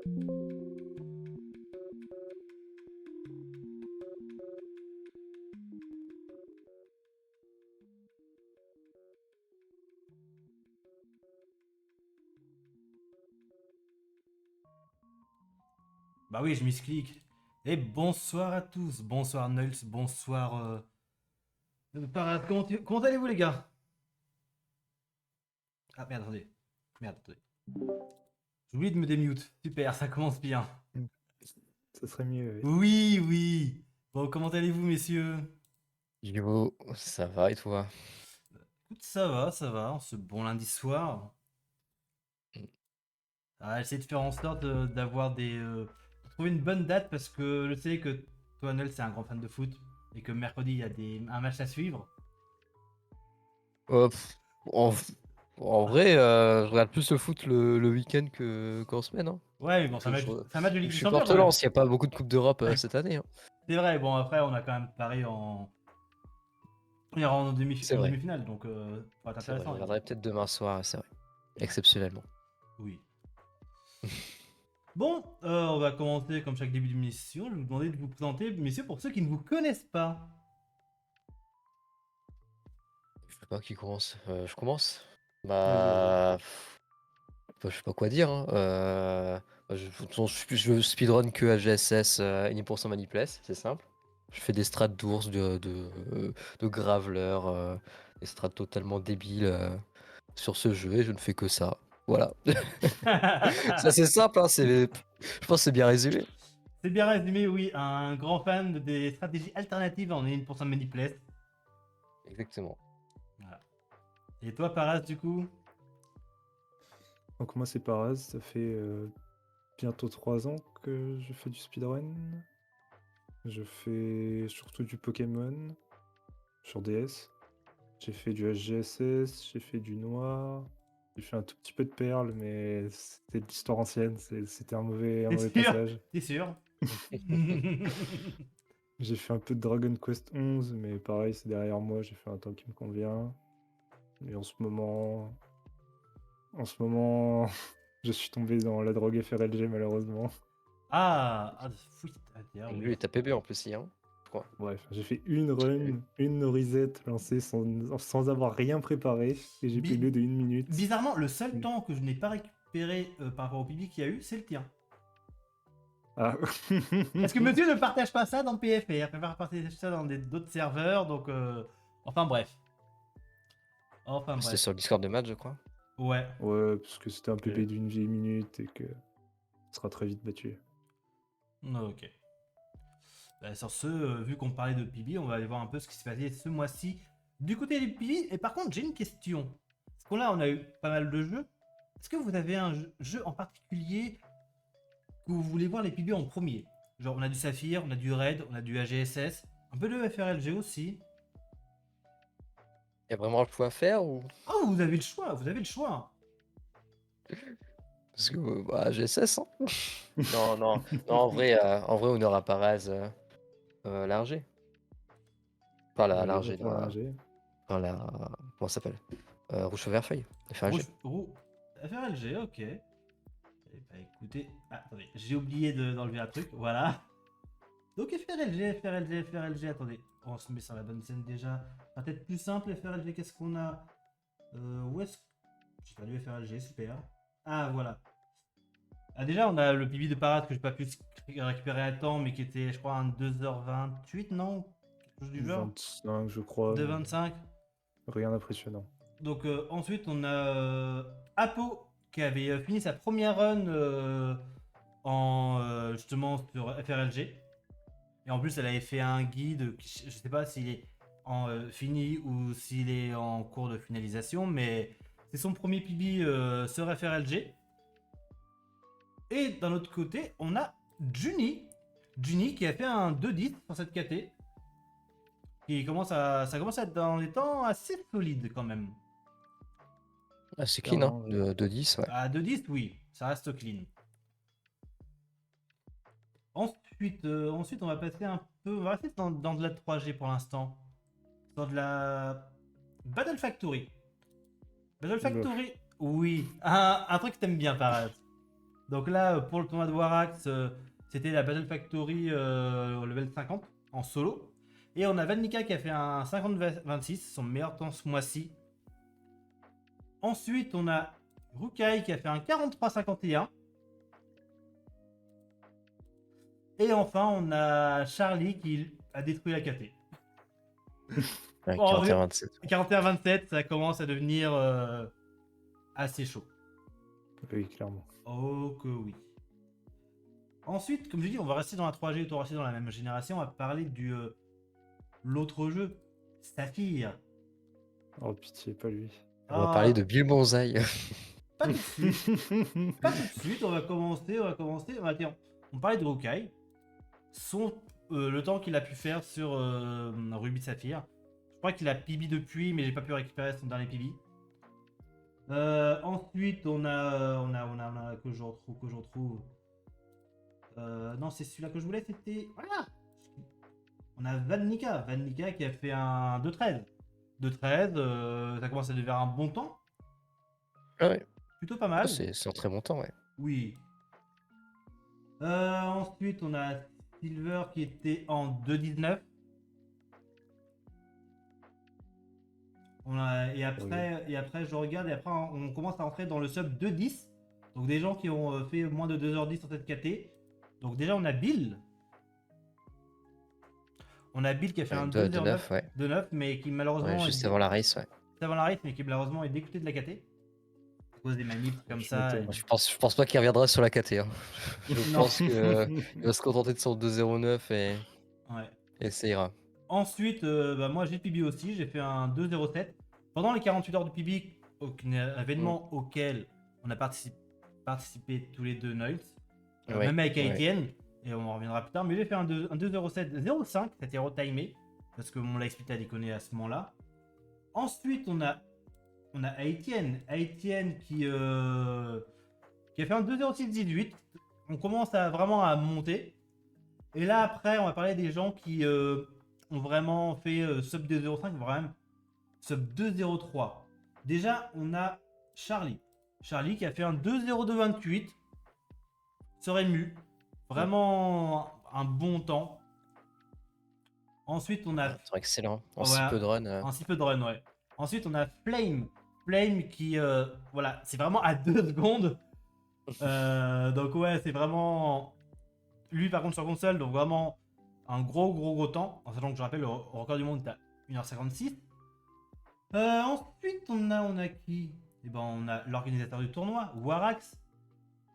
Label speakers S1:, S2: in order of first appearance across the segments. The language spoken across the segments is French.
S1: Bah oui, je misclique. Et bonsoir à tous. Bonsoir Nuls, bonsoir Parade. Comment allez-vous les gars? Ah merde, attendez. Merde, attendez. J'oublie de me démute. Super, ça commence bien.
S2: Mm. Ça serait mieux, oui.
S1: Oui, oui. Bon, comment allez-vous messieurs?
S3: Yo, ça va et toi?
S1: Écoute, ça va, en ce bon lundi soir. Essayer de faire en sorte d'avoir de trouver une bonne date parce que je sais que toi Nuls c'est un grand fan de foot et que mercredi il y a un match à suivre.
S3: Oh, en, en vrai, je regarde plus le foot le week-end qu'en semaine. Hein.
S1: Ouais, mais bon,
S3: Que
S1: c'est un match de
S3: je
S1: Ligue des Champions
S3: supporte
S1: quand même.
S3: Lens, il n'y a pas beaucoup de Coupe d'Europe cette année. Hein.
S1: C'est vrai, bon après on a quand même Paris on ira
S3: C'est
S1: en
S3: vrai,
S1: demi-finale, donc ça va être
S3: c'est vrai, je
S1: intéressant.
S3: regarderai peut-être demain soir, c'est vrai. Exceptionnellement.
S1: Oui. Bon, on va commencer comme chaque début d'émission. Je vais vous demander de vous présenter, messieurs, pour ceux qui ne vous connaissent pas.
S3: Je sais pas qui commence. Je commence?
S2: Vas-y.
S3: Je sais pas quoi dire. Hein. De toute façon, je speedrun que AGSS et 1% Maniplace, c'est simple. Je fais des strats d'ours, de graveleurs, des strats totalement débiles sur ce jeu et je ne fais que ça. Voilà. Ça c'est simple, hein, je pense que c'est bien résumé.
S1: C'est bien résumé, oui, un grand fan des stratégies alternatives en 1% Manipulate.
S3: Exactement.
S1: Voilà. Et toi, Paras, du coup?
S2: Donc moi c'est Paraz, ça fait bientôt 3 ans que je fais du speedrun. Je fais surtout du Pokémon sur DS. J'ai fait du HGSS, j'ai fait du noir. J'ai fait un tout petit peu de perles, mais c'était de l'histoire ancienne, c'était un
S1: T'es
S2: mauvais
S1: sûr?
S2: passage.
S1: T'es sûr?
S2: J'ai fait un peu de Dragon Quest 11, mais pareil, c'est derrière moi, j'ai fait un temps qui me convient. Et en ce moment, je suis tombé dans la drogue FRLG malheureusement.
S1: Fouille, ah,
S3: Et
S1: oui.
S3: lui est APB en plus, hein, je crois.
S2: Bref, j'ai fait une run, une norisette lancée sans avoir rien préparé, et j'ai
S1: Bi-
S2: PB de 1 minute.
S1: Bizarrement, le seul
S2: Mm.
S1: temps que je n'ai pas récupéré par rapport au public qu'il y a eu, c'est le tien.
S2: Ah.
S1: Est-ce que monsieur ne partage pas ça dans PFR? Il préfère partager ça dans d'autres serveurs, donc... Enfin bref. Enfin
S3: C'était
S1: bref.
S3: sur le Discord de match, je crois.
S1: Ouais.
S2: Ouais, parce que c'était un PB d'une vieille minute et que ça sera très vite battu.
S1: Ok. Bah, sur ce, vu qu'on parlait de PB, on va aller voir un peu ce qui s'est passé ce mois-ci du côté des PB. Et par contre, j'ai une question. Parce qu'on là, on a eu pas mal de jeux. Est-ce que vous avez un jeu en particulier que vous voulez voir les PB en premier? Genre, on a du Saphir, on a du Raid, on a du AGSS, un peu de FRLG aussi.
S3: Il y a vraiment un choix à faire ou.
S1: Oh, vous avez le choix, vous avez le choix.
S3: Parce que bah, GSS, hein. Non, non, non, en vrai, on aura Paraz l'Arger. Pas
S2: Allez, on va
S3: l'Arger,
S2: faire un G.
S3: comment ça s'appelle Rouge Vert Feuille. FRG.
S1: FRLG, ok. Eh bah écoutez, attendez, j'ai oublié d'enlever un truc, voilà. Donc FRLG, attendez, on se met sur la bonne scène déjà. Peut-être plus simple, FRLG, qu'est-ce qu'on a Où est-ce que... J'ai perdu FRLG, super. Ah, voilà. Ah, déjà, on a le PB de parade que j'ai pas pu récupérer à temps, mais qui était, je crois, un 2h28, non? Quelque chose du genre
S2: 25, je crois, mais
S1: 2h25.
S2: rien d'impressionnant.
S1: Donc ensuite, on a Apo, qui avait fini sa première run justement sur FRLG. Et en plus, elle avait fait un guide, je sais pas s'il est fini ou s'il est en cours de finalisation, mais c'est son premier PB sur FRLG. Et d'un autre côté, on a Juni. Juni qui a fait un 2-10 sur cette KT. Ça commence à être dans des temps assez solides quand même.
S3: Ah, c'est clean, hein,
S2: Clairement,
S3: de 10, ouais.
S1: À 2-10, oui, ça reste clean. Ensuite, on va passer un peu. On va rester dans de la 3G pour l'instant. Dans de la Battle Factory. Battle
S2: Bof.
S1: Factory, oui. Un truc que t'aimes bien, Parade. Donc là, pour le tournoi de Warax, c'était la Battle Factory au level 50 en solo. Et on a Vannika qui a fait un 50-26, son meilleur temps ce mois-ci. Ensuite, on a Rukai qui a fait un 43-51. Et enfin, on a Charlie qui a détruit la KT.
S3: Ouais,
S1: Bon, en vrai,
S3: 41-27.
S1: 41-27, ça commence à devenir assez chaud.
S2: Oui, clairement.
S1: Oh que oui. Ensuite, comme je dis, on va rester dans la 3G, on va rester dans la même génération. On va parler du l'autre jeu, Saphir.
S2: Oh, pitié, pas lui.
S3: On va parler de Bill Bonsaï.
S1: Pas tout de suite. Pas tout de suite. On va commencer. Tiens, on parlait de Rukai. Le temps qu'il a pu faire sur Ruby Saphir. Je crois qu'il a PB depuis, mais j'ai pas pu récupérer son dernier PB. Ensuite, on a que je retrouve. Non, c'est celui-là que je voulais, c'était. Voilà! On a Vannika qui a fait un 2-13. 2-13, ça commence à devenir un bon temps.
S3: Ah ouais,
S1: Plutôt pas mal.
S3: c'est un très bon temps, ouais.
S1: Oui. Ensuite, on a Silver qui était en 2-19. Et après, je regarde, et après, on commence à entrer dans le sub 2-10. Donc, des gens qui ont fait moins de 2h10 sur cette KT. Donc, déjà, on a Bill. On a Bill qui a fait un 2h9,
S3: ouais.
S1: 2-9, mais qui malheureusement.
S3: Ouais, juste avant la race, ouais.
S1: Juste avant la race, mais qui malheureusement est dégoûté de la KT. À cause des manifs comme
S2: Je
S1: ça.
S2: m'étonne.
S3: Je pense pas qu'il reviendra sur la KT. Hein. Je
S1: Non.
S3: pense qu'il va se contenter de son 2-0-9
S1: Ouais.
S3: et ça ira.
S1: Ensuite, moi j'ai PB aussi, j'ai fait un 2-0-7. Pendant les 48 heures de PB, événement auquel on a participé tous les deux Noils,
S3: Ouais,
S1: même avec
S3: ouais.
S1: Aetienne, et on en reviendra plus tard, mais j'ai fait un 2-0-7-0-5, c'était retimé, parce que mon Lightspeed a déconné à ce moment-là. Ensuite, on a Aetienne qui a fait un 2-0-6-18. On commence vraiment à monter. Et là, après, on va parler des gens qui ont vraiment fait sub 2.05, vraiment sub 2.03. Déjà, on a Charlie. Charlie qui a fait un 2.02.28. Serait mu. Vraiment un bon temps. Ensuite, on a.
S3: C'est excellent. En
S1: Voilà.
S3: si peu de run.
S1: En si peu de run, ouais. Ensuite, on a Flame. Flame qui. Voilà, c'est vraiment à 2 secondes. Donc, ouais, c'est vraiment. Lui, par contre, sur console, donc vraiment un gros temps. En sachant que je rappelle, le record du monde est à 1h56. Ensuite, on a qui? Eh ben, on a l'organisateur du tournoi, Warax,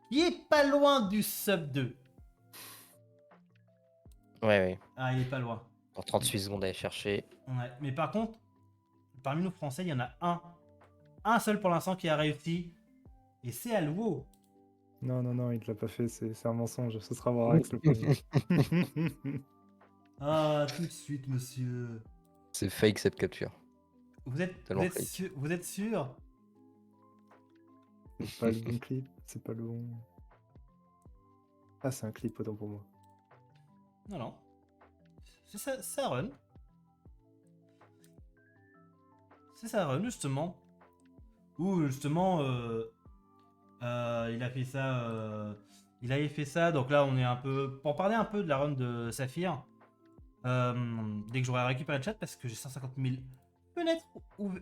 S1: qui est pas loin du sub 2.
S3: Ouais.
S1: Ah, il est pas loin.
S3: Pour 38 secondes à aller chercher.
S1: Ouais. Mais par contre, parmi nous Français, il y en a un seul pour l'instant qui a réussi. Et c'est Alwo.
S2: Non, il l'a pas fait, c'est un mensonge. Ce sera Warax le premier.
S1: Ah, tout de suite, monsieur.
S3: C'est fake cette capture.
S1: Vous êtes sûr?
S2: C'est pas le bon clip, c'est pas le bon. Ah, c'est un clip, autant pour moi.
S1: Non. C'est ça run. C'est ça run, justement. Où, justement, il a fait ça. Il avait fait ça, donc là, on est un peu. Pour parler un peu de la run de Saphir, dès que j'aurai récupéré le chat, parce que j'ai 150 000 fenêtres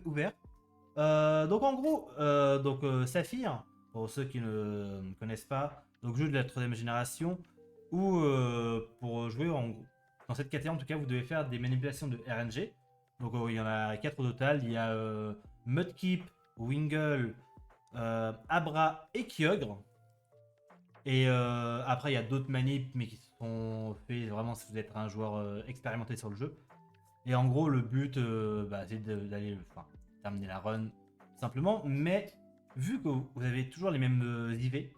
S1: ouvertes. Donc, en gros, Saphir, pour ceux qui ne connaissent pas, donc jeu de la 3ème génération, où pour jouer dans cette catégorie, en tout cas, vous devez faire des manipulations de RNG. Donc, il y en a 4 au total. Il y a Mudkip, Wingle, Abra et Kyogre. Et après, il y a d'autres manips, mais qui sont faits vraiment si vous êtes un joueur expérimenté sur le jeu. Et en gros, le but, c'est d'aller terminer la run simplement. Mais vu que vous avez toujours les mêmes IV,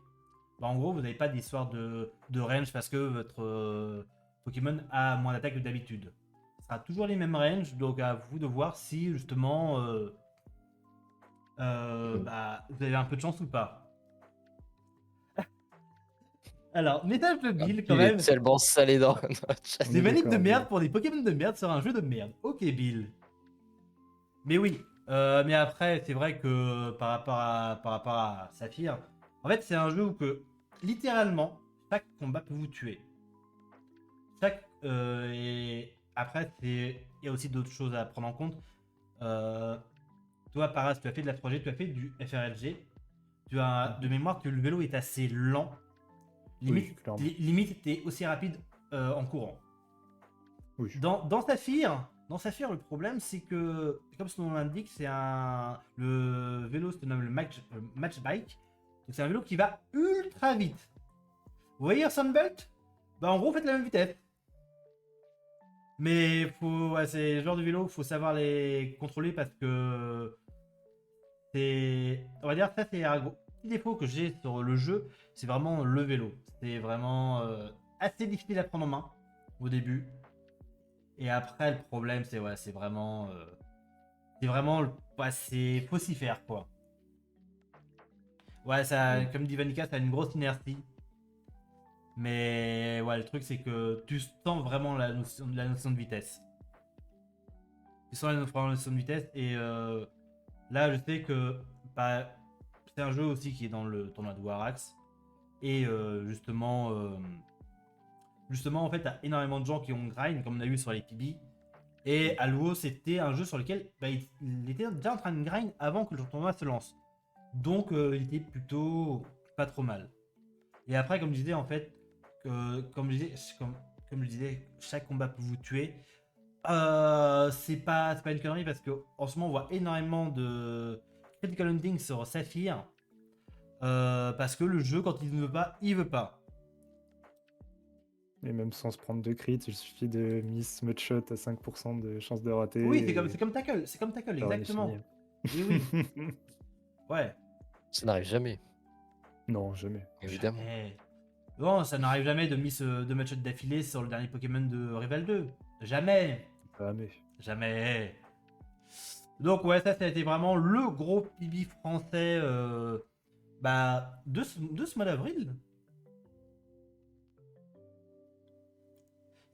S1: en gros, vous n'avez pas d'histoire de range parce que votre Pokémon a moins d'attaque que d'habitude. Ce sera toujours les mêmes ranges, donc à vous de voir si justement vous avez un peu de chance ou pas. Alors, message de Bill quand
S3: Il
S1: même.
S3: est tellement salé dans notre chat.
S1: Des manips de
S2: D'accord,
S1: merde
S2: Bill.
S1: pour des Pokémon de merde sur un jeu de merde. Ok, Bill. Mais oui, mais après, c'est vrai que par rapport à Saphir, en fait, c'est un jeu où que littéralement, chaque combat peut vous tuer. Et après, il y a aussi d'autres choses à prendre en compte. Toi, Paras, tu as fait de la 3G, tu as fait du FRLG. Tu as de mémoire que le vélo est assez lent.
S2: Oui,
S1: Limite,
S2: clairement.
S1: limite t'es aussi rapide en courant.
S2: Oui.
S1: Dans Saphir, le problème c'est que, comme son nom l'indique, le vélo se nomme le match bike. Donc c'est un vélo qui va ultra vite. Vous voyez un Sunbelt? Bah en gros, faites la même vitesse. Mais c'est le genre de vélo, faut savoir les contrôler parce que on va dire, ça c'est un gros petit défaut que j'ai sur le jeu, c'est vraiment le vélo. C'est vraiment assez difficile à prendre en main au début. Et après, le problème, c'est vraiment, faut s'y faire quoi. Ouais, ça, comme dit Vanica, ça a une grosse inertie. Mais ouais, le truc c'est que tu sens vraiment la notion de vitesse. Tu sens vraiment la notion de vitesse et là, je sais que bah, c'est un jeu aussi qui est dans le tournoi de Warax. Et justement, en fait, t'as énormément de gens qui ont grind, comme on a vu sur les PB. Et Alwo, c'était un jeu sur lequel bah, il était déjà en train de grind avant que le tournoi se lance. Donc, il était plutôt pas trop mal. Et après, comme je disais, en fait, comme je disais, chaque combat peut vous tuer. C'est pas une connerie parce que en ce moment, on voit énormément de critical hunting sur Saphir. Parce que le jeu, quand il ne veut pas, il veut pas.
S2: Et même sans se prendre de crit, il suffit de miss mudshot à 5% de chance de rater.
S1: Oui,
S2: et
S1: c'est comme tackle,
S2: la run est
S1: exactement.
S2: finie.
S1: Oui, oui. Ouais.
S3: Ça n'arrive jamais,
S2: Non, jamais.
S3: évidemment.
S1: Jamais. Bon, ça n'arrive jamais de miss deux matchs d'affilée sur le dernier Pokémon de Rival 2. Jamais.
S2: Jamais.
S1: Jamais. Donc ouais, ça a été vraiment le gros PB français de ce mois d'avril.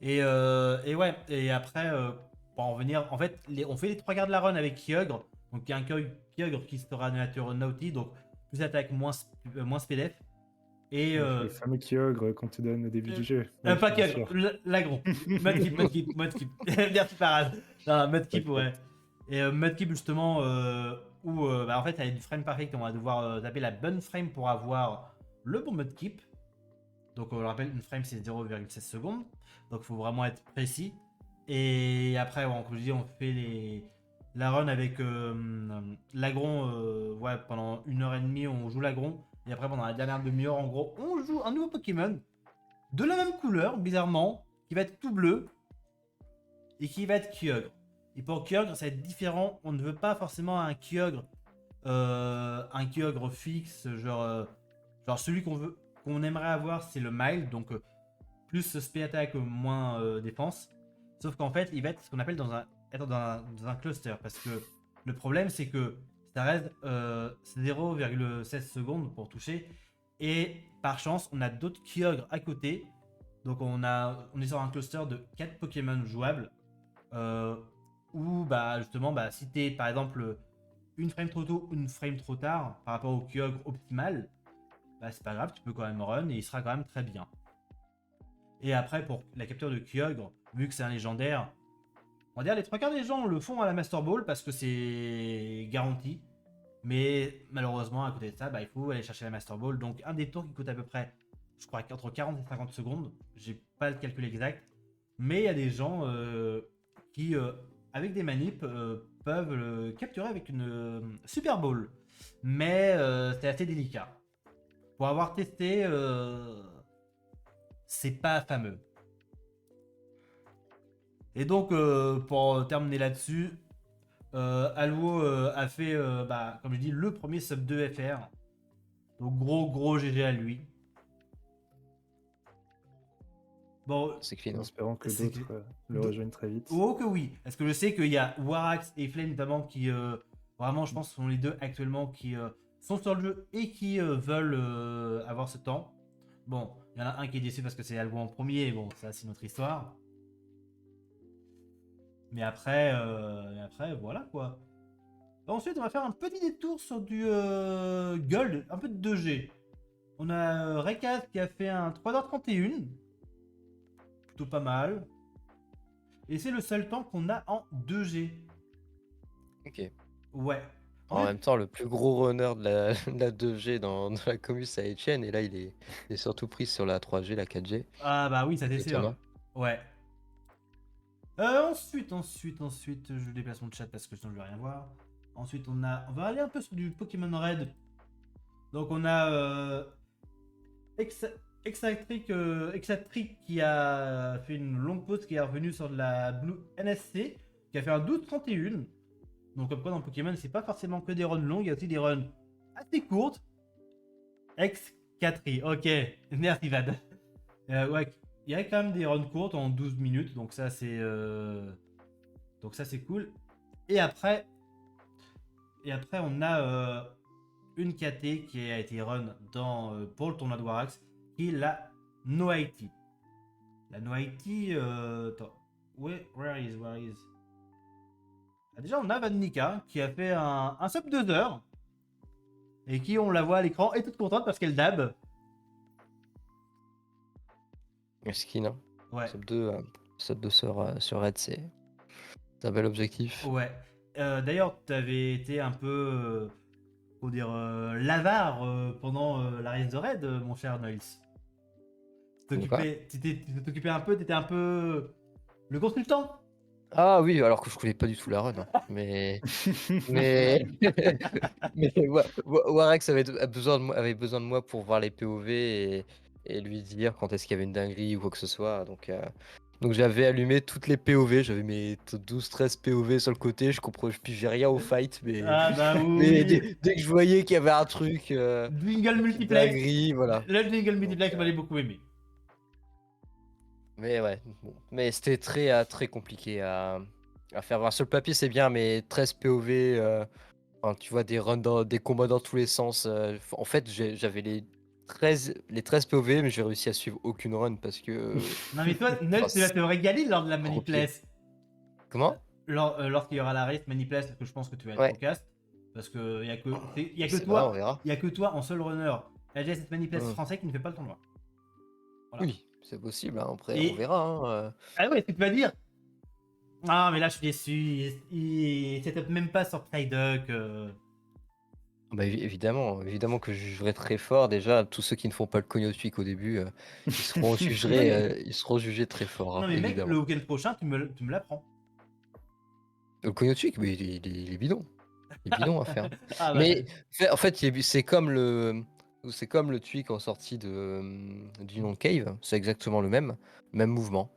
S1: Et ouais, et après, pour en revenir, en fait, on fait les trois quarts de la run avec Kyogre. Donc il y a un Kyogre qui sera de nature Naughty, donc plus attaque, moins SPDF. Et
S2: Le fameux Kyogre qu'on te donne au début du jeu. Oui,
S1: pas
S2: bien
S1: Kyogre,
S2: sûr.
S1: l'agro. Mudkip. Merci Parade. Non, Mudkip, ouais. Et Mudkip, justement, où en fait, avec du frame perfect, on va devoir taper la bonne frame pour avoir le bon Mudkip. Donc, on le rappelle, une frame, c'est 0,16 secondes. Donc, il faut vraiment être précis. Et après, comme je dis, on fait la run avec l'agron. Ouais, pendant 1h30, on joue l'agron. Et après, pendant la dernière demi-heure, en gros, on joue un nouveau Pokémon de la même couleur, bizarrement, qui va être tout bleu et qui va être Kyogre. Et pour Kyogre, ça va être différent. On ne veut pas forcément un Kyogre fixe, genre celui qu'on aimerait avoir, c'est le Mild, donc plus spé attaque, moins défense. Sauf qu'en fait, il va être ce qu'on appelle être dans un cluster, parce que le problème, c'est que ça reste 0,16 secondes pour toucher, et par chance, on a d'autres Kyogre à côté. Donc on est sur un cluster de 4 Pokémon jouables, où justement, si t'es par exemple une frame trop tôt, une frame trop tard par rapport au Kyogre optimal, c'est pas grave, tu peux quand même run et il sera quand même très bien. Et après, pour la capture de Kyogre, vu que c'est un légendaire, on va dire les trois quarts des gens le font à la Master Ball parce que c'est garanti. Mais malheureusement, à côté de ça, il faut aller chercher la Master Ball. Donc un des tours qui coûte à peu près, je crois, entre 40 et 50 secondes. J'ai pas le calcul exact. Mais il y a des gens qui, avec des manips, peuvent le capturer avec une Super Ball. Mais c'est assez délicat. Pour avoir testé, c'est pas fameux. Et donc, pour terminer là-dessus, Alwo a fait, comme je dis, le premier sub 2 FR. Donc, gros GG à lui. Bon,
S3: C'est clean.
S2: En espérant que
S1: C'est
S2: d'autres le rejoignent très vite.
S1: oh que oui, parce que je sais qu'il y a Warax et Flame notamment qui, vraiment, je pense, sont les deux actuellement qui sont sur le jeu et qui veulent avoir ce temps. Bon, il y en a un qui est déçu parce que c'est Alwo en premier, bon, ça c'est notre histoire. Mais après, voilà quoi. Ensuite, on va faire un petit détour sur du Gold, un peu de 2G. On a Rekaz qui a fait un 3h31. Plutôt pas mal. Et c'est le seul temps qu'on a en 2G.
S3: Ok.
S1: Ouais. En
S3: En
S1: fait,
S3: même temps, le plus gros runner de la, de la 2G dans la commu, c'est Etienne, et là, il est surtout pris sur la 3G, la 4G.
S1: ah bah oui, ça c'est sûr.
S3: Étonnant.
S1: Ouais. Ensuite, je déplace mon chat parce que sinon je vais rien voir. Ensuite, on va aller un peu sur du Pokémon Red. Donc on a Exatric qui a fait une longue pause, qui est revenu sur de la Blue NSC, qui a fait un 12-31. Donc comme quoi dans Pokémon, c'est pas forcément que des runs longues, il y a aussi des runs assez courtes. X4i, ok, merci Vad. Ouais, il y a quand même des runs courtes en 12 minutes, donc ça c'est cool. Et après, on a une KT qui a été run pour le tournoi de Warax, qui est la No IT. La No IT, attends, where is? Ah, déjà, on a Van Nika qui a fait un sub 2 heures et qui, on la voit à l'écran, est toute contente parce qu'elle dab.
S3: Skin, hein.
S1: Ouais,
S3: Sub 2 sur Red, c'est un bel objectif.
S1: ouais. D'ailleurs, tu avais été un peu, comment dire, l'avare pendant la race de raid, mon cher Noils. Tu t'occupais un peu, t'étais un peu le consultant.
S3: Ah oui, alors que je connais pas du tout la run, hein. Mais Warex avait besoin de moi pour voir les POV et lui dire quand est-ce qu'il y avait une dinguerie ou quoi que ce soit. Donc j'avais allumé toutes les POV, j'avais mes 12-13 POV sur le côté, je pigeais rien au fight,
S1: Ah bah
S3: mais
S1: oui.
S3: dès que je voyais qu'il y avait un truc,
S1: Jingle
S3: une
S1: multiplex.
S3: dinguerie, voilà.
S1: Le jingle
S3: Donc,
S1: multiplex m'avait beaucoup aimé.
S3: mais ouais, bon. Mais c'était très compliqué à faire. Voir sur le papier, c'est bien, mais 13 POV, enfin, tu vois, des combats dans tous les sens. En fait, j'avais les 13 POV, mais j'ai réussi à suivre aucune run parce que.
S1: Non mais toi,
S3: Enfin,
S1: Null, tu vas te régaler lors de la
S3: trop pied.
S1: Maniplex.
S3: Comment?
S1: Lorsqu'il y aura la race Maniplex, parce que je pense que tu vas être
S3: Ouais.
S1: au cast. Parce que y a que
S3: C'est vrai, on
S1: toi,
S3: verra.
S1: il y a que toi en seul runner LGS Maniplex
S3: Hmm.
S1: français qui ne fait pas le tournoi. Voilà.
S3: Oui, c'est possible, hein. Après, on
S1: Et
S3: verra, hein.
S1: ah ouais, est-ce que tu vas dire? Ah mais là je suis déçu. Il setup même pas sur Psyduck.
S3: Bah, évidemment que je jugerai très fort. Déjà, tous ceux qui ne font pas le cogno tweak au début, ils seront jugés très fort,
S1: Non
S3: hein,
S1: mais mec,
S3: évidemment.
S1: le week-end prochain, tu me l'apprends.
S3: Le cogno tweak, mais il est bidon. Il est bidon à faire.
S1: Ah bah.
S3: Mais en fait, c'est comme le tweak en sortie du non cave. C'est exactement le même mouvement.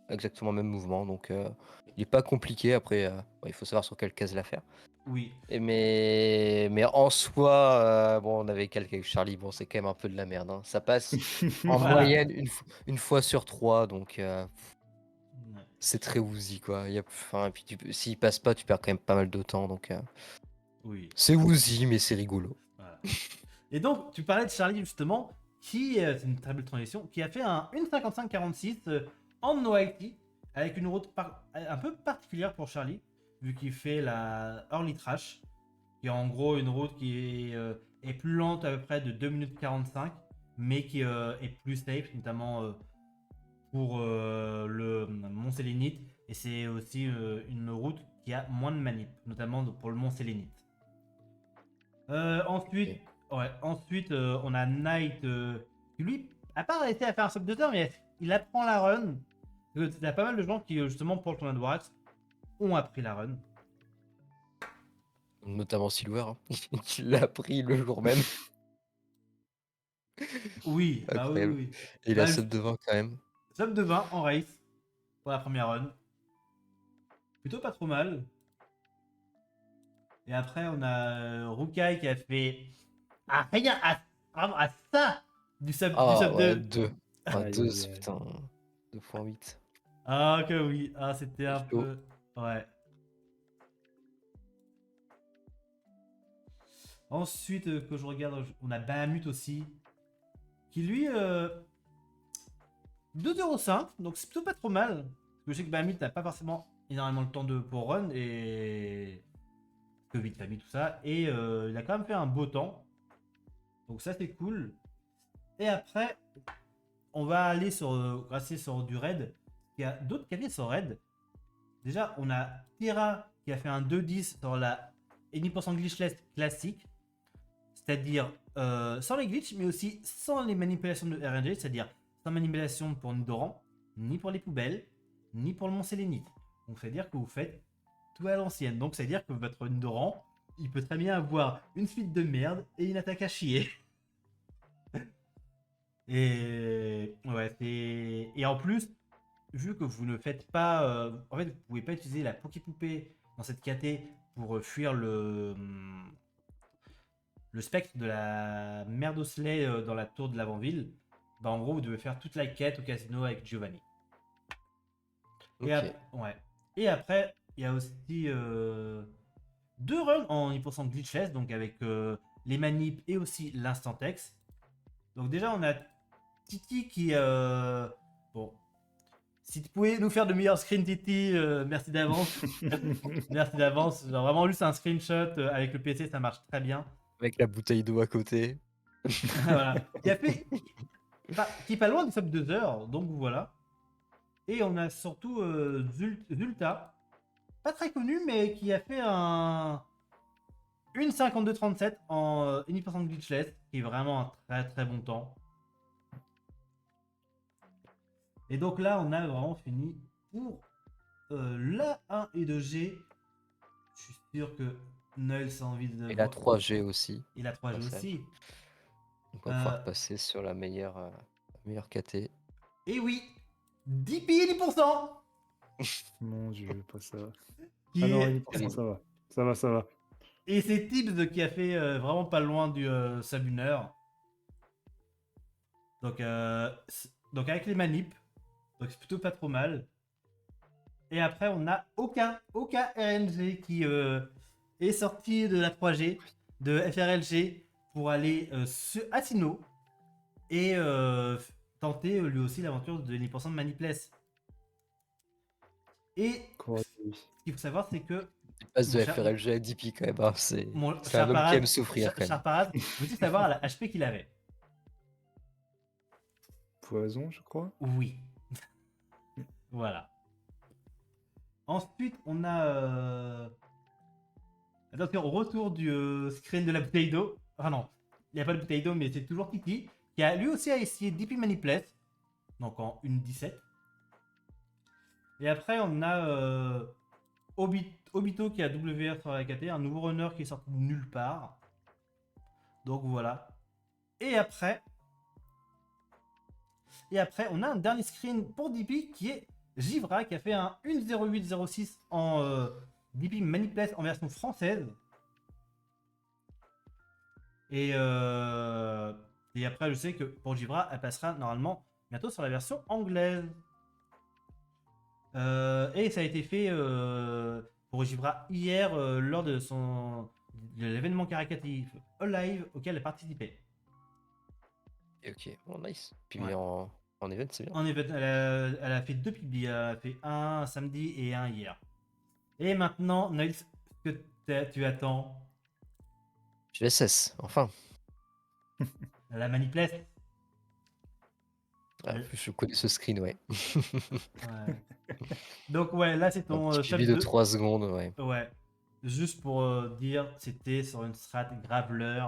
S3: Exactement le même mouvement. Donc, il est pas compliqué. Après, bon, il faut savoir sur quelle case la faire.
S1: Oui.
S3: Mais en soi, bon, on avait quelqu'un avec Charlie. Bon, c'est quand même un peu de la merde, hein. Ça passe en
S1: Voilà.
S3: moyenne une fois sur 3. Donc,
S1: Ouais.
S3: c'est très woozy, quoi. Enfin, et puis, s'il passe pas, tu perds quand même pas mal de temps. Donc,
S1: Oui.
S3: c'est woozy, mais c'est rigolo.
S1: Voilà. Et donc, tu parlais de Charlie justement, c'est une très belle transition, qui a fait un 1,55-46 en no IT, avec une route un peu particulière pour Charlie, vu qu'il fait la Early Trash, qui est en gros une route qui est plus lente à peu près de 2 minutes 45, mais qui est plus safe, notamment pour le Mont Sélénite, et c'est aussi une route qui a moins de manip, notamment pour le Mont Sélénite. Ensuite, on a Knight qui lui a pas réussi à faire un sub de temps, mais il apprend la run. Il y a pas mal de gens qui, justement, pour le tournoi de Warax, ont appris la run.
S3: Notamment Silver, hein, qui l'a pris le jour même.
S1: Oui, bah oui, oui,
S3: Incroyable.
S1: oui.
S3: Et il a
S1: Bah,
S3: sub de 20 quand même.
S1: sub de 20 en race pour la première run. Plutôt pas trop mal. Et après, on a Rukai qui a fait rien à ça du sub
S3: Ah ouais,
S1: 2.
S3: 2. Ah,
S2: Aïe,
S3: 2,
S2: aïe, aïe.
S3: putain. 2.8.
S1: Ah, que oui. Ah, c'était un
S3: Chaud.
S1: peu. Ouais. Ensuite, que je regarde, on a Bahamut aussi, qui lui, 2,05€, donc c'est plutôt pas trop mal. Parce que je sais que Bahamut n'a pas forcément énormément le temps pour run, et que vite famille, tout ça, et il a quand même fait un beau temps. Donc ça, c'est cool. Et après, on va aller rester sur du raid. Il y a d'autres cafés sur raid. Déjà, on a Tira qui a fait un 2-10 dans la Any% glitchless classique. C'est-à-dire sans les glitches, mais aussi sans les manipulations de RNG. C'est-à-dire sans manipulation pour Nidoran, ni pour les poubelles, ni pour le Mont Sélénite. Donc, c'est-à-dire que vous faites tout à l'ancienne. Donc, c'est-à-dire que votre Nidoran, il peut très bien avoir une suite de merde et une attaque à chier. Et ouais, et en plus, vu que vous ne faites pas, en fait, vous pouvez pas utiliser la Poképoupée dans cette KT pour fuir le spectre de la merde au Slay dans la tour de l'avant-ville. Bah en gros, vous devez faire toute la quête au casino avec Giovanni.
S3: Ok.
S1: Ouais. Et après, il y a aussi 2 runs en 1% glitchless, donc avec les manips et aussi l'instant text. Donc déjà, on a Titi qui... bon, si tu pouvais nous faire de meilleurs screens, Titi, merci d'avance. Merci d'avance. Genre, vraiment, juste un screenshot avec le PC, ça marche très bien.
S3: Avec la bouteille d'eau à côté.
S1: Voilà. Qui est pas loin du sub 2 heures, donc voilà. Et on a surtout Zulta, pas très connu, mais qui a fait une 52-37 en Any% glitchless, qui est vraiment un très très bon temps. Et donc là, on a vraiment fini pour la 1 et 2G. Je suis sûr que Noël a envie de...
S3: Et la 3G aussi.
S1: Et la 3G
S3: Passage.
S1: aussi.
S3: Donc on va pouvoir passer sur la meilleure KT.
S1: Et oui, 10 pieds 10%.
S2: Mon dieu, pas ça.
S1: Qui
S2: Ah non,
S1: est-
S2: 1%, ça va. Ça va, ça va.
S1: Et c'est Tibbs qui a fait vraiment pas loin du sub 1 heure. Donc avec les manips, donc c'est plutôt pas trop mal. Et après on a aucun RNG qui est sorti de la 3G, de FRLG pour aller à Sinnoh et tenter lui aussi l'aventure de 10% de Manipless. Et
S2: Courage, oui.
S1: ce qu'il faut savoir, c'est que
S3: Il passe de
S1: Mon cher-
S3: FRLG à DP quand même. Hein. C'est
S1: mon
S3: un
S1: cher
S3: homme qui
S1: Parade,
S3: aime souffrir quand même.
S1: Cher Parade, vous aussi savoir la HP qu'il avait.
S2: Poison, je crois.
S1: Oui. Voilà. Ensuite, on a... Attention, au retour du screen de la bouteille d'eau. Enfin non, il n'y a pas de bouteille d'eau, mais c'est toujours Kiki, qui a lui aussi essayé DP Manipulate. Donc en 1.17. Et après, on a Obito qui a WR sur la KT, un nouveau runner qui est sorti de nulle part. Donc voilà. Et après, on a un dernier screen pour DP qui est Givra qui a fait un 1.0806 en DP Manipulate en version française. Et après, je sais que pour Givra, elle passera normalement bientôt sur la version anglaise. Et ça a été fait pour Givra hier lors de l'événement caritatif Alive auquel elle participait.
S3: Ok, bon, nice. Puis
S1: Ouais.
S3: en event, c'est bien.
S1: En event, elle a fait 2 PB, elle a fait un samedi et un hier. Et maintenant, Niles, ce que tu attends,
S3: GSS, enfin.
S1: la Manipless.
S3: Ah, en plus, je connais ce screen, ouais.
S1: Ouais. Donc ouais, là c'est
S3: Un
S1: ton
S3: petit
S1: sub
S3: PB de
S1: 2.
S3: 3 secondes, ouais.
S1: Ouais. Juste pour dire, c'était sur une strat Graveler.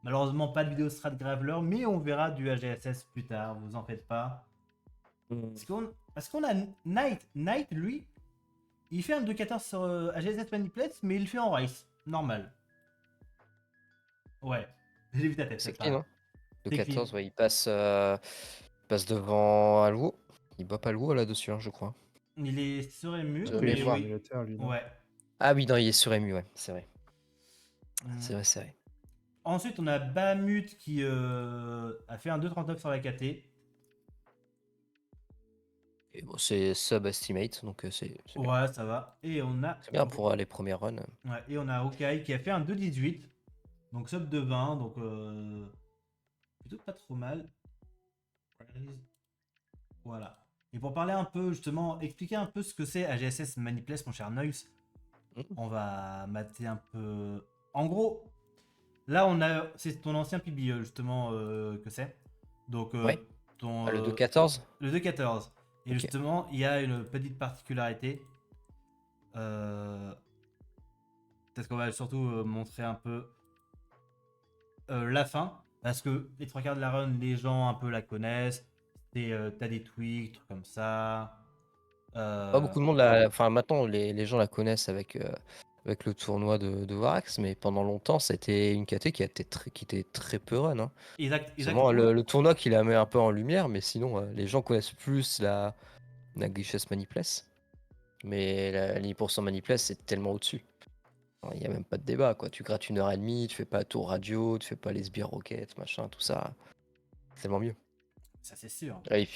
S1: Malheureusement, pas de vidéo strat Graveler, mais on verra du AGSS plus tard, vous en faites pas. Parce qu'on a Knight. Knight, lui, il fait un 2-14 sur AGSS Manipulate, mais il le fait en race. Normal. Ouais. J'ai vu ta tête.
S3: C'est
S1: ça
S3: clean,
S1: part.
S3: hein. Le
S1: C'est
S3: 14,
S1: clean.
S3: ouais, il passe devant Alwo. Il bat pas Alwo là-dessus, hein, je crois.
S1: Il est sur ému,
S3: De
S2: Il est
S1: mais
S2: sur
S3: mémoire.
S1: oui.
S2: émulateur, lui, non?
S1: Ouais.
S3: Ah oui, non, il est sur MU, ouais, c'est vrai.
S1: Mm.
S3: C'est vrai, c'est vrai.
S1: Ensuite, on a Bahamut qui a fait un 2,39 sur la KT.
S3: Et bon, c'est sub-estimate, donc c'est bien.
S1: Ouais, ça va. Et on a...
S3: C'est bien pour les premières runs.
S1: Ouais, et on a Okai qui a fait un 2,18. Donc sub de 20. Donc plutôt pas trop mal. Voilà. Et pour parler un peu, justement, expliquer un peu ce que c'est AGSS Manipulate, mon cher Noix, on va mater un peu. En gros, là, c'est ton ancien PB, justement, que c'est. Donc,
S3: Ouais.
S1: ton,
S3: Ah, le 2-14?
S1: le 2-14. Et
S3: Ok.
S1: justement, il y a une petite particularité. Euh, Peut-être qu'on va surtout montrer un peu la fin. Parce que les trois quarts de la run, les gens un peu la connaissent. T'as des tweaks, trucs comme ça.
S3: Pas
S1: Euh,
S3: beaucoup de monde enfin maintenant les gens la connaissent avec le tournoi de Varax, mais pendant longtemps c'était une KT qui était très peu run, hein. C'est
S1: exact.
S3: vraiment
S1: Oui.
S3: le tournoi qui la met un peu en lumière, mais sinon les gens connaissent plus la Glitchless Manipless. Mais la 10% Manipless c'est tellement au-dessus. Il n'y a même pas de débat, quoi. Tu grattes 1h30, tu fais pas tour radio, tu fais pas les sbires roquettes, machin, tout ça. C'est tellement mieux.
S1: Ça, c'est sûr.
S3: Ouais, et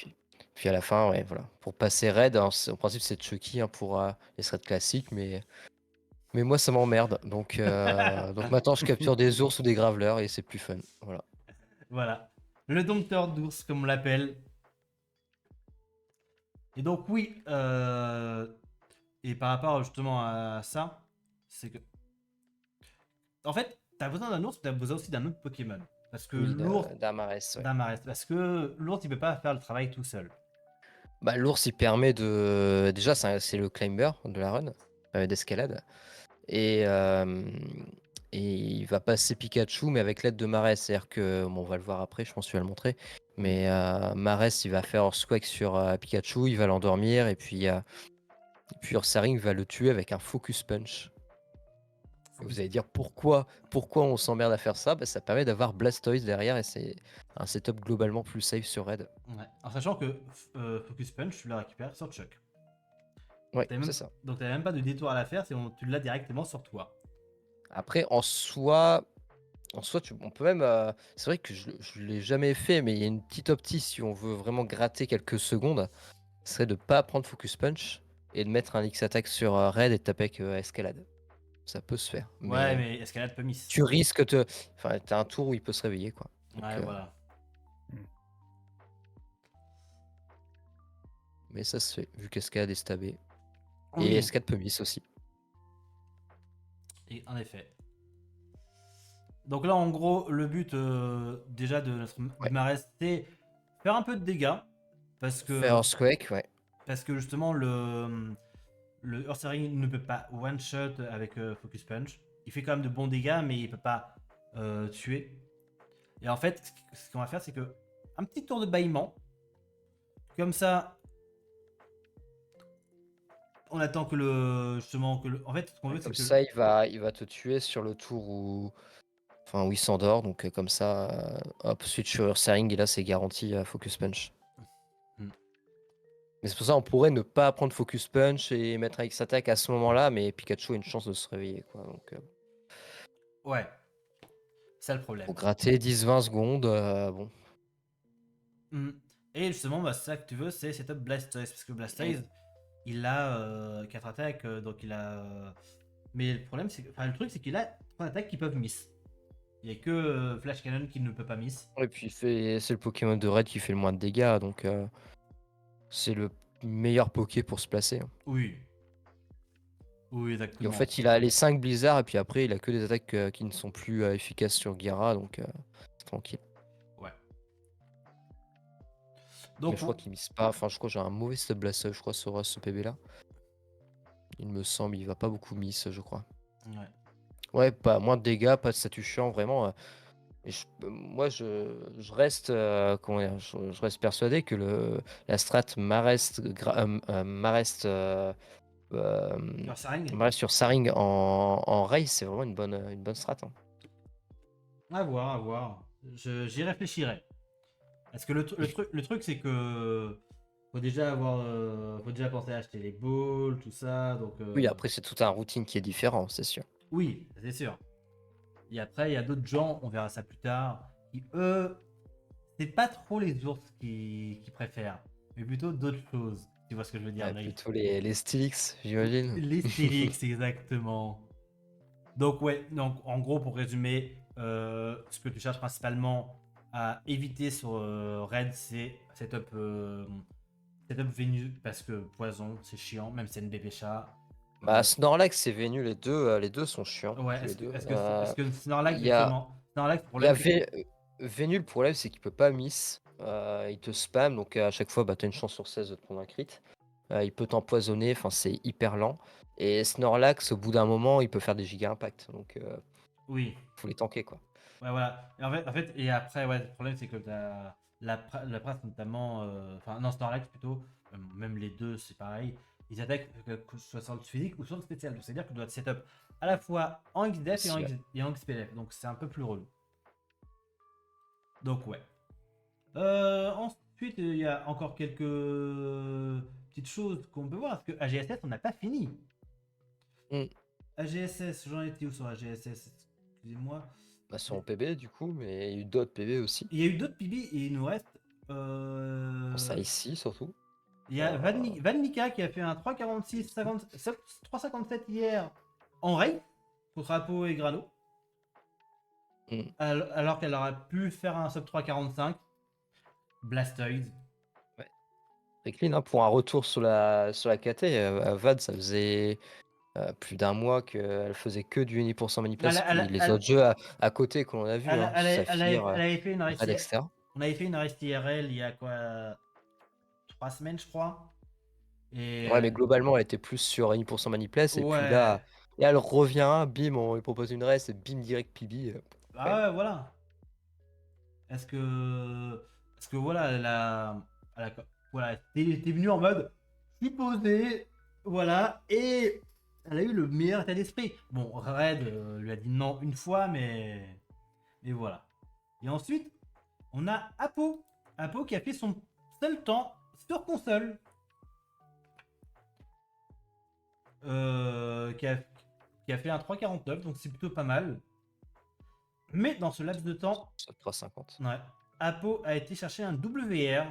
S3: puis à la fin, ouais, voilà. Pour passer raid, alors, en principe c'est Chucky, hein, pour les threads classiques, mais moi ça m'emmerde. Donc maintenant je capture des ours ou des graveleurs et c'est plus fun. Voilà.
S1: Voilà. Le dompteur d'ours, comme on l'appelle. Et donc, oui. Et par rapport justement à ça, c'est que. En fait, t'as besoin d'un ours, mais t'as besoin aussi d'un autre Pokémon. Parce que
S3: Oui,
S1: l'ours.
S3: d'Amarest, ouais.
S1: D'un Marest. Parce que l'ours, il peut pas faire le travail tout seul.
S3: Bah, l'ours il permet de. Déjà, c'est le climber de la run, d'escalade. Et il va passer Pikachu, mais avec l'aide de Marès. C'est-à-dire que, bon, on va le voir après, je pense que tu vas le montrer. Mais Marès, il va faire Earthquake sur Pikachu, il va l'endormir, et puis Ursaring va le tuer avec un Focus Punch. Et vous allez dire pourquoi on s'emmerde à faire ça? Bah, ça permet d'avoir Blastoise derrière, et c'est un setup globalement plus safe sur Red.
S1: Ouais. En sachant que Focus Punch, tu la récupères sur Chuck.
S3: Ouais, c'est ça.
S1: Donc t'as même pas de détour à la faire, tu l'as directement sur toi.
S3: Après, en soi, on peut même. C'est vrai que je l'ai jamais fait, mais il y a une petite optique si on veut vraiment gratter quelques secondes. Ce serait de pas prendre Focus Punch et de mettre un X-Attack sur Red et de taper avec Escalade. Ça peut se faire.
S1: Ouais,
S3: Mais
S1: mais escalade pas miss.
S3: tu risques de. Enfin, t'as un tour où il peut se réveiller, quoi. Donc,
S1: Ouais, voilà.
S3: mais ça se fait, vu qu'Escalade est stabé. Et
S1: Oui,
S3: Escalade peut miss aussi.
S1: et en effet. Donc là, en gros, le but déjà de notre
S3: Ouais.
S1: Marest, c'est faire un peu de dégâts.
S3: Faire Earthquake, ouais.
S1: Parce que justement, le Ursaring ne peut pas one-shot avec Focus Punch. Il fait quand même de bons dégâts, mais il peut pas tuer. Et en fait, ce qu'on va faire, c'est que un petit tour de bâillement. Comme ça, on attend que justement, en fait, ce qu'on veut, c'est
S3: Comme
S1: que.
S3: ça, il va te tuer sur le tour où il s'endort. Donc, comme ça, hop, switch sur Ursaring et là, c'est garanti Focus Punch.
S1: Hmm.
S3: Mais c'est pour ça qu'on pourrait ne pas prendre Focus Punch et mettre un X-Attack à ce moment-là, mais Pikachu a une chance de se réveiller, quoi. Donc,
S1: Ouais, c'est le problème.
S3: pour gratter 10-20 secondes, bon.
S1: Hmm. Et justement, bah, ça que tu veux, c'est setup Blastoise. Parce que Blastoise, il a 4 attaques, donc il a. Mais le problème, c'est que. Enfin, le truc, c'est qu'il a 3 attaques qui peuvent miss. Il n'y a que Flash Cannon qui ne peut pas miss.
S3: Et puis, c'est le Pokémon de Red qui fait le moins de dégâts, donc c'est le meilleur Poké pour se placer, hein.
S1: Oui. Oui,
S3: Et en
S1: exactement.
S3: fait, il a les 5 blizzards, et puis après, il a que des attaques qui ne sont plus efficaces sur Gyara, donc c'est tranquille.
S1: Ouais.
S3: Mais
S1: Donc,
S3: je crois qu'il mise pas. Enfin, je crois que j'ai un mauvais step Blastoise, je crois, sur ce PB là. Il me semble, il va pas beaucoup miss, je crois.
S1: ouais.
S3: Ouais, pas moins de dégâts, pas de statut chiant, vraiment. Et moi, je reste, comment dire, je reste persuadé que la strat
S1: Ursaring.
S3: Marest sur Saring en race, c'est vraiment une bonne strat, hein.
S1: À voir, à voir. J'y réfléchirai. Parce que le truc, c'est que faut déjà penser à acheter les balls, tout ça. Donc,
S3: Oui, après, c'est tout un routine qui est différent, c'est sûr.
S1: oui, c'est sûr. Et après, il y a d'autres gens, on verra ça plus tard, qui eux, c'est pas trop les ours qui préfèrent, mais plutôt d'autres choses. Tu vois ce que je veux dire,
S3: Ouais,
S1: Naïf?
S3: plutôt les Stylix, j'imagine.
S1: Les Stylix, exactement. Donc, ouais, donc en gros, pour résumer, ce que tu cherches principalement à éviter sur Red, c'est setup Vénus, parce que poison, c'est chiant, même si c'est une bébé chat.
S3: Bah, Snorlax et Venu, les deux sont chiants,
S1: Ouais,
S3: tous les
S1: est-ce que,
S3: deux.
S1: est-ce que, est-ce que Snorlax,
S3: Il y a,
S1: justement, Snorlax, le
S3: il y a
S1: problème, c'est que.
S3: Venu, le problème, c'est qu'il peut pas miss. Il te spam, donc à chaque fois, bah, tu as une chance sur 16 de te prendre un crit. Il peut t'empoisonner, enfin, c'est hyper lent. Et Snorlax, au bout d'un moment, il peut faire des giga impacts. Donc,
S1: Oui.
S3: faut les tanker, quoi.
S1: Ouais, voilà. Et en fait, et après, ouais, le problème, c'est que t'as la Prince, notamment, enfin, non, Snorlax plutôt, même les deux, c'est pareil. Ils attaquent que ce soit sur le physique ou sur le spécial. Donc, c'est-à-dire que tu dois te setup à la fois en XDF et
S3: Aussi, ouais.
S1: en XPDF. Donc, c'est un peu plus relou. Donc, ouais. Ensuite, il y a encore quelques petites choses qu'on peut voir. Parce que AGSS, on n'a pas fini.
S3: Mm.
S1: AGSS, j'en étais où sur AGSS? Excusez-moi.
S3: Bah, sur en PB, du coup, mais il y a eu d'autres PB aussi.
S1: Il y a eu d'autres PB et il nous reste.
S3: Pour ça, ici, surtout.
S1: Il y a
S3: Euh,
S1: Van Mika qui a fait un 3,46, 3,57 hier en raid contre Apo et Grano.
S3: mm.
S1: Alors qu'elle aurait pu faire un sub 3,45. Blastoise.
S3: Très clean, hein. Pour un retour sur la KT, Vad, ça faisait plus d'un mois qu'elle faisait que du 1%
S1: Elle,
S3: Maniplace.
S1: elle,
S3: Puis les
S1: elle,
S3: autres jeux à côté qu'on a vu,
S1: elle,
S3: hein,
S1: elle, elle
S3: Saphir,
S1: avait fait une
S3: Red,
S1: arrêt.
S3: etc.
S1: On avait fait une arrêt IRL il y a quoi 3 semaines, je crois. Et
S3: Ouais, mais globalement, elle était plus sur 1% Maniplace. Et puis
S1: ouais.
S3: là, et elle revient, bim, on lui propose une race, et bim, direct PB. Ouais.
S1: Ah ouais, voilà. Est-ce que. Est-ce que voilà, voilà, t'es venu en mode. Je suis posé. Voilà. Et elle a eu le meilleur état d'esprit. Bon, Red lui a dit non une fois, mais voilà. Et ensuite, on a Apo. Apo qui a fait son seul temps sur console. Qui a fait un 3,49, donc c'est plutôt pas mal. Mais dans ce laps de temps,
S3: Sur 3,50.
S1: ouais, Apo a été chercher un WR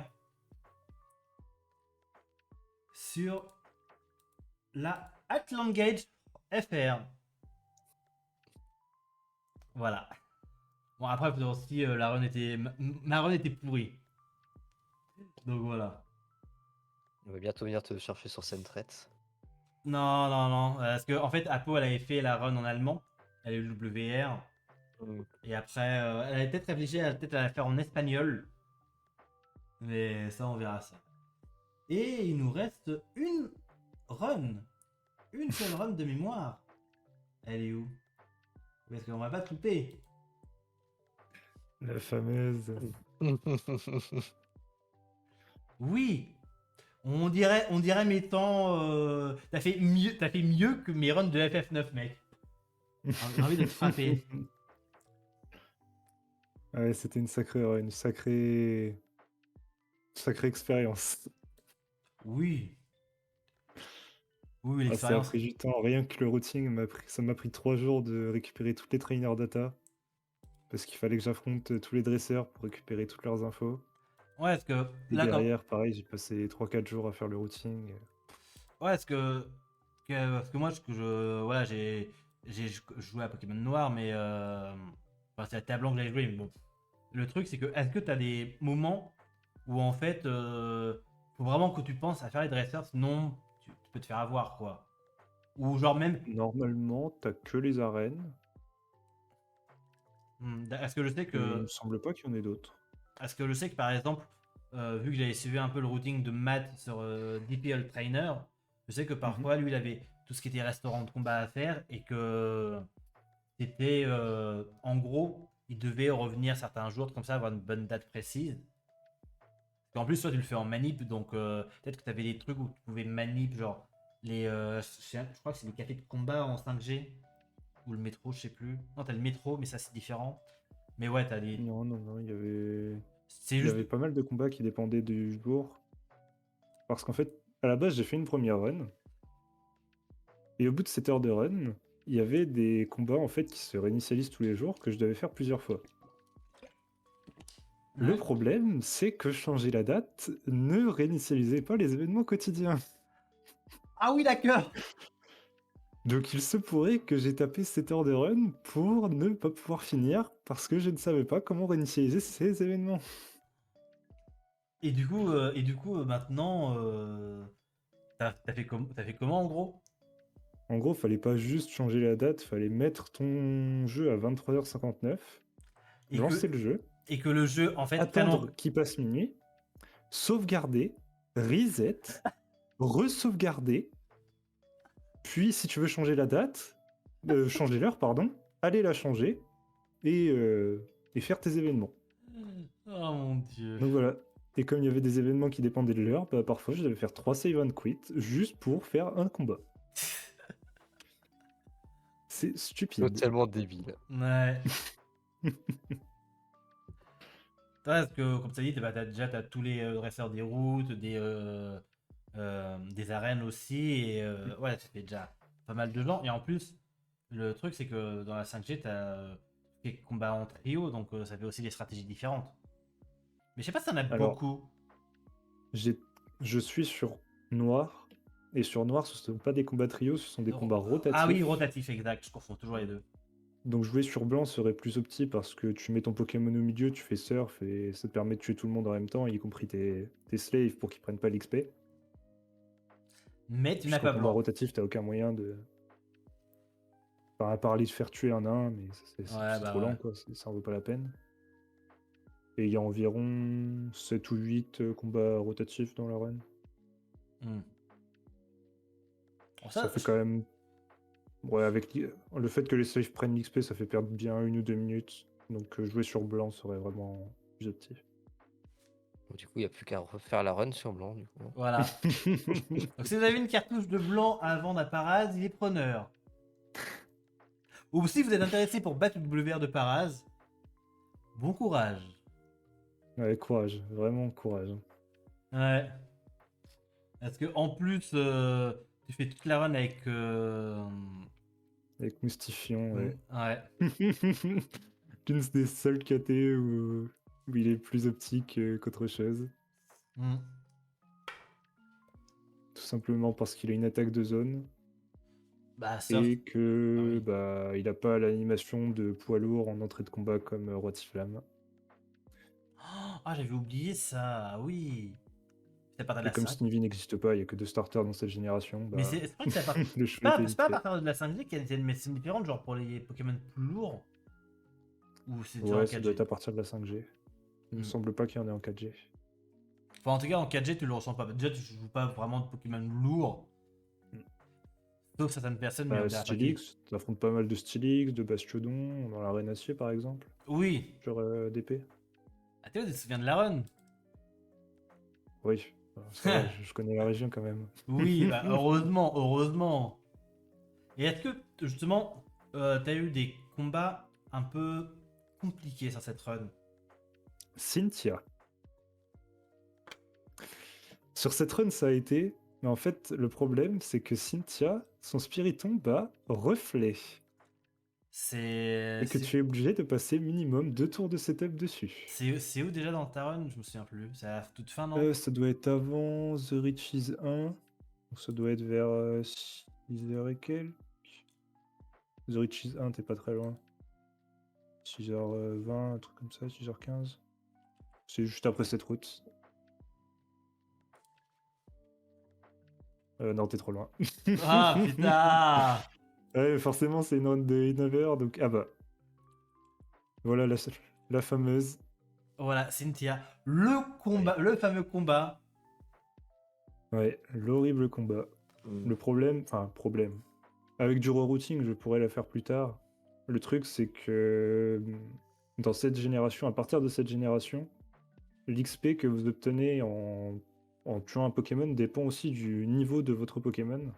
S1: sur la Atlantage FR. Voilà. Bon, après, aussi, la run était. Ma run était pourrie. Donc voilà.
S3: On va bientôt venir te chercher sur Sentret.
S1: Non, non, non. Parce que, en fait, Apo, elle avait fait la run en allemand. Elle a eu le WR. Et après, elle avait peut-être réfléchi à peut-être à la faire en espagnol. Mais ça, on verra ça. Et il nous reste une run. Une seule run de mémoire. Elle est où? Parce qu'on va pas te louper.
S2: La fameuse.
S1: Oui. On dirait mes temps. T'as fait mieux que mes runs de FF9, mec. J'ai envie de te frapper.
S2: Ouais, c'était une sacrée expérience.
S1: Oui. Oui,
S2: Ah, ça a
S1: l'expérience.
S2: pris du temps. Rien que le routing, ça m'a pris 3 jours de récupérer toutes les trainer data. Parce qu'il fallait que j'affronte tous les dresseurs pour récupérer toutes leurs infos.
S1: Ouais, parce que
S2: Et
S1: là,
S2: derrière, pareil, j'ai passé 3-4 jours à faire le routing.
S1: ouais, parce que moi, voilà, j'ai joué à Pokémon Noir, mais enfin, c'est la table blanche que j'ai joué. Mais bon, le truc, c'est que est-ce que t'as des moments où en fait, faut vraiment que tu penses à faire les dresseurs, sinon tu peux te faire avoir, quoi. Ou genre même,
S2: Normalement, t'as que les arènes.
S1: est-ce que je sais
S2: Et il me
S1: que,
S2: semble pas qu'il y en ait d'autres.
S1: est-ce que je sais que par exemple, vu que j'avais suivi un peu le routing de Matt sur DPL Trainer, je sais que
S2: Mhm.
S1: parfois lui, il avait tout ce qui était restaurant de combat à faire et que c'était en gros, il devait revenir certains jours comme ça, avoir une bonne date précise. En plus, toi, tu le fais en manip, donc peut-être que tu avais des trucs où tu pouvais manip, genre je crois que c'est les cafés de combat en 5G ou le métro, je sais plus. Non, t'as le métro, mais ça c'est différent. Mais ouais, t'as des.
S2: Non, non, non,
S1: C'est
S2: il y
S1: juste.
S2: avait pas mal de combats qui dépendaient du jour. Parce qu'en fait, à la base, j'ai fait une première run. Et au bout de cette heure de run, il y avait des combats en fait qui se réinitialisent tous les jours que je devais faire plusieurs fois. Le
S1: Ouais.
S2: problème, c'est que changer la date ne réinitialisait pas les événements quotidiens.
S1: Ah oui, d'accord.
S2: Donc il se pourrait que j'ai tapé cette heure de run pour ne pas pouvoir finir parce que je ne savais pas comment réinitialiser ces événements.
S1: Et du coup, maintenant, t'as fait comment en gros?
S2: En gros, fallait pas juste changer la date, fallait mettre ton jeu à 23h59,
S1: Et
S2: lancer
S1: que
S2: le jeu.
S1: Et que le jeu, en fait,
S2: attendre qu'il passe minuit, sauvegarder, reset, re-sauvegarder, puis si tu veux changer la date, changer l'heure, pardon, aller la changer et faire tes événements.
S1: Oh mon dieu.
S2: Donc voilà. Et comme il y avait des événements qui dépendaient de l'heure, bah, parfois je devais faire 3 save and quit juste pour faire un combat. C'est stupide.
S3: Totalement débile.
S1: Ouais. Parce que, comme tu as dit, t'as tous les dresseurs des routes, des arènes aussi. Et ouais, ça fait déjà pas mal de gens. Et en plus, le truc, c'est que dans la 5G, t'as des combats en trio, donc ça fait aussi des stratégies différentes. Mais je sais pas si t'en as
S2: Alors,
S1: beaucoup.
S2: je suis sur noir, et sur noir, ce ne sont pas des combats trio, ce sont des combats rotatifs.
S1: Ah oui, rotatif, exact. Je confonds toujours les deux.
S2: Donc jouer sur blanc serait plus opti parce que tu mets ton Pokémon au milieu, tu fais surf et ça te permet de tuer tout le monde en même temps, y compris tes slaves pour qu'ils prennent pas l'XP.
S1: Mais tu n'as
S2: Puisqu'en
S1: pas
S2: combat
S1: blanc.
S2: rotatif, t'as aucun moyen de. Enfin, à part aller te faire tuer un à un, mais c'est
S1: Ouais, bah
S2: trop lent,
S1: ouais.
S2: quoi. Ça en vaut pas la peine. Et il y a environ 7 ou 8 combats rotatifs dans la run.
S1: Hmm. Bon,
S2: Ça fait quand même. Ouais, avec le fait que les slaves prennent l'XP, ça fait perdre bien 1 ou 2 minutes. Donc jouer sur blanc serait vraiment plus opti.
S3: Du coup, il n'y a plus qu'à refaire la run sur blanc, du coup.
S1: Voilà. Donc si vous avez une cartouche de blanc à vendre à Paraz, il est preneur. Ou si vous êtes intéressé pour battre le WR de Paraz, bon courage.
S2: Ouais, courage, vraiment courage.
S1: Ouais. Parce que en plus, tu fais toute la run avec.
S2: Avec Moustifion, ouais.
S1: Ouais.
S2: L'une des seules KT où il est plus optique qu'autre chose.
S1: Hmm.
S2: Tout simplement parce qu'il a une attaque de zone
S1: Bah, sauf.
S2: et que
S1: Ah oui.
S2: bah, il a pas l'animation de poids lourd en entrée de combat comme Roi Tiflamme.
S1: Ah, j'avais oublié ça. Ah oui. C'est à partir de
S2: Et
S1: la
S2: comme
S1: 5.
S2: Snivy n'existe pas, il n'y a que 2 starters dans cette génération,
S1: Mais
S2: bah,
S1: c'est vrai que c'est à partir.
S2: le choix était
S1: C'est pas à
S2: vite fait.
S1: partir de la 5G qu'il y a des médecines différentes, genre pour les Pokémon plus lourds. Ou c'est déjà en
S2: Ouais, ça doit
S1: 4G.
S2: être à partir de la 5G. Il me
S1: Hmm.
S2: semble pas qu'il y en ait en 4G.
S1: Enfin, en tout cas, en 4G, tu le ressens pas. Déjà, tu joues pas vraiment de Pokémon lourds.
S2: Hmm.
S1: Sauf certaines personnes, mais on dira pas qui.
S2: Stylix, t'affrontes pas mal de Stylix, de Bastiodon, dans l'arène acier par exemple,
S1: Oui.
S2: sur DP.
S1: Ah, Théo, tu te souviens de la run?
S2: Oui, ça va, je connais la région quand même.
S1: Oui, bah heureusement, heureusement. Et est-ce que, justement, t'as eu des combats un peu compliqués sur cette run?
S2: Cynthia. Sur cette run, ça a été. Mais en fait, le problème, c'est que Cynthia, son Spiritomb bat reflet.
S1: C'est.
S2: Et que tu es obligé de passer minimum 2 tours de setup dessus.
S1: C'est où déjà dans ta run? Je me souviens plus. C'est à la toute fin, non?
S2: Ça doit être avant The Riches 1. Donc ça doit être vers 6h et quelques. The Riches 1, t'es pas très loin. 6h20, un truc comme ça, 6h15. C'est juste après cette route. Non, t'es trop loin.
S1: Ah, putain!
S2: Ouais, forcément, c'est une run de 9h, donc... Ah bah. Voilà la fameuse.
S1: Voilà, Cynthia. Le combat, le fameux combat.
S2: Ouais, l'horrible combat. Le problème... Enfin, problème. Avec du rerouting, je pourrais la faire plus tard. Le truc, c'est que... Dans cette génération, à partir de cette génération, l'XP que vous obtenez en tuant un Pokémon dépend aussi du niveau de votre Pokémon.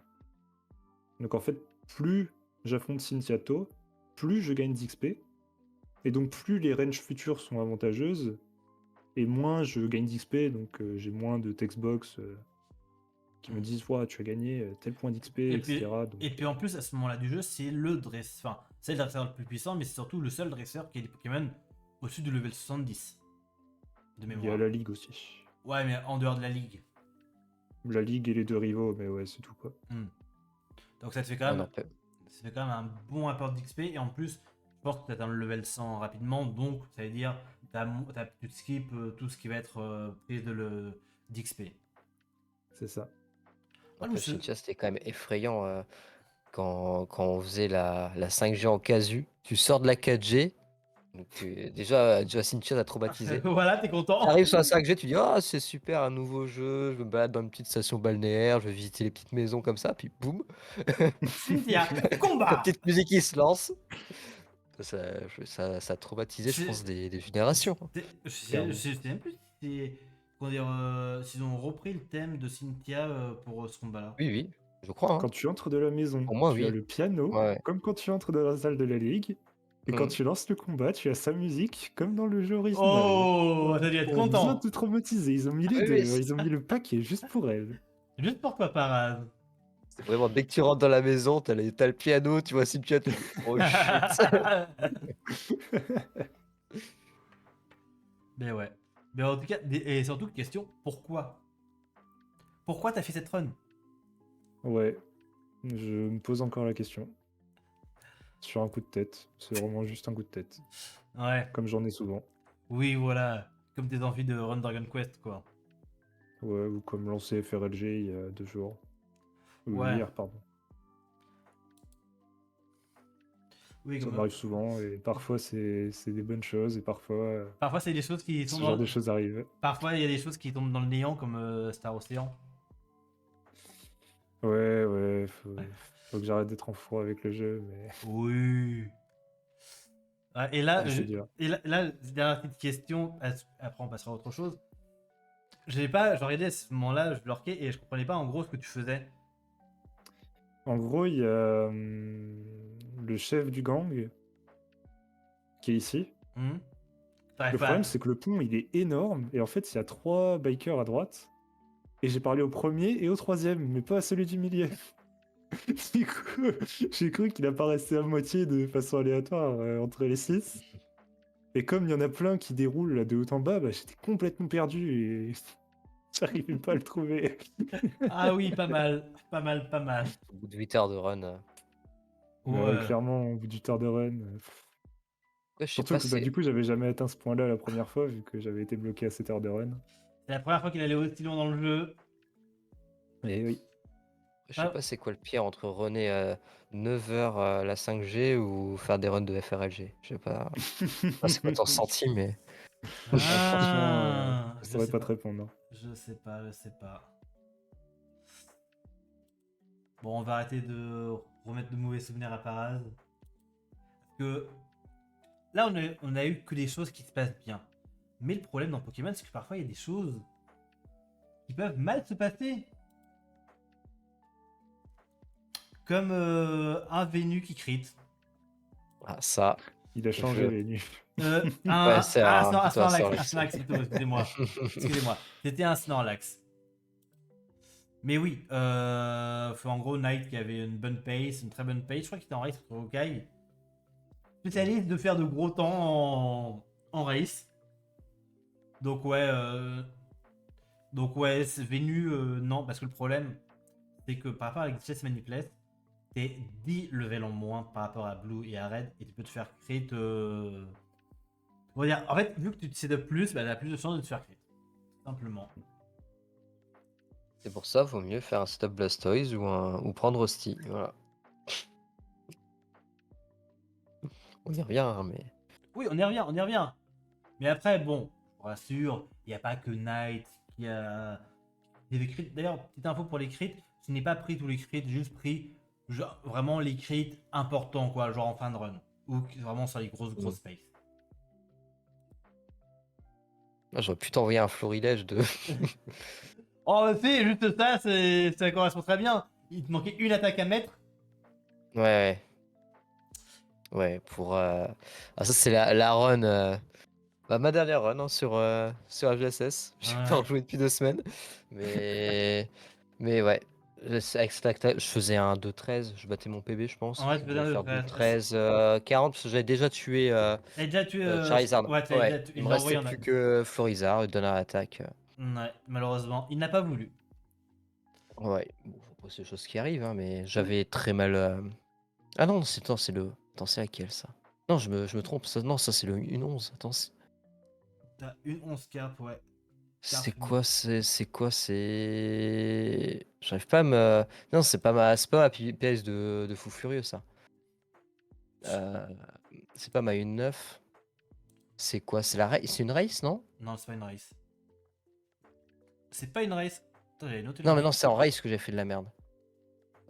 S2: Donc en fait, plus j'affronte Cynthia tôt, plus je gagne d'XP. Et donc plus les ranges futures sont avantageuses, et moins je gagne d'XP, donc j'ai moins de textbox qui me disent ouais, tu as gagné tel point d'XP, etc. Donc,
S1: Et puis en plus, à ce moment-là du jeu, c'est le dresseur. Enfin, c'est le dresseur le plus puissant, mais c'est surtout le seul dresseur qui a des Pokémon au-dessus du level 70. De
S2: il y a
S1: mémoire.
S2: la ligue aussi.
S1: Ouais, mais en dehors de la ligue.
S2: La ligue et les 2 rivaux, mais ouais, c'est tout quoi.
S1: Donc ça te fait quand
S3: On
S1: même.
S3: en fait.
S1: Ça fait quand même un bon apport d'XP. Et en plus, je pense que tu atteins le level 100 rapidement. Donc ça veut dire tu te skip tout ce qui va être prise d'XP.
S2: C'est ça.
S1: Ah,
S3: Après,
S1: monsieur.
S3: Cynthia, c'était quand même effrayant quand on faisait la 5G en casu. Tu sors de la 4G, Donc déjà Cynthia t'a traumatisé.
S1: Voilà, t'es content.
S3: T'arrives sur un 5G, tu dis: «Ah c'est super, un nouveau jeu, je me balade dans une petite station balnéaire, je vais visiter les petites maisons comme ça», puis boum,
S1: Cynthia,
S3: ta
S1: combat.
S3: petite musique qui se lance. Ça a traumatisé, je pense,
S1: C'est-
S3: des générations, hein.
S2: Clairement.
S1: Je sais même plus si s'ils ont repris le thème de Cynthia pour ce combat-là.
S3: Oui, oui, je crois, hein.
S2: Quand tu entres de la maison,
S3: Pour moi,
S2: tu as
S3: oui.
S2: le piano,
S3: Ouais, ouais.
S2: comme quand tu entres dans la salle de la ligue. Et quand
S3: Mmh.
S2: tu lances le combat, tu as sa musique, comme dans le jeu original.
S1: Oh, t'as dû être
S2: Pour bien
S1: content.
S2: te traumatiser, ils ont mis les
S3: Oui, oui,
S2: deux,
S3: c'est
S2: ils ont
S3: ça.
S2: mis le paquet juste pour elle.
S1: Juste pour toi, parade.
S3: C'est vraiment dès que tu rentres dans la maison, t'as le piano, tu vois Cynthia, tu fais: «Oh shit!»
S1: Mais ouais. Mais en tout cas, et surtout, question, pourquoi? Pourquoi t'as fait cette run?
S2: Ouais, je me pose encore la question. Sur un coup de tête, c'est vraiment juste un coup de tête,
S1: Ouais.
S2: comme j'en ai souvent.
S1: Oui, voilà. Comme tes envies de run Dragon Quest, quoi.
S2: Ouais, ou comme lancé FRLG il y a 2 jours. Ou
S1: Ouais.
S2: hier, pardon.
S1: Oui,
S2: Ça
S1: comme.
S2: m'arrive souvent, et parfois c'est des bonnes choses, et parfois
S1: Parfois, c'est des choses qui sont
S2: ce
S1: dans.
S2: genre de choses arrivent.
S1: Parfois, il y a des choses qui tombent dans le néant, comme Star Ocean.
S2: Ouais, ouais, faut que j'arrête d'être en froid avec le jeu, mais
S1: Oui. Ouais, et là,
S2: c'est dur.
S1: dernière petite question, après on passera à autre chose. J'ai pas, je regardais à ce moment-là, je bloquais et je comprenais pas en gros ce que tu faisais.
S2: En gros, il y a le chef du gang qui est ici.
S1: Hmm. T'arrives
S2: Le
S1: pas.
S2: problème, c'est que le pont, il est énorme, et en fait, il y a 3 bikers à droite, et j'ai parlé au premier et au troisième, mais pas à celui du milieu. Du coup, j'ai cru qu'il apparaissait à moitié de façon aléatoire entre les 6. Et comme il y en a plein qui déroulent là de haut en bas, bah, j'étais complètement perdu et j'arrivais pas à le trouver.
S1: Ah oui, pas mal, pas mal, pas mal.
S3: Au bout de 8 heures de run,
S2: Ouais,
S1: Ouais.
S2: clairement, au bout du tour de run.
S3: ouais, je sais
S2: Surtout
S3: pas,
S2: que bah,
S3: c'est
S2: du coup, j'avais jamais atteint ce point-là la première fois, vu que j'avais été bloqué à 7 heures de run.
S1: C'est la première fois qu'il allait aussi loin dans le jeu.
S2: Et oui.
S1: Ah,
S3: c'est quoi le pire entre runner à 9 heures la 5G ou faire des runs de FRLG? Je sais pas c'est quoi ton ressenti, mais
S2: Franchement, je
S1: je
S2: saurais
S1: sais
S2: pas te
S1: pas.
S2: répondre.
S1: Je sais pas, je sais pas. Bon, on va arrêter de remettre de mauvais souvenirs à Paraz. Parce que là, on a eu que des choses qui se passent bien. Mais le problème dans Pokémon, c'est que parfois, il y a des choses qui peuvent mal se passer. Comme un Venu qui crit.
S3: ah, ça,
S2: Il a changé les nus.
S3: ouais, c'est un plutôt un
S1: Un
S3: Snorlax.
S1: Snorlax plutôt, excusez-moi. Excusez-moi. C'était un Snorlax. Mais oui, en gros, Knight qui avait une bonne pace, une très bonne pace. Je crois qu'il était en race contre Hawkeye. Spécialiste de faire de gros temps en race. Donc ouais, c'est Venu, non, parce que le problème, c'est que par rapport à Chess Manipulate, t'es 10 levels en moins par rapport à Blue et à Red, et tu peux te faire crit. On va dire, en fait, vu que tu te setup plus, bah, t'as plus de chances de te faire crit. Simplement.
S3: C'est pour ça, vaut mieux faire un setup Blastoise ou prendre Rusty. Voilà. On y revient, hein, mais.
S1: Oui, on y revient, on y revient. Mais après, bon, je vous rassure, il n'y a pas que Knight qui a des crits. D'ailleurs, petite info pour les crits, je n'ai pas pris tous les crits, j'ai juste pris vraiment les crits importants, quoi, genre en fin de run. Ou vraiment sur les grosses spaces.
S3: Ah, j'aurais pu t'envoyer un florilège de.
S1: Oh, c'est juste ça, ça correspond très bien. Il te manquait une attaque à mettre.
S3: Ouais, ouais. Ouais, pour. Ah, ça, c'est la run. Bah, ma dernière run hein, sur HSS. J'ai pas
S1: Ouais.
S3: rejoué depuis 2 semaines. Mais ouais. Avec cette attaque, je faisais un 2-13. Je battais mon PB, je pense.
S1: En vrai,
S3: Je
S1: tu peux
S3: devais
S1: dire
S3: faire
S1: de
S3: 2-13, 40, parce que j'avais déjà tué
S1: t'as déjà tué.
S3: Charizard.
S1: Ouais, t'as
S3: Ouais,
S1: déjà tué.
S3: il
S1: Il
S3: me
S1: l'a envoyé
S3: restait
S1: en
S3: plus
S1: attaque.
S3: que Florizard, Donner attaque.
S1: Ouais, malheureusement, il n'a pas voulu.
S3: Ouais, bon, après, c'est des choses qui arrivent, hein, mais j'avais très mal. Ah non, attends, c'est le. Attends, c'est laquelle ça? Non, je me trompe. Non, ça c'est le 1-11. Attends,
S1: T'as une 11 cap, ouais.
S3: c'est quoi? C'est quoi? J'arrive pas à me. Non, c'est pas ma PS de fou furieux ça. Euh, C'est pas ma 1-9. C'est quoi? C'est une race, non?
S1: Non, c'est pas une race. C'est pas une race. Attends, j'avais noté le
S3: Non, mais
S1: nom.
S3: non, c'est en race que j'ai fait de la merde.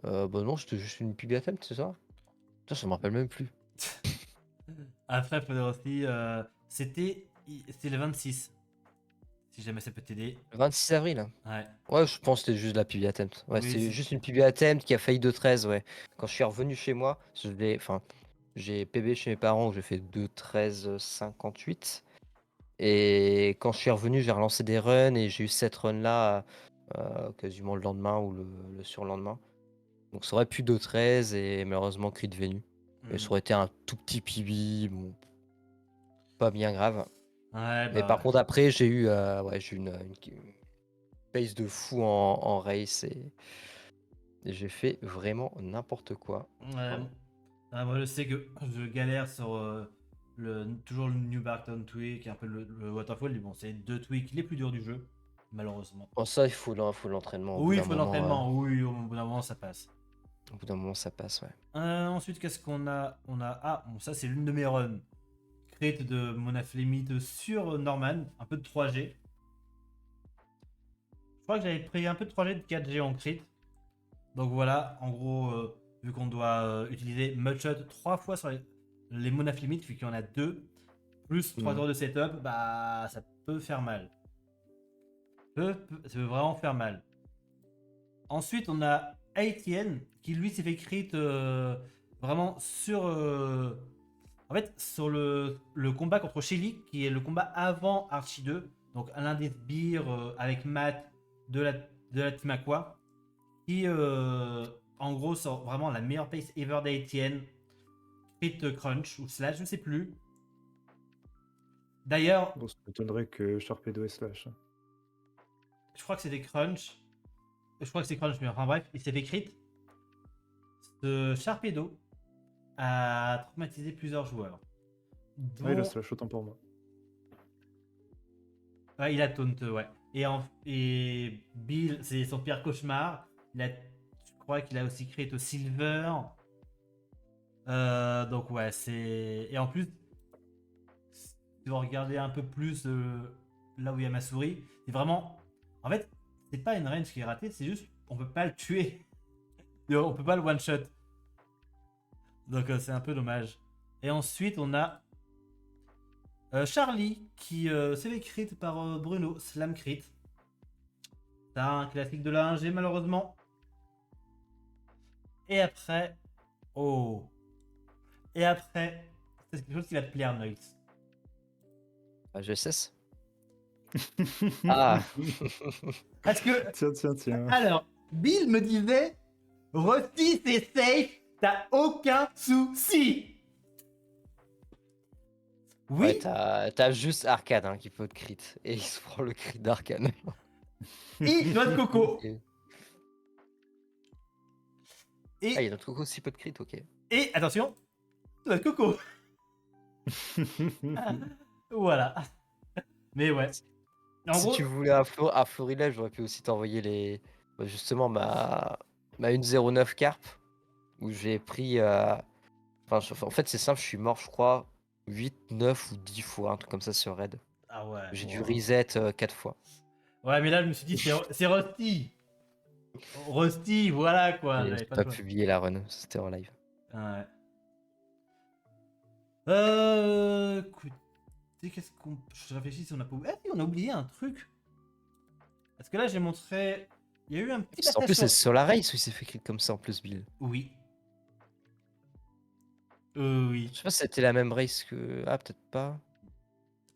S3: Bah non, c'était juste une pub attempt, c'est ça? Putain, ça me rappelle même plus.
S1: Après, faudrait aussi. C'était le 26. Si jamais ça peut t'aider.
S3: Le 26 avril.
S1: Ouais.
S3: Ouais, je pense que c'était juste de la PB attempt. Ouais,
S1: Oui,
S3: c'est
S1: c'est-
S3: juste une PB attempt qui a failli 2-13, ouais. Quand je suis revenu chez moi, j'ai PB chez mes parents où j'ai fait 2-13-58. Et quand je suis revenu, j'ai relancé des runs et j'ai eu cette run-là quasiment le lendemain ou le surlendemain. Donc ça aurait pu 2-13 et malheureusement crit de Venu. Et ça
S1: Hmm.
S3: aurait été un tout petit PB, bon, pas bien grave.
S1: Ouais,
S3: Mais par
S1: bah.
S3: contre après j'ai eu une pace de fou en race et j'ai fait vraiment n'importe quoi.
S1: Ouais. Moi, je sais que je galère sur toujours le New Barton Tweak, un peu le Waterfall. Bon, c'est 2 tweaks les plus durs du jeu, malheureusement.
S3: Bon, ça faut l'entraînement au bout
S1: Oui, il
S3: d'un
S1: faut
S3: moment.
S1: l'entraînement. Oui, au bout d'un moment, ça passe.
S3: Au bout d'un moment ça passe, ouais.
S1: Ensuite, qu'est-ce qu'on a? Ah, bon, ça, c'est l'une de mes runs. Crit de Monaflemite sur Norman, un peu de 3G. Je crois que j'avais pris un peu de 3G de 4G en crit. Donc voilà, en gros, vu qu'on doit utiliser Mudshot 3 fois sur les Monaflemites, vu qu'il y en a 2, plus 3 heures de setup, bah ça peut faire mal. Ça peut vraiment faire mal. Ensuite, on a Aetienne, qui lui s'est fait crit vraiment sur. En fait, sur le combat contre Shelly, qui est le combat avant Archie 2. Donc l'un des sbires avec Matt de la Team Aqua. Qui en gros sort vraiment la meilleure pace ever d'Etienne. Crit crunch ou slash, je sais plus. D'ailleurs,
S2: Bon, ça m'étonnerait que Sharpedo et Slash, hein.
S1: je crois que c'était crunch. Je crois que c'est crunch, mais enfin bref, il s'est fait crit. Ce Sharpedo a traumatisé plusieurs joueurs.
S2: Ouais, il a
S1: Dont.
S2: Slash autant pour moi.
S1: Ouais, il a taunt, ouais. Et Bill, c'est son pire cauchemar. Je crois qu'il a aussi créé au Silver. Donc ouais, c'est. Et en plus, si vous regardez un peu plus là où il y a ma souris, c'est vraiment. En fait, c'est pas une range qui est ratée, c'est juste on peut pas le tuer. On peut pas le one shot. Donc c'est un peu dommage. Et ensuite, on a Charlie qui s'est fait crit par Bruno, Slam crit. C'est un classique de la 1G malheureusement. Et après. Oh. Et après, c'est quelque chose qui va te plaire, Noix.
S3: GSS. Ah.
S1: Parce que.
S2: Tiens.
S1: Alors, Bill me disait Rusty, c'est safe, t'as aucun souci.
S3: Ouais,
S1: Oui,
S3: t'as juste Arcane hein, qui peut te crit. Et il se prend le crit d'Arcane.
S1: et noix de coco.
S3: Et... Ah, il y
S1: Et,
S3: a notre coco aussi peut te crit, ok.
S1: et attention, noix de coco. Voilà. Mais ouais. En
S3: Si
S1: gros,
S3: tu voulais à Florilège, j'aurais pu aussi t'envoyer justement ma 1.09 carp où j'ai pris. En fait, c'est simple, je suis mort, je crois, 8, 9 ou 10 fois, un truc comme ça sur Raid.
S1: ah ouais.
S3: J'ai dû reset 4 fois.
S1: Ouais, mais là, je me suis dit, c'est Rusty. Rusty, voilà quoi.
S3: Et
S1: J'avais
S3: j'ai
S1: pas le
S3: pas
S1: choix.
S3: publié la run, c'était en live.
S1: Ouais. Écoutez, qu'est-ce qu'on. Je réfléchis si on a pas. Eh, on a oublié un truc. Parce que là, j'ai montré. Il y a eu un petit
S3: En
S1: passage
S3: plus, c'est
S1: sur.
S3: sur la race où il s'est fait crit comme ça en plus, Bill.
S1: Oui. Oui.
S3: Je sais pas si c'était la même race que. Ah, peut-être pas.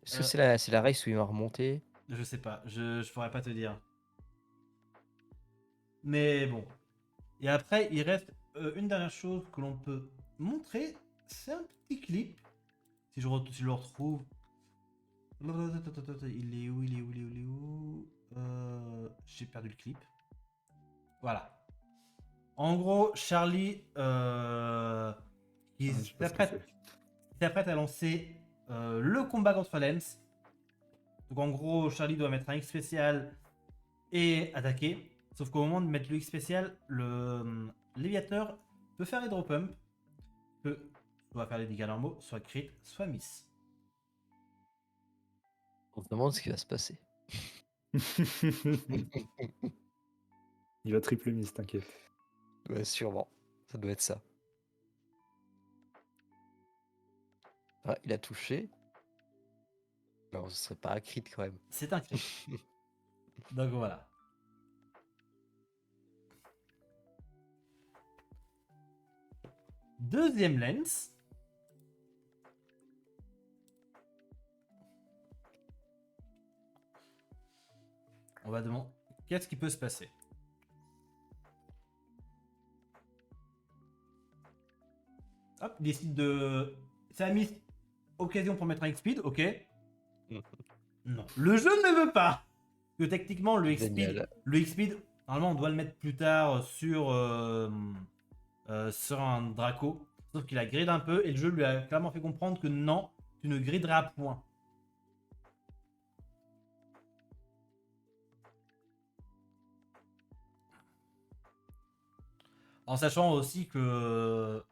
S3: Est-ce que
S1: Euh,
S3: c'est la race où il m'a remonté?
S1: je sais pas. Je pourrais pas te dire. Mais bon. Et après, il reste une dernière chose que l'on peut montrer. C'est un petit clip. Si je le retrouve. Il est où? J'ai perdu le clip. Voilà. En gros, Charlie il
S2: Ah, je sais pas ce que c'est.
S1: s'apprête à lancer le combat contre Lens. Donc en gros, Charlie doit mettre un X spécial et attaquer. Sauf qu'au moment de mettre le X spécial, le Léviateur peut faire les drop pump, peut soit faire les dégâts normaux, soit crit, soit miss.
S3: On se demande ce qui va se passer.
S2: Il va triple mise, t'inquiète.
S3: Ouais, sûrement. Ça doit être ça. Ah, il a touché. Non, ce serait pas un crit quand même.
S1: C'est un crit. Donc voilà. Deuxième lens. On va demander qu'est-ce qui peut se passer. Hop, il décide de. Ça a mis occasion pour mettre un X-Speed, ok. Non. Le jeu ne veut pas. Que techniquement,
S3: Génial.
S1: le X-Speed, normalement, on doit le mettre plus tard sur un Draco. Sauf qu'il a grid un peu et le jeu lui a clairement fait comprendre que non, tu ne grideras point. En sachant aussi que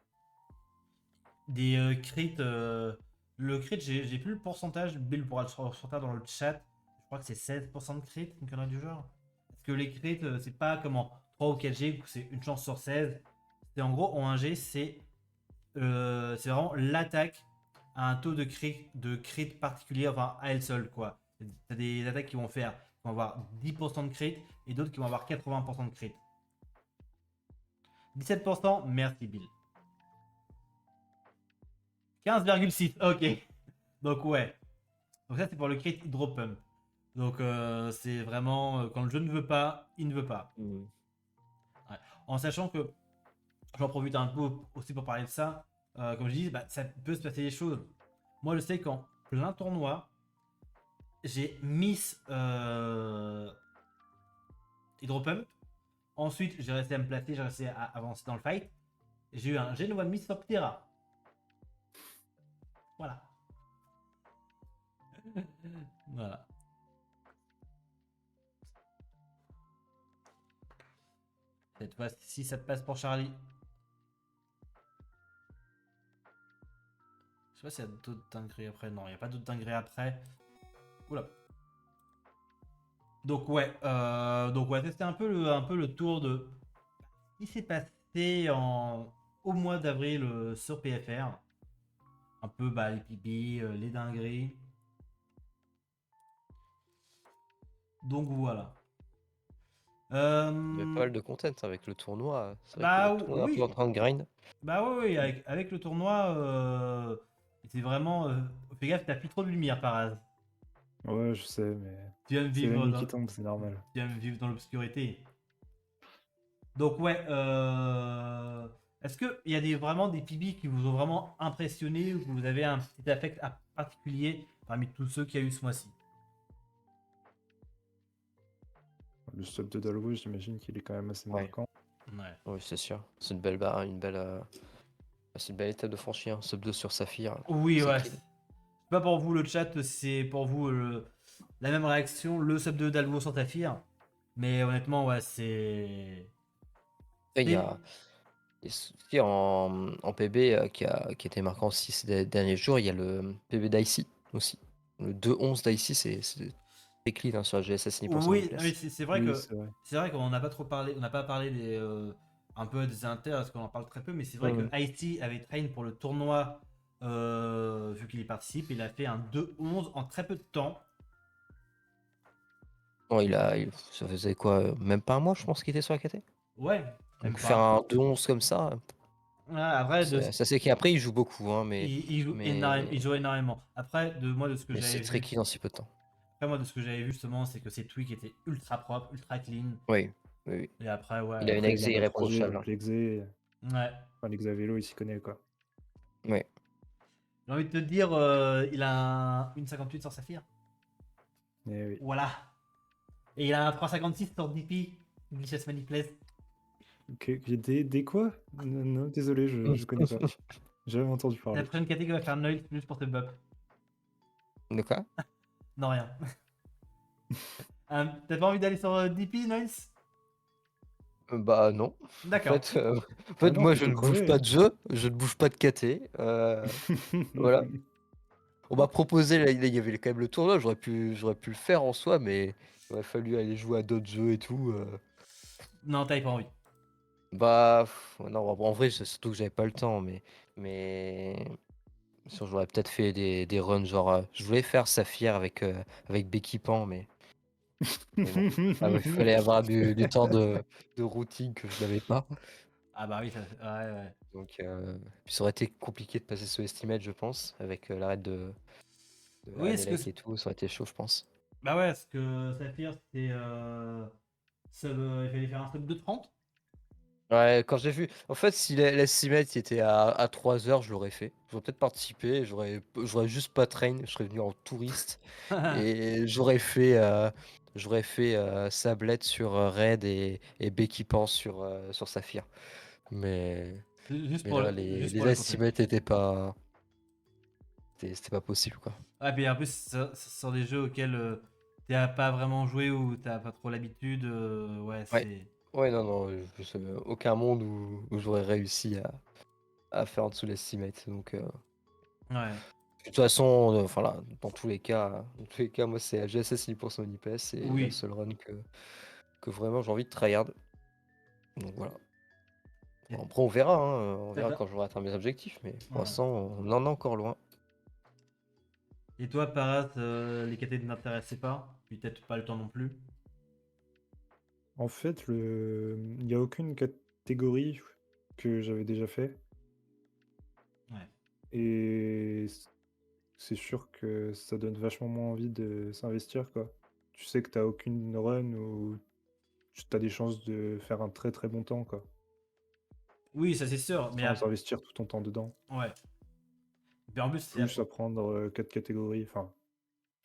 S1: des crits, le crit, j'ai plus le pourcentage, Bill pourra le ressortir dans le chat. Je crois que c'est 16% de crit, une connerie du genre. Parce que les crits, c'est pas comme en 3 ou 4G où c'est une chance sur 16. C'est en gros, en 1G, c'est vraiment l'attaque à un taux de crit particulier, enfin à elle seule, quoi. T'as des attaques qui vont avoir 10% de crit et d'autres qui vont avoir 80% de crit. 17%, merci Bill. 15,6, ok. Donc ouais. Donc ça c'est pour le crit Hydro Pump. Donc c'est vraiment quand le jeu ne veut pas, il ne veut pas.
S3: Mm.
S1: Ouais. En sachant que j'en profite un peu aussi pour parler de ça. Comme je dis, bah, ça peut se passer des choses. Moi je sais qu'en plein tournoi, j'ai miss Hydro Pump. Ensuite j'ai resté à me placer, j'ai resté à avancer dans le fight. J'ai eu un Genoa Miss Optera. Voilà. Voilà. Cette fois-ci, ça te passe pour Charlie. Je sais pas s'il y a d'autres dingueries après. Non, il n'y a pas d'autres dingueries après. Oula. Donc ouais, c'était un peu le tour de ce qui s'est passé au mois d'avril sur PFR. Un peu bah, les pipis, les dingueries. Donc voilà.
S3: Il y avait pas mal de content avec le tournoi. C'est vrai que
S1: Bah
S3: le tournoi est un peu en
S1: oui,
S3: train de grind.
S1: bah oui, avec le tournoi, c'est vraiment. Fais gaffe, t'as plus trop de lumière par hasard.
S2: Ouais, je sais, mais
S1: Tu vas me
S2: c'est la
S1: vivre
S2: nuit
S1: dans,
S2: qui tombe, c'est normal.
S1: tu vas me vivre dans l'obscurité. Donc ouais, est-ce qu'il y a vraiment des PB qui vous ont vraiment impressionné ou que vous avez un petit affect particulier parmi tous ceux qu'il y a eu ce mois-ci?
S2: Le sub de Dalwo, j'imagine qu'il est quand même assez
S3: Ouais.
S2: marquant.
S1: Ouais.
S3: Oui, c'est sûr. C'est une belle barre, c'est une belle étape de franchir. Sub 2 sur Saphir.
S1: Oui,
S3: C'est
S1: ouais.
S3: clean.
S1: C'est pas pour vous le chat, c'est pour vous la même réaction, le sub de Dalvo sur Tafir. Mais honnêtement, ouais, c'est.
S3: Et il y
S1: c'est-
S3: a aussi en PB qui a été marquant aussi ces derniers jours, il y a le PB d'IC aussi. Le 2-11 d'IC, c'est clean hein, sur la GSS ni pour son
S1: Oui,
S3: place.
S1: c'est vrai
S2: Oui,
S1: que
S2: c'est vrai.
S1: c'est vrai qu'on n'a pas trop parlé, on n'a pas parlé un peu des inters parce qu'on en parle très peu, mais c'est vrai
S2: Ouais.
S1: que Ice-T avait train pour le tournoi vu qu'il y participe, il a fait un 2-11 en très peu de temps.
S3: Bon, ça faisait quoi, même pas un mois, je pense qu'il était sur la KT.
S1: Ouais, même
S3: Donc faire
S1: pas.
S3: un 2-11 comme ça,
S1: Ouais, après,
S3: ça c'est qu'après il joue beaucoup, hein,
S1: il joue énormément. Après, de ce que
S3: mais
S1: j'avais
S3: c'est très
S1: vu,
S3: clean en si peu de temps.
S1: après moi de ce que j'avais vu justement, c'est que ses tweaks étaient ultra propres, ultra clean.
S3: Oui, oui, oui.
S1: Et après, ouais,
S3: Il a une
S2: Après, il
S3: exé
S2: vient de la 3G,
S3: irréprochable.
S2: donc l'exé,
S1: ouais.
S2: enfin, l'exé à vélo, il s'y connaît, quoi.
S3: Oui.
S1: J'ai envie de te dire, il a une 58 sur Saphir.
S2: Eh oui.
S1: Voilà. Et il a un 3,56 sur DP, Glitches Manipulates.
S2: Ok, des quoi? Non, non, désolé, je connais pas. J'avais entendu
S1: La
S2: parler.
S1: prochaine catégorie va faire Noise plus pour tes bups.
S3: De quoi?
S1: Non, rien. T'as pas envie d'aller sur DP, Noise?
S3: Bah non. En
S1: D'accord.
S3: fait,
S2: Ah non,
S3: moi
S2: tu
S3: je
S2: peux
S3: ne bouge
S2: crever.
S3: pas de jeu, je ne bouge pas de KT. Voilà. On m'a proposé, là, il y avait quand même le tournoi, j'aurais pu le faire en soi, mais il aurait fallu aller jouer à d'autres jeux et tout.
S1: Non, t'avais pas envie.
S3: Bah, non, en vrai, c'est surtout que j'avais pas le temps, mais sinon, j'aurais peut-être fait des runs, genre, je voulais faire Saphir avec Becky Pan, mais bon, il fallait avoir du temps de routing que je n'avais pas.
S1: Ah bah oui, ça... ouais, ouais.
S3: Donc, puis ça aurait été compliqué de passer sous Estimate, je pense, avec l'arrêt de
S1: Oui, est-ce que...
S3: Annelec et tout, ça aurait été chaud, je pense.
S1: Bah ouais, est-ce que Saphir, c'était... il fallait faire un sub de 30.
S3: Ouais, quand j'ai vu. En fait, si l'estimate était à 3 heures, je l'aurais fait. J'aurais peut-être participé, j'aurais juste pas train, je serais venu en touriste. Et j'aurais fait Sablette sur Red et Becky Pan sur Saphir. Mais,
S1: Juste
S3: mais
S1: pour
S3: là,
S1: le,
S3: les,
S1: juste pour
S3: les
S1: le concept.
S3: estimates étaient pas. C'était pas possible, quoi.
S1: Ah, puis en plus, ce sont des jeux auxquels t'as pas vraiment joué ou t'as pas trop l'habitude. Ouais,
S3: Ouais.
S1: c'est...
S3: Ouais, non, non, je sais aucun monde où j'aurais réussi à faire en dessous l'estimate. Donc,
S1: Ouais.
S3: de toute façon, enfin là, dans tous les cas, moi c'est GSS 100% IPS, c'est la
S1: Oui.
S3: seule run que vraiment j'ai envie de tryhard. Donc voilà.
S1: Et-
S3: Bon, après on verra, hein, on verra
S1: T'as-
S3: quand j'aurai atteint mes objectifs, mais pour
S1: ouais.
S3: l'instant on en est encore loin.
S1: Et toi, Paras, les KT ne t'intéressaient pas? Puis peut-être pas le temps non plus.
S2: En fait, il n'y a aucune catégorie que j'avais déjà fait.
S1: Ouais.
S2: Et c'est sûr que ça donne vachement moins envie de s'investir, quoi. Tu sais que t'as aucune run où tu as des chances de faire un très très bon temps, quoi.
S1: Oui, ça c'est sûr, mais
S2: Sans investir tout ton temps dedans.
S1: ouais. Puis en plus,
S2: Plus à prendre 4 catégories, enfin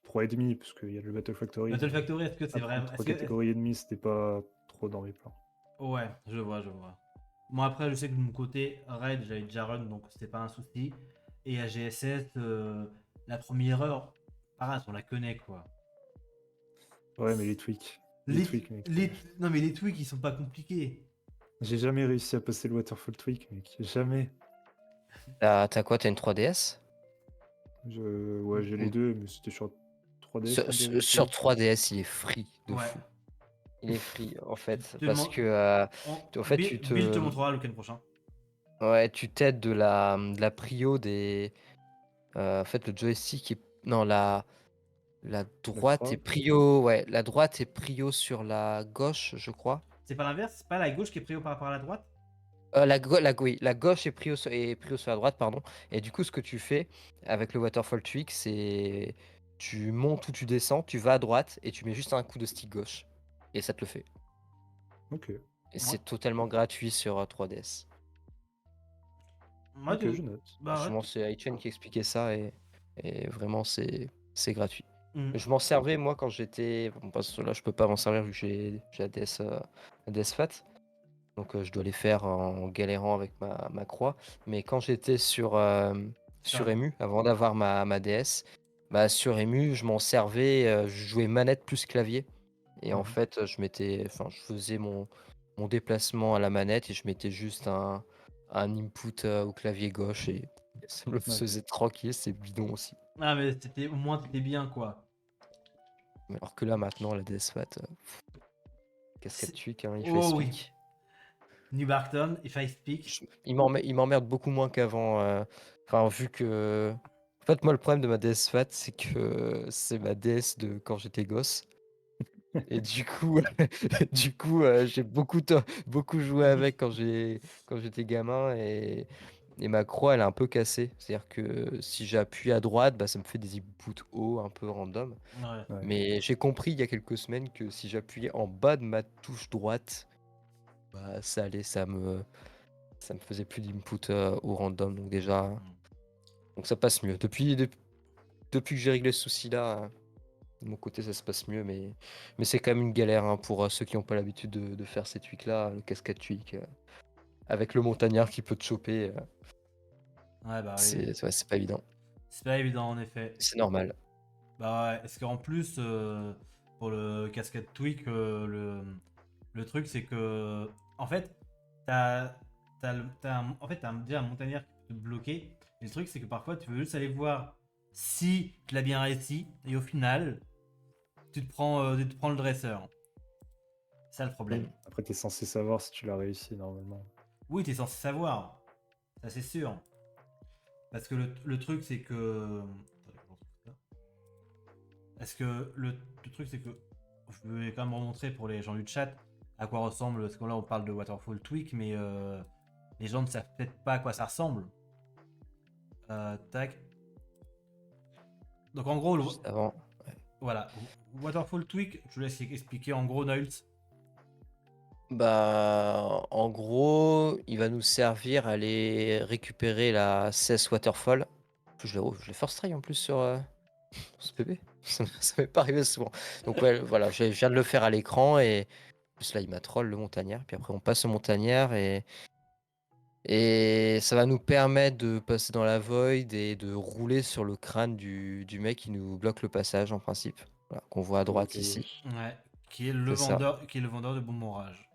S2: 3,5, parce qu'il y a le Battle Factory,
S1: Battle
S2: mais
S1: Factory, est-ce que c'est
S2: apprendre
S1: vraiment.
S2: 3 catégories et demie, c'était pas trop dans mes plans.
S1: Ouais, je vois, je vois. Moi, après, je sais que de mon côté, Raid, j'avais déjà run, donc c'était pas un souci. Et à GSS, la première heure, Paras, on la connaît, quoi.
S2: Ouais, mais les tweaks. Les
S1: Les,
S2: tweaks, mec.
S1: Non, mais les tweaks, ils sont pas compliqués.
S2: J'ai jamais réussi à passer le Waterfall Tweak, mec. Jamais.
S3: T'as quoi? T'as une 3DS?
S2: Ouais, j'ai les
S3: Ou-
S2: deux, mais c'était sur 3DS
S3: Sur,
S2: que
S3: sur-
S2: j'avais
S3: sur
S2: essayé.
S3: 3DS, il est free de
S1: Ouais.
S3: fou. Il est free en fait,
S1: Te
S3: parce
S1: demande-
S3: que en fait
S1: Bill te montrera le week-end prochain.
S3: ouais, tu t'aides de la prio des. En fait, le joystick est. Non, la
S2: La
S3: droite est
S2: croix.
S3: prio. Ouais, la droite est prio sur la gauche, je crois.
S1: C'est pas l'inverse, c'est pas la gauche qui est prio par rapport à la droite.
S3: Oui, la gauche est prio sur la droite, pardon. Et du coup, ce que tu fais avec le Waterfall Tweak, c'est tu montes ou tu descends, tu vas à droite et tu mets juste un coup de stick gauche. Et ça te le fait.
S2: Ok.
S3: Et
S1: Moi,
S3: c'est totalement gratuit sur 3DS.
S1: moi
S2: Ok, je note.
S1: bah ouais.
S3: Justement, c'est iChain qui expliquait ça et vraiment, c'est gratuit.
S1: Hmm.
S3: Je m'en servais, moi, quand j'étais. Bon, parce que là, je peux pas m'en servir vu que j'ai ADS Fat. Donc, je dois les faire en galérant avec ma croix. Mais quand j'étais sur
S1: Putain.
S3: EMU, avant d'avoir ma DS, bah, sur EMU, je m'en servais. Je jouais manette plus clavier. Et en
S2: Mhm.
S3: fait, je faisais mon déplacement à la manette et je mettais juste un input au clavier gauche et ça me le
S2: Ouais.
S3: faisait tranquille, c'est bidon aussi.
S1: Ah, mais au moins, t'étais bien, quoi.
S3: Alors que là, maintenant, la DS Fat, cascade
S1: C'est-
S3: tweak, hein, il fait
S1: Oh oui.
S3: speak.
S1: New Barton, if I speak.
S3: Il m'emmerde beaucoup moins qu'avant. Enfin, vu que. En fait, moi, le problème de ma DS Fat, c'est que c'est ma DS de quand j'étais gosse. Et du coup, j'ai beaucoup joué avec quand j'étais gamin et ma croix, elle est un peu cassée. C'est-à-dire que si j'appuie à droite, bah, ça me fait des inputs hauts un peu random.
S1: Ouais.
S2: Ouais.
S3: Mais j'ai compris il y a quelques semaines que si j'appuyais en bas de ma touche droite, bah, ça allait, ça me faisait plus d'input au random. Donc ça passe mieux. Depuis que j'ai réglé ce souci-là, de mon côté, ça se passe mieux, mais c'est quand même une galère hein, pour ceux qui n'ont pas l'habitude de faire ces tweaks-là, le cascade tweak, avec le montagnard qui peut te choper,
S1: Ouais, bah oui.
S3: c'est pas évident.
S1: C'est pas évident, en effet.
S3: C'est normal.
S1: Bah ouais, est-ce qu'en plus, pour le cascade tweak, le truc, c'est que, en fait, t'as déjà un montagnard qui peut te bloquer. Et le truc, c'est que parfois, tu veux juste aller voir si tu l'as bien réussi, et au final, tu te prends le dresseur. C'est ça le problème.
S3: Mm.
S2: Après, t'es censé savoir si tu l'as réussi normalement.
S1: Oui, tu es censé savoir, ça c'est sûr. Parce que le truc, c'est que. Attendez, comment on trouve ça. Parce que le truc, c'est que. Je vais quand même remontrer pour les gens du chat à quoi ressemble. Parce que là, on parle de Waterfall Tweak, mais les gens ne savent peut-être pas à quoi ça ressemble. Tac. Donc en gros,
S3: Juste avant.
S1: voilà. Waterfall Tweak, je vous laisse expliquer en gros, Noils.
S3: Bah, en gros, il va nous servir à aller récupérer la CS Waterfall. Je l'ai first try en plus sur ce PB. Ça m'est pas arrivé souvent. Donc ouais, voilà, je viens de le faire à l'écran et en plus là il m'a troll le montagnard. Puis après on passe au montagnard et ça va nous permettre de passer dans la void et de rouler sur le crâne du mec qui nous bloque le passage en principe. Voilà, qu'on voit à droite
S2: Ok.
S3: ici.
S1: Ouais. Qui est le
S3: C'est ça.
S1: vendeur de bon orage.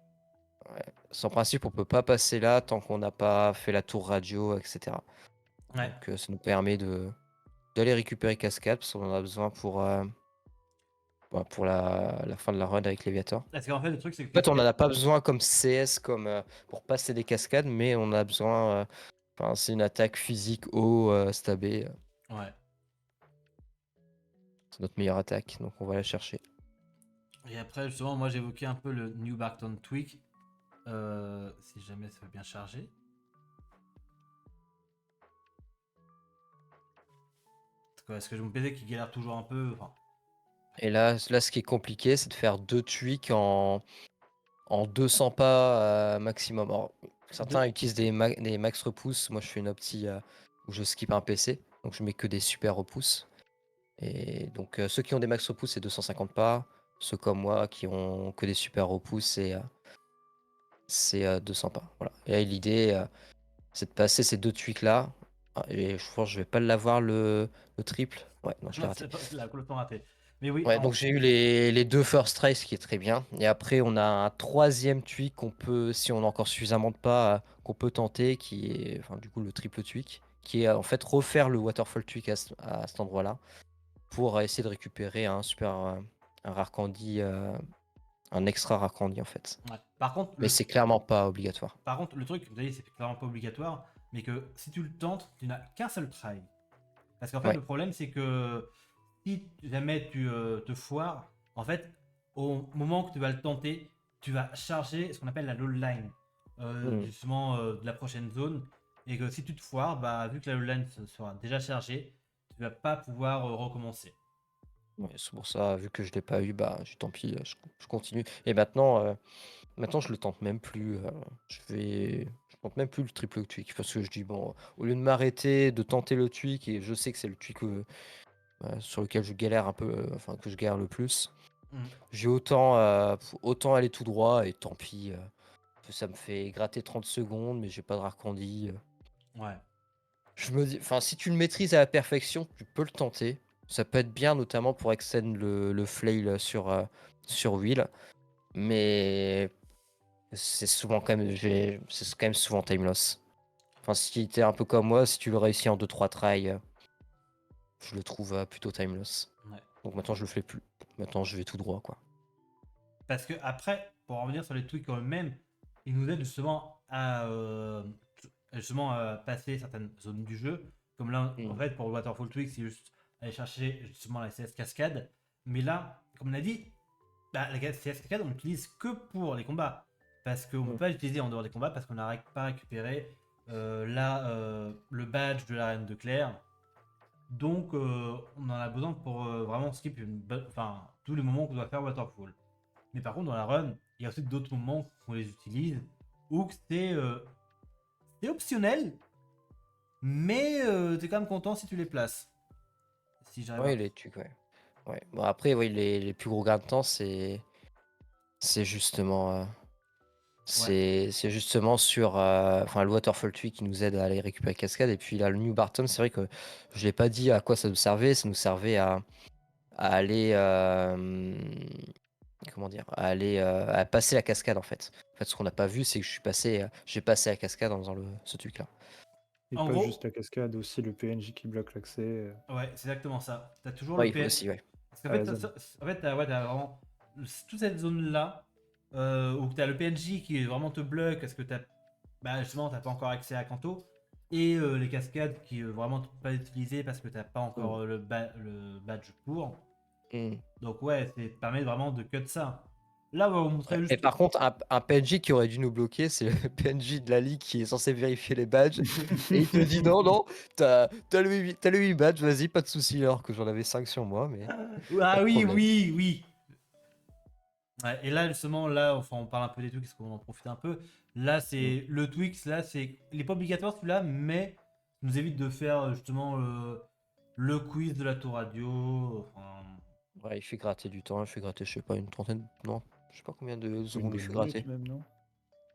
S3: Ouais. En principe, on peut pas passer là tant qu'on n'a pas fait la tour radio, etc.
S1: Ouais.
S3: Donc ça nous permet d'aller récupérer Cascade parce qu'on en a besoin pour la fin de la run avec Léviator.
S1: Parce qu'en fait, le truc, c'est
S3: En
S1: que.
S3: fait, on n'en a pas besoin comme CS pour passer des cascades, mais on a besoin. Enfin, c'est une attaque physique haut stabé.
S1: Ouais.
S3: C'est notre meilleure attaque, donc on va la chercher.
S1: Et après, justement, moi j'évoquais un peu le New Barton Tweak. Si jamais ça veut bien charger. Parce que je me disais qu'il galère toujours un peu. Enfin,
S3: Et là, ce qui est compliqué, c'est de faire 2 tweaks en 200 pas maximum. Alors, certains utilisent des max repousses. Moi, je fais une optie où je skip un PC. Donc, je mets que des super repousses. Et donc, ceux qui ont des max repousses, c'est 250 pas. Ceux comme moi qui ont que des super repousses, c'est 200 pas. Voilà. Et là, l'idée, c'est de passer ces 2 tweaks-là. Ah, et je pense que je vais pas l'avoir le triple. Ouais, non, je l'ai
S1: non,
S3: raté.
S1: c'est la complètement raté. Mais oui,
S3: Ouais, donc j'ai eu les 2 first tries, ce qui est très bien. Et après, on a un troisième tweak qu'on peut, si on a encore suffisamment de pas, qu'on peut tenter, qui est, enfin, du coup, le triple tweak, qui est en fait refaire le waterfall tweak à cet endroit-là pour essayer de récupérer un rare candy, un extra rare candy en fait.
S1: ouais. Par contre,
S3: Mais c'est clairement pas obligatoire.
S1: le truc, vous avez dit, c'est clairement pas obligatoire, mais que si tu le tentes, tu n'as qu'un seul try. Parce qu'en fait,
S3: Ouais.
S1: le problème, c'est que si jamais tu te foires, en fait, au moment que tu vas le tenter, tu vas charger ce qu'on appelle la low line,
S3: Mm.
S1: justement de la prochaine zone. Et que si tu te foires, bah, vu que la low line sera déjà chargée, tu vas pas pouvoir recommencer.
S3: Ouais, c'est pour ça, vu que je l'ai pas eu, bah, tant pis, je continue. Et maintenant, je le tente même plus. Je tente même plus le triple tweak parce que je dis bon, au lieu de m'arrêter, de tenter le tweak et je sais que c'est le tweak sur lequel je galère un peu, enfin que je galère le plus.
S1: Mm.
S3: J'ai autant aller tout droit et tant pis. Ça me fait gratter 30 secondes, mais j'ai pas de rare candy.
S1: Ouais.
S3: Je me dis, enfin, si tu le maîtrises à la perfection, tu peux le tenter. Ça peut être bien, notamment pour extend le flail sur Wheel. Mais c'est souvent quand même, c'est quand même souvent time loss. Enfin, si t'es un peu comme moi, si tu le réussis en 2-3 tries, je le trouve plutôt time loss.
S1: Ouais.
S3: Donc maintenant, je le fais plus. Maintenant, je vais tout droit, quoi.
S1: Parce que après, pour revenir sur les tweaks eux-mêmes, ils nous aident justement à passer certaines zones du jeu. Comme là, en
S3: Mm.
S1: fait, pour le Waterfall Tweak, c'est juste aller chercher justement la CS cascade. Mais là, comme on a dit, bah, la CS cascade, on l'utilise que pour les combats. Parce qu'on ne peut pas l'utiliser en dehors des combats parce qu'on n'a pas récupéré le badge de la Reine de Claire. Donc, on en a besoin pour vraiment skip tous les moments qu'on doit faire Waterfall. Mais par contre, dans la run, il y a aussi d'autres moments qu'on les utilise ou que c'est optionnel, mais t'es quand même content si tu les places. Si j'arrive
S3: Ouais,
S1: à.
S3: les trucs, ouais. Ouais. Bon, après, oui, les plus gros gains de temps, c'est justement.
S1: Ouais.
S3: C'est justement sur enfin, le Waterfall Tree qui nous aide à aller récupérer Cascade. Et puis là, le New Barton, c'est vrai que je ne l'ai pas dit à quoi ça nous servait. Ça nous servait à aller. Comment dire? À passer la cascade en fait. En fait, ce qu'on n'a pas vu, c'est que j'ai passé la cascade en faisant ce truc-là.
S2: Et
S1: En
S2: pas
S1: gros,
S2: juste la cascade, aussi le PNJ qui bloque l'accès
S1: ouais, c'est exactement ça. T'as toujours
S3: Ouais,
S1: le
S3: il faut
S1: PN.
S3: aussi, ouais.
S1: Parce qu'en
S2: à
S1: fait,
S2: la zone.
S1: ouais, t'as vraiment toute cette zone-là où t'as le PNJ qui vraiment te bloque parce que bah, justement, t'as pas encore accès à Kanto. Et les cascades qui vraiment tu peux pas utiliser parce que t'as pas encore le badge pour.
S3: Hmm.
S1: Donc ouais, ça te permet vraiment de cut ça. Là, on va vous montrer
S3: Ouais. Et
S1: juste.
S3: par contre, un PNJ qui aurait dû nous bloquer, c'est le PNJ de la ligue qui est censé vérifier les badges. Et il te dit non, non, t'as le 8 badges, vas-y, pas de soucis, alors que j'en avais 5 sur moi, mais pas
S1: Ah
S3: de
S1: oui,
S3: problème.
S1: oui, oui. Ouais, et là, justement, là, enfin, on parle un peu des tweaks, parce qu'on en profite un peu. Là, c'est le Twix, là, c'est. Il est pas obligatoire celui-là, mais ça nous évite de faire justement le quiz de la tour radio. Enfin,
S3: Ouais, il fait gratter du temps, il fait gratter, je sais pas, une trentaine, non, je sais pas combien de
S2: Une
S3: secondes il
S2: bonne
S3: fait
S2: minute
S3: gratter.
S2: même, non?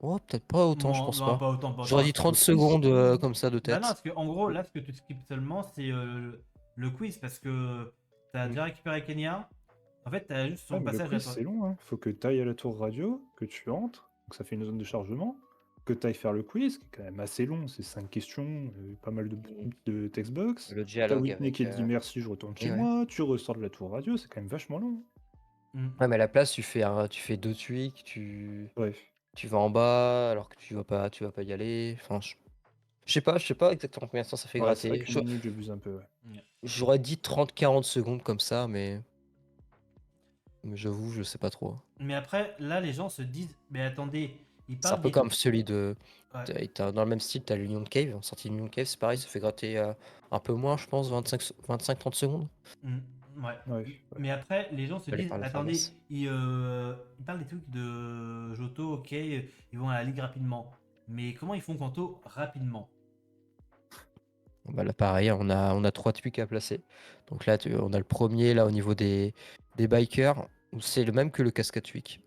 S3: Oh, peut-être pas autant, je
S1: non,
S3: pense
S1: non,
S3: pas.
S1: pas autant, pas
S3: J'aurais
S1: autant.
S3: dit 30
S2: Le quiz?
S3: secondes comme ça de
S1: Bah non,
S3: tête.
S1: parce que en gros, là, ce que tu skips seulement, c'est le quiz, parce que t'as
S3: Mm.
S1: déjà récupéré Kenya. En fait, t'as juste
S2: Ah,
S1: son
S2: mais le
S1: passage à
S2: quiz,
S1: toi.
S2: c'est long, hein. Faut que tu ailles à la tour radio, que tu entres, donc ça fait une zone de chargement, que tu ailles faire le quiz, qui est quand même assez long, c'est 5 questions, pas mal
S3: Mm.
S2: de textbox.
S3: Le
S2: T'as
S3: dialogue
S2: Whitney
S3: avec.
S2: qui te dit merci, je retourne chez
S3: Et ouais.
S2: moi, tu ressors de la tour radio, c'est quand même vachement long.
S1: Mm.
S3: Ouais, mais à la place, tu fais deux tweaks,
S2: Bref.
S3: tu vas en bas alors que tu vas pas y aller. Enfin, je sais pas exactement combien de temps ça fait
S2: Ouais, c'est vrai
S3: gratter.
S2: qu'une minute, j'abuse un peu, ouais.
S1: Ouais.
S3: J'aurais dit 30-40 secondes comme ça, mais j'avoue, je sais pas trop.
S1: Mais après, là, les gens se disent, mais attendez, ils
S3: C'est un
S1: parlent
S3: peu
S1: des.
S3: comme celui de.
S1: Ouais.
S3: Dans le même style, t'as l'Union de Cave. En sortie d'Union de Cave, c'est pareil, ça fait gratter un peu moins, je pense, 25-30 secondes.
S1: Mm, ouais.
S2: Ouais, ouais.
S1: Mais après, les gens se
S3: Fallait
S1: disent,
S3: par la
S1: attendez,
S3: pharmacie.
S1: ils parlent des trucs de Joto, ok, ils vont à la ligue rapidement. Mais comment ils font Kanto rapidement?
S3: Bah là, pareil, on a trois tweaks à placer. Donc là, on a le premier, là, au niveau des bikers, où c'est le même que le cascade tweak.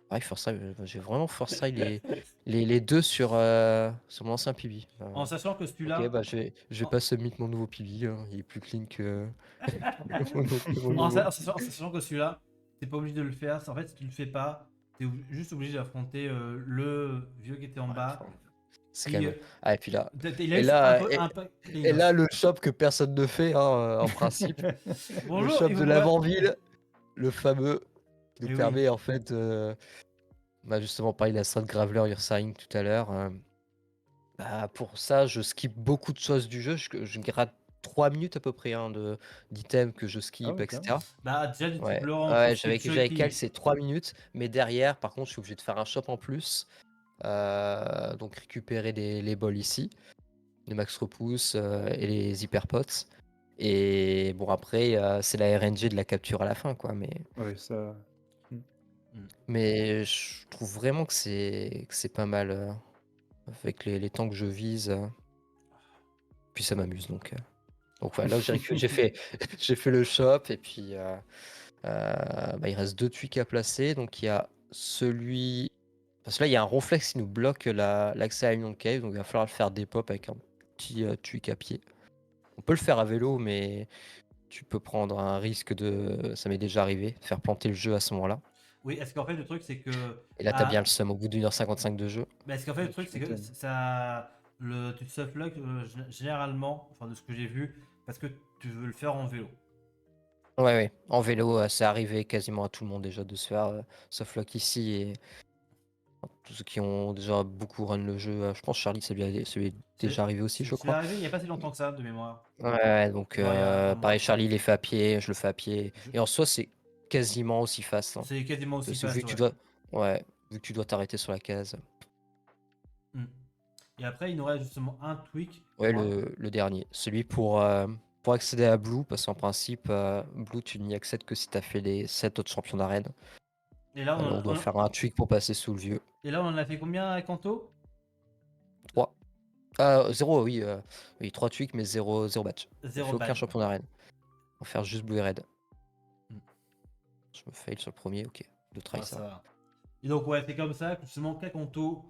S3: Pareil, First Try, j'ai vraiment First Try les deux sur mon ancien PB.
S1: En sachant que
S3: Ok,
S1: celui-là,
S3: bah je vais
S1: en,
S3: pas submit mon nouveau PB, hein. Il est plus clean que mon nouveau.
S1: en sachant que celui-là, t'es pas obligé de le faire. En fait, si tu le fais pas, juste obligé d'affronter le vieux qui était en
S3: Ouais,
S1: bas.
S3: enfin, c'est quand
S1: Qui,
S3: même. Ah, et puis là,
S1: il a
S3: et
S1: juste
S3: là,
S1: un peu
S3: et
S1: cleanos.
S3: là, le shop que personne ne fait, hein, en principe, le
S1: Bonjour,
S3: shop
S1: il
S3: de
S1: vous voit.
S3: l'avant-ville, le fameux, qui nous
S1: Et oui.
S3: permet en fait, on a justement parlé de la strat Graveler Ursaring tout à l'heure. Bah, pour ça, je skip beaucoup de choses du jeu. Je gratte 3 minutes à peu près hein, d'items que je
S2: Ah
S3: skip,
S2: ouais, quand même.
S3: etc.
S1: Bah, déjà du type
S3: Ouais,
S1: Laurent, tu
S3: ouais,
S1: skip
S3: j'avais calé
S1: Chucky.
S3: c'est 3 minutes, mais derrière, par contre, je suis obligé de faire un shop en plus. Donc récupérer les balls ici, les max repousse et les hyperpots. Et bon, après, c'est la RNG de la capture à la fin, quoi.
S2: Ouais, ça.
S3: Mais je trouve vraiment que c'est pas mal avec les temps que je vise. Puis ça m'amuse donc voilà, là j'ai fait j'ai fait le shop et puis bah, il reste deux tweaks à placer. Donc il y a celui parce que là il y a un ronflex qui nous bloque l'accès à Union Cave, donc il va falloir le faire dépop avec un petit tweak à pied. On peut le faire à vélo, mais tu peux prendre un risque ça m'est déjà arrivé, de faire planter le jeu à ce moment-là.
S1: Oui, est-ce qu'en fait, le truc, c'est que.
S3: Et là t'as bien le seum au bout d'1h55 de jeu.
S1: Bah, est-ce qu'en fait, le
S2: Ouais,
S1: truc,
S2: tu
S1: c'est que
S2: m'étonnes.
S1: ça. Tu te softlock généralement, enfin, de ce que j'ai vu, parce que tu veux le faire en vélo.
S3: Ouais, ouais, en vélo, c'est arrivé quasiment à tout le monde déjà de se faire softlock ici. Et tous ceux qui ont déjà beaucoup run le jeu, je pense Charlie, ça lui est déjà arrivé aussi, je
S1: C'est
S3: crois.
S1: arrivé il n'y a pas si longtemps que ça, de mémoire.
S3: Ouais, ouais, donc
S1: Genre, il y a un
S3: pareil,
S1: mois.
S3: Charlie il les fait à pied, je le fais à pied.
S1: Je-
S3: Et en soi, c'est quasiment aussi fast, hein.
S1: C'est quasiment aussi
S3: Parce que vu
S1: fast,
S3: que tu
S1: ouais.
S3: dois, ouais, vu que tu dois t'arrêter sur la case.
S1: Hmm. Et après, il nous reste justement un tweak.
S3: Ouais,
S1: Moi.
S3: le dernier, celui pour accéder à Blue, parce qu'en principe, Blue, tu n'y accèdes que si tu as fait les 7 autres champions d'arène.
S1: Et là,
S3: On doit faire un tweak pour passer sous le vieux.
S1: et là, on en a fait combien à Kanto?
S3: 3. Ah, 0, oui, oui, 3 tweaks, mais 0 batch. J'ai
S1: Zéro
S3: fait aucun
S1: badge.
S3: champion d'arène. On va faire juste Blue et Red.
S1: Hmm.
S3: Je me fail sur le premier, ok. De try
S1: Ah,
S3: ça.
S1: ça va. Et donc, ouais, c'est comme ça que justement, qu'à Kanto,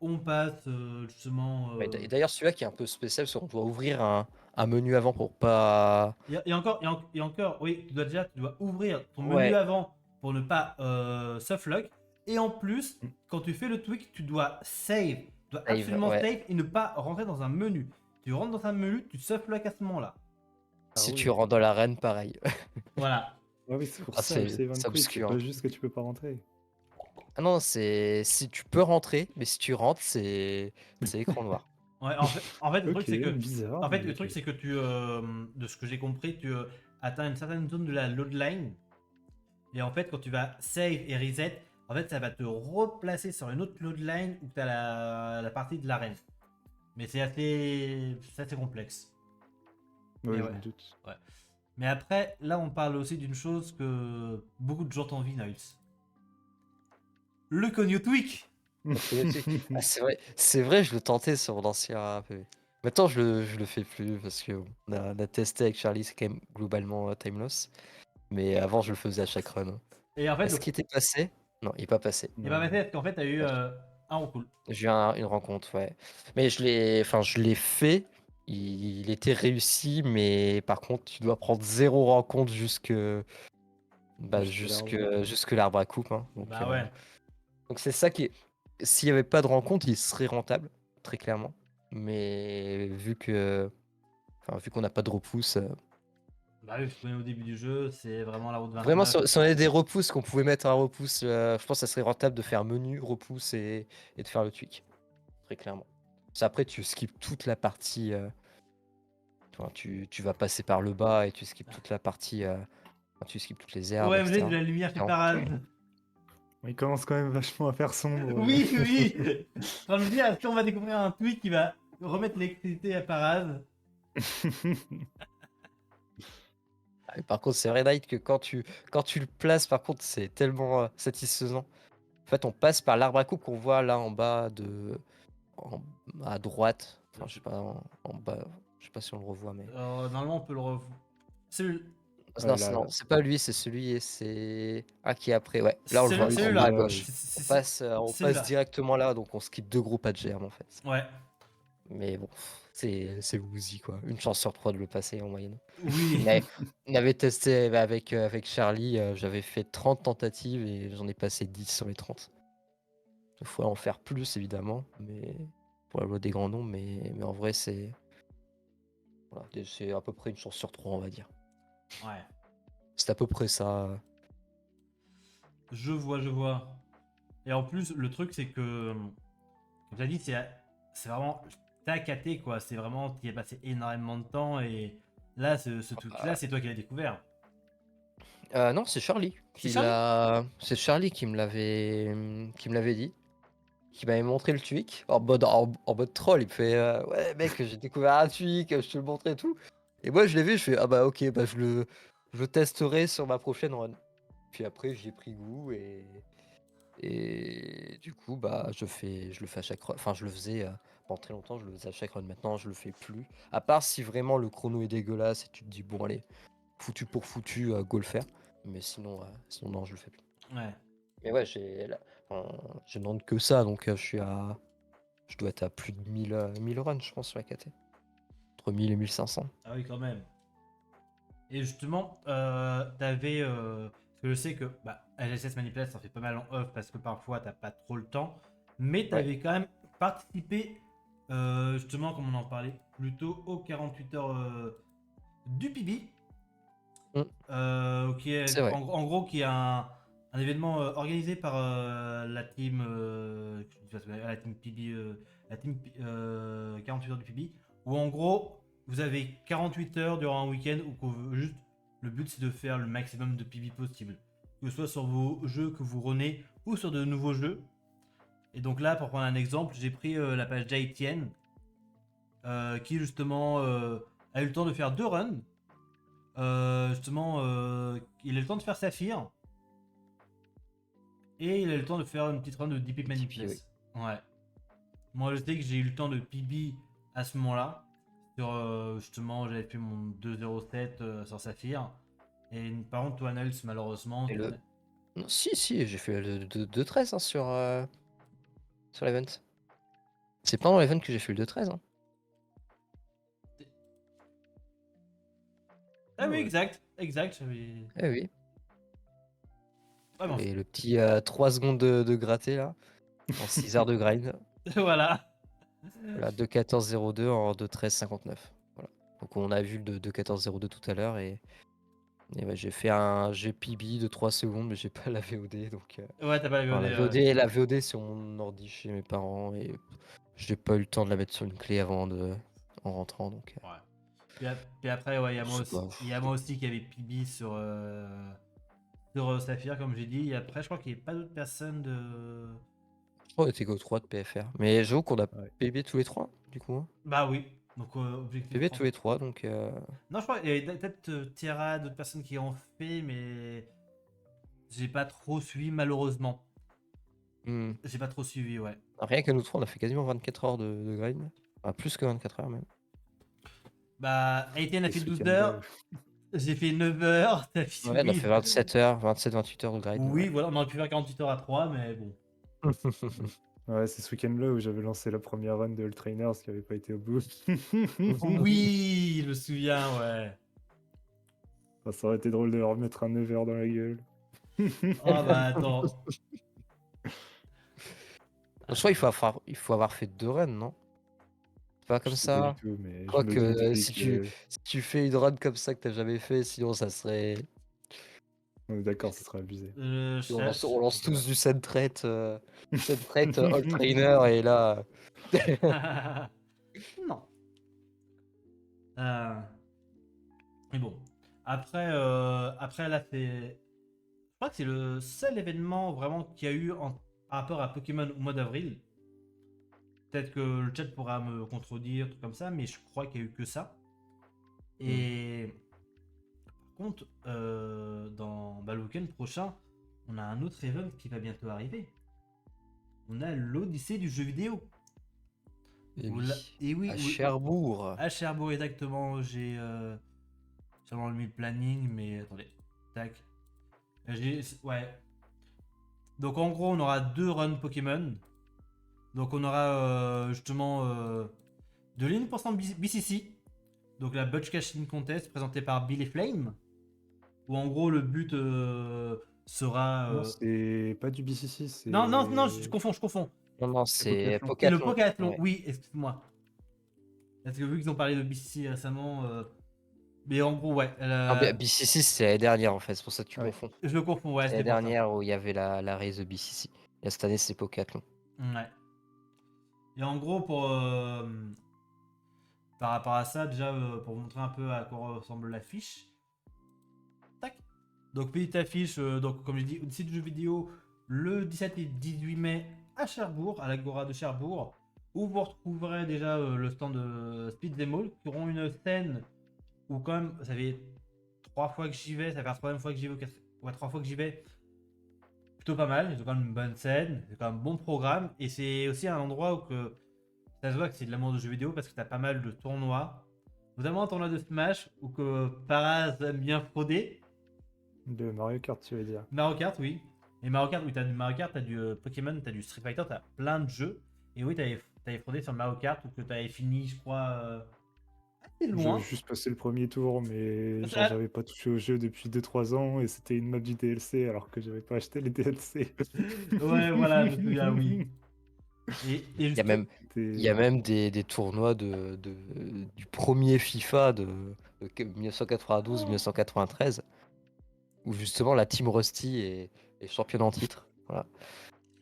S1: on passe justement.
S3: Et d'ailleurs, celui-là qui est un peu spécial, c'est qu'on doit ouvrir un menu avant pour pas.
S1: Et encore, et encore, oui, tu dois ouvrir ton menu
S3: Ouais,
S1: avant pour ne pas softlock. Et en plus,
S2: Mm.
S1: quand tu fais le tweak, tu dois save. Tu dois
S3: Save,
S1: absolument
S3: ouais.
S1: save et ne pas rentrer dans un menu. Tu rentres dans un menu, tu sauf le hack à ce moment-là.
S2: Ah
S3: Si
S2: oui.
S3: tu rentres dans l'arène, pareil.
S1: Voilà.
S2: Ah oui, c'est pour
S3: Ah,
S2: ça le save and
S3: c'est
S2: quit, c'est
S3: obscur.
S2: pas juste que tu peux pas rentrer.
S3: Ah non, c'est si tu peux rentrer, mais si tu rentres, c'est écran noir.
S1: Ouais, en fait, le truc
S2: Ok,
S1: c'est que,
S2: bizarre,
S1: en fait,
S2: mais
S1: le truc
S2: ok.
S1: c'est que tu, de ce que j'ai compris, tu atteins une certaine zone de la load line. Et en fait, quand tu vas save et reset, en fait, ça va te replacer sur une autre load line où tu as la partie de l'arène. Mais c'est assez complexe.
S2: Ouais,
S1: Et
S2: je
S1: ouais,
S2: me doute.
S1: ouais. Mais après, là, on parle aussi d'une chose que beaucoup de gens t'envient, Niles. Le Konyo Tweak.
S3: Ah, c'est vrai, je le tentais sur mon ancien PV. Maintenant, je le fais plus parce que on a testé avec Charlie, c'est quand même globalement time loss. Mais avant, je le faisais à chaque run.
S1: Et en fait,
S3: Est-ce qu'il était passé? Non, il est pas passé.
S1: il va
S2: Non.
S1: passer parce qu'en fait, t'as eu
S3: Ouais.
S1: un recool.
S3: J'ai eu une rencontre, ouais. Mais je l'ai fait. Il était réussi, mais par contre, tu dois prendre 0 rencontre
S2: Jusque l'arbre.
S3: jusque l'arbre à coupe, hein.
S1: Bah ouais.
S3: Donc c'est ça qui est. S'il n'y avait pas de rencontre, il serait rentable, très clairement. Mais vu qu'on n'a pas de repousse,
S1: Bah oui, je connais au début du jeu, c'est vraiment la route
S3: vraiment,
S1: 29.
S3: si on avait des repousses qu'on pouvait mettre un repousse, je pense que ça serait rentable de faire menu, repousse et de faire le tweak. Très clairement. Après, tu skips toute la partie. Enfin, tu vas passer par le bas et tu skips toute la partie. Enfin, tu skips toutes les herbes,
S1: OMG de
S3: etc.
S1: la lumière chez
S3: Non.
S1: Parade.
S2: Il commence quand même vachement à faire sombre.
S1: Oui, oui. Quand je me dis, est-ce qu'on va découvrir un tweak qui va remettre l'électricité à Parade?
S3: Et par contre, c'est vrai, Night, que quand tu le places, par contre, c'est tellement satisfaisant. En fait, on passe par l'arbre à coupe qu'on voit là en bas à droite. Enfin, je sais pas, en bas. Je sais pas si on le revoit, mais.
S1: Normalement, on peut le revoir. Celui-
S2: Ouais, là,
S3: Non,
S2: là.
S3: c'est pas lui, c'est celui et c'est. Ah, qui est après, ouais. Là, on le voit en bas
S1: Celui-là.
S3: à
S2: Celui-là,
S3: gauche.
S2: oui.
S3: On passe
S1: Celui-là.
S3: directement là, donc on skip 2 groupes à germe en fait.
S1: Ouais.
S3: Mais bon, c'est woozy quoi. Une chance sur 3 de le passer en moyenne.
S1: Oui.
S3: On avait testé avec Charlie, j'avais fait 30 tentatives et j'en ai passé 10 sur les 30. Il faudrait en faire plus évidemment, mais pour la loi des grands nombres, mais en vrai voilà, c'est à peu près une chance sur 3 on va dire.
S1: Ouais.
S3: C'est à peu près ça.
S1: Je vois, je vois. Et en plus, le truc, c'est que, comme tu as dit, c'est vraiment t'as quoi. C'est vraiment, tu y as passé énormément de temps et là, ce truc-là, c'est toi qui l'as découvert.
S3: Non, c'est Charlie
S1: C'est Charlie?
S3: C'est Charlie qui me l'avait dit, qui m'avait montré le tweak en mode troll. Il me fait ouais mec, j'ai découvert un tweak, je te le montrer et tout. Et moi je l'ai vu, je fais ah bah ok, bah je le testerai sur ma prochaine run. Puis après j'y ai pris goût et du coup bah je le fais à chaque run. Enfin je le faisais pendant très longtemps, je le faisais à chaque run. Maintenant je le fais plus. À part si vraiment le chrono est dégueulasse et tu te dis bon allez, foutu pour foutu, go le faire. Mais sinon non, je le fais plus.
S1: Ouais.
S3: Mais ouais, je demande que ça, donc je dois être à plus de 1000 runs, je pense, sur la KT. Entre 1000 et 1500.
S1: Ah oui, quand même. Et justement, t'avais. Parce que je sais que LSS Manipulate, ça fait pas mal en off parce que parfois t'as pas trop le temps. Mais t'avais quand même participé, justement, comme on en parlait plutôt, aux 48 heures du PB. Qui est,
S3: C'est vrai.
S1: en gros, qui est un événement organisé par la team PB, la team 48 heures du PB, où en gros vous avez 48 heures durant un week-end où juste le but c'est de faire le maximum de PB possible, que ce soit sur vos jeux que vous renez ou sur de nouveaux jeux. Et donc là, pour prendre un exemple, j'ai pris la page d'Aetienne qui justement a eu le temps de faire 2 runs. Justement, il a le temps de faire Saphir. Et il a le temps de faire une petite run de Deep Manipulate. Ouais. Moi, je sais que j'ai eu le temps de PB à ce moment-là. Justement, j'avais fait mon 2.07 sur Saphir. Et par contre, toi, Nels, malheureusement.
S3: Non, si, j'ai fait le 2.13 hein, sur l'event. C'est pendant l'event que j'ai fait le 2.13. Hein.
S1: Ah oui,
S2: Ouais.
S1: exact.
S3: Eh oui.
S1: Vraiment.
S3: Et le petit 3 secondes de gratter là, en 6 heures de grind.
S1: Voilà.
S3: Voilà, 2-14-02 en 2-13-59. Voilà. Donc on a vu le 2-14-02 tout à l'heure et ouais, j'ai fait un GPB de 3 secondes, mais j'ai pas la VOD. Donc,
S1: Ouais, t'as pas la
S3: enfin,
S1: VOD,
S3: la
S1: ouais.
S3: VOD, la VOD sur mon ordi chez mes parents et j'ai pas eu le temps de la mettre sur une clé en rentrant. Donc,
S1: Ouais. Puis après, ouais, il y a moi
S3: c'est
S1: aussi,
S3: pas-
S1: il y a moi aussi qui avait PB sur Saphir, comme j'ai dit. Et après, je crois qu'il n'y a pas d'autres personnes de.
S3: Je crois qu'on était qu'au 3 de PFR. Mais j'avoue qu'on a
S2: Ouais.
S3: PB tous les 3, du coup, hein.
S1: Bah oui. Donc, objectif
S3: PB
S1: 30.
S3: tous les 3, donc.
S1: Non, je crois qu'il y a peut-être Tierra, d'autres personnes qui ont fait, mais j'ai pas trop suivi, malheureusement.
S3: hmm.
S1: J'ai pas trop suivi, ouais.
S3: Rien qu'à nous 3, on a fait quasiment 24 heures de grind. Enfin, plus que 24 heures même.
S1: Bah, Aiden a
S2: Et
S1: fait
S2: ce
S1: 12
S2: week-end-là,
S1: heures, j'ai fait 9 heures, t'as fait
S3: Ouais, on a fait
S1: 8.
S3: 27 heures, 27-28 heures de grind.
S1: Oui,
S3: Ouais.
S1: voilà, on aurait pu faire 48 heures à 3, mais bon.
S2: ouais, c'est ce week-end-là où j'avais lancé la première run de All Trainers qui avait pas été au bout.
S1: Oui, je me souviens, ouais.
S2: Ah, ça aurait été drôle de leur mettre un 9h dans la gueule.
S1: Oh bah attends.
S3: En soi, il faut avoir fait 2 runs, non? C'est pas
S2: Je
S3: comme
S2: sais pas du
S3: ça.
S2: tout, mais je me
S3: Quoique,
S2: doute bien
S3: si
S2: que.
S3: tu fais une run comme ça que t'as jamais fait, sinon ça serait.
S2: On est d'accord, ce sera abusé.
S1: Je
S3: On lance
S1: sais pas.
S3: tous du Sentret, All Trainer, et là.
S1: Non. Euh, Mais bon. Après là, c'est. Je crois que c'est le seul événement vraiment qu'il y a eu par rapport à Pokémon au mois d'avril. Peut-être que le chat pourra me contredire, tout comme ça, mais je crois qu'il y a eu que ça. Et par contre, dans le week-end prochain, on a un autre event qui va bientôt arriver. On a l'Odyssée du jeu vidéo.
S3: Et
S1: Et oui,
S3: à
S1: oui,
S3: Cherbourg.
S1: à Cherbourg exactement. J'ai vraiment mis le planning, mais attendez, tac. Ouais. Donc en gros, on aura 2 runs Pokémon. Donc on aura justement de l'1% BCC. Donc la Butch Cashin Contest présentée par Bill et Flame. Où en gros le but sera.
S2: Non, c'est pas du BCC, c'est.
S1: Non, non, non, je confonds.
S3: Non,
S2: C'est
S3: c'est
S2: Pokéathlon.
S1: C'est le
S3: Pokéathlon.
S1: Pocathlon,
S3: Ouais.
S1: oui, excuse-moi. Parce que vu qu'ils ont parlé de BCC récemment. Mais en gros, ouais.
S3: Non, BCC, c'est l'année dernière en fait, c'est pour ça que tu
S2: Ouais.
S3: confonds.
S1: Je le confonds, ouais,
S3: C'est
S1: c'est
S3: l'année
S1: pour ça.
S3: dernière où il y avait la race de BCC. Et cette année, c'est Pokéathlon.
S1: Ouais. Et en gros, par rapport à ça, déjà, pour montrer un peu à quoi ressemble l'affiche. Tac. Donc, petite affiche, donc, comme je dis, au site de jeux vidéo, le 17 et 18 mai à Cherbourg, à l'Agora de Cherbourg, où vous retrouverez déjà le stand de Speed Mall, qui auront une scène où, quand même, ça fait 3 fois que j'y vais, ça fait la 3e fois que j'y vais, ouais, 3 fois que j'y vais. Plutôt pas mal, ils ont quand même une bonne scène, c'est quand même un bon programme, et c'est aussi un endroit où ça se voit que c'est de l'amour de jeux vidéo parce que t'as pas mal de tournois, notamment un tournoi de Smash où que Paraz aime bien frauder.
S2: De Mario Kart, tu veux dire.
S1: Mario Kart, oui. Et Mario Kart, oui, t'as du Mario Kart, t'as du Pokémon, t'as du Street Fighter, t'as plein de jeux. Et oui, t'avais fraudé sur Mario Kart ou que t'avais fini, je crois, assez
S2: J'avais
S1: loin.
S2: juste passé le premier tour, mais genre
S1: Ah,
S2: j'avais pas touché au jeu depuis 2-3 ans et c'était une map du DLC alors que j'avais pas acheté les DLC.
S1: ouais, voilà, je me souviens, oui. Et
S3: Il y a
S1: juste.
S3: même, il y a
S2: C'était-
S3: même des tournois du premier FIFA de 1992-1993 où justement la Team Rusty est championne en titre. Voilà.
S1: Ah,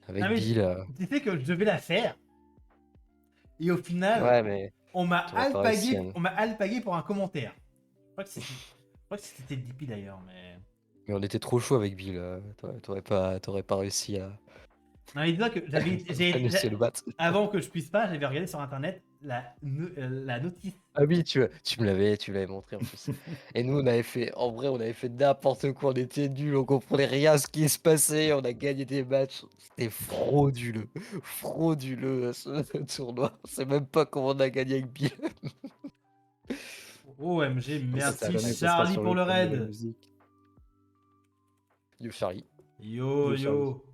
S3: Avec
S1: mais
S3: Bill.
S1: tu sais que je devais la faire. Et au final,
S3: Ouais, mais t'aurais pas réussi, hein.
S1: On m'a alpagué pour un commentaire. Je crois que c'était Dippy d'ailleurs, mais.
S3: Mais on était trop chaud avec Bill. T'aurais pas réussi à,
S1: Non, mais dis-toi que
S3: à réussir le battre.
S1: avant que je puisse pas, j'avais regardé sur internet la notice.
S3: Ah oui, tu me l'avais montré en plus. Et nous, on avait fait n'importe quoi, on était nuls, on comprenait rien à ce qui se passait, on a gagné des matchs. C'était frauduleux ce tournoi. On sait même pas comment on a gagné avec Bill.
S1: OMG,
S3: Mais
S2: Cette
S1: merci
S2: année, ça sera
S1: Charlie
S2: sur
S1: pour le
S2: thème de la
S1: raid.
S2: musique.
S3: Yo Charlie.
S1: Yo
S2: Yo, Charlie.
S1: yo.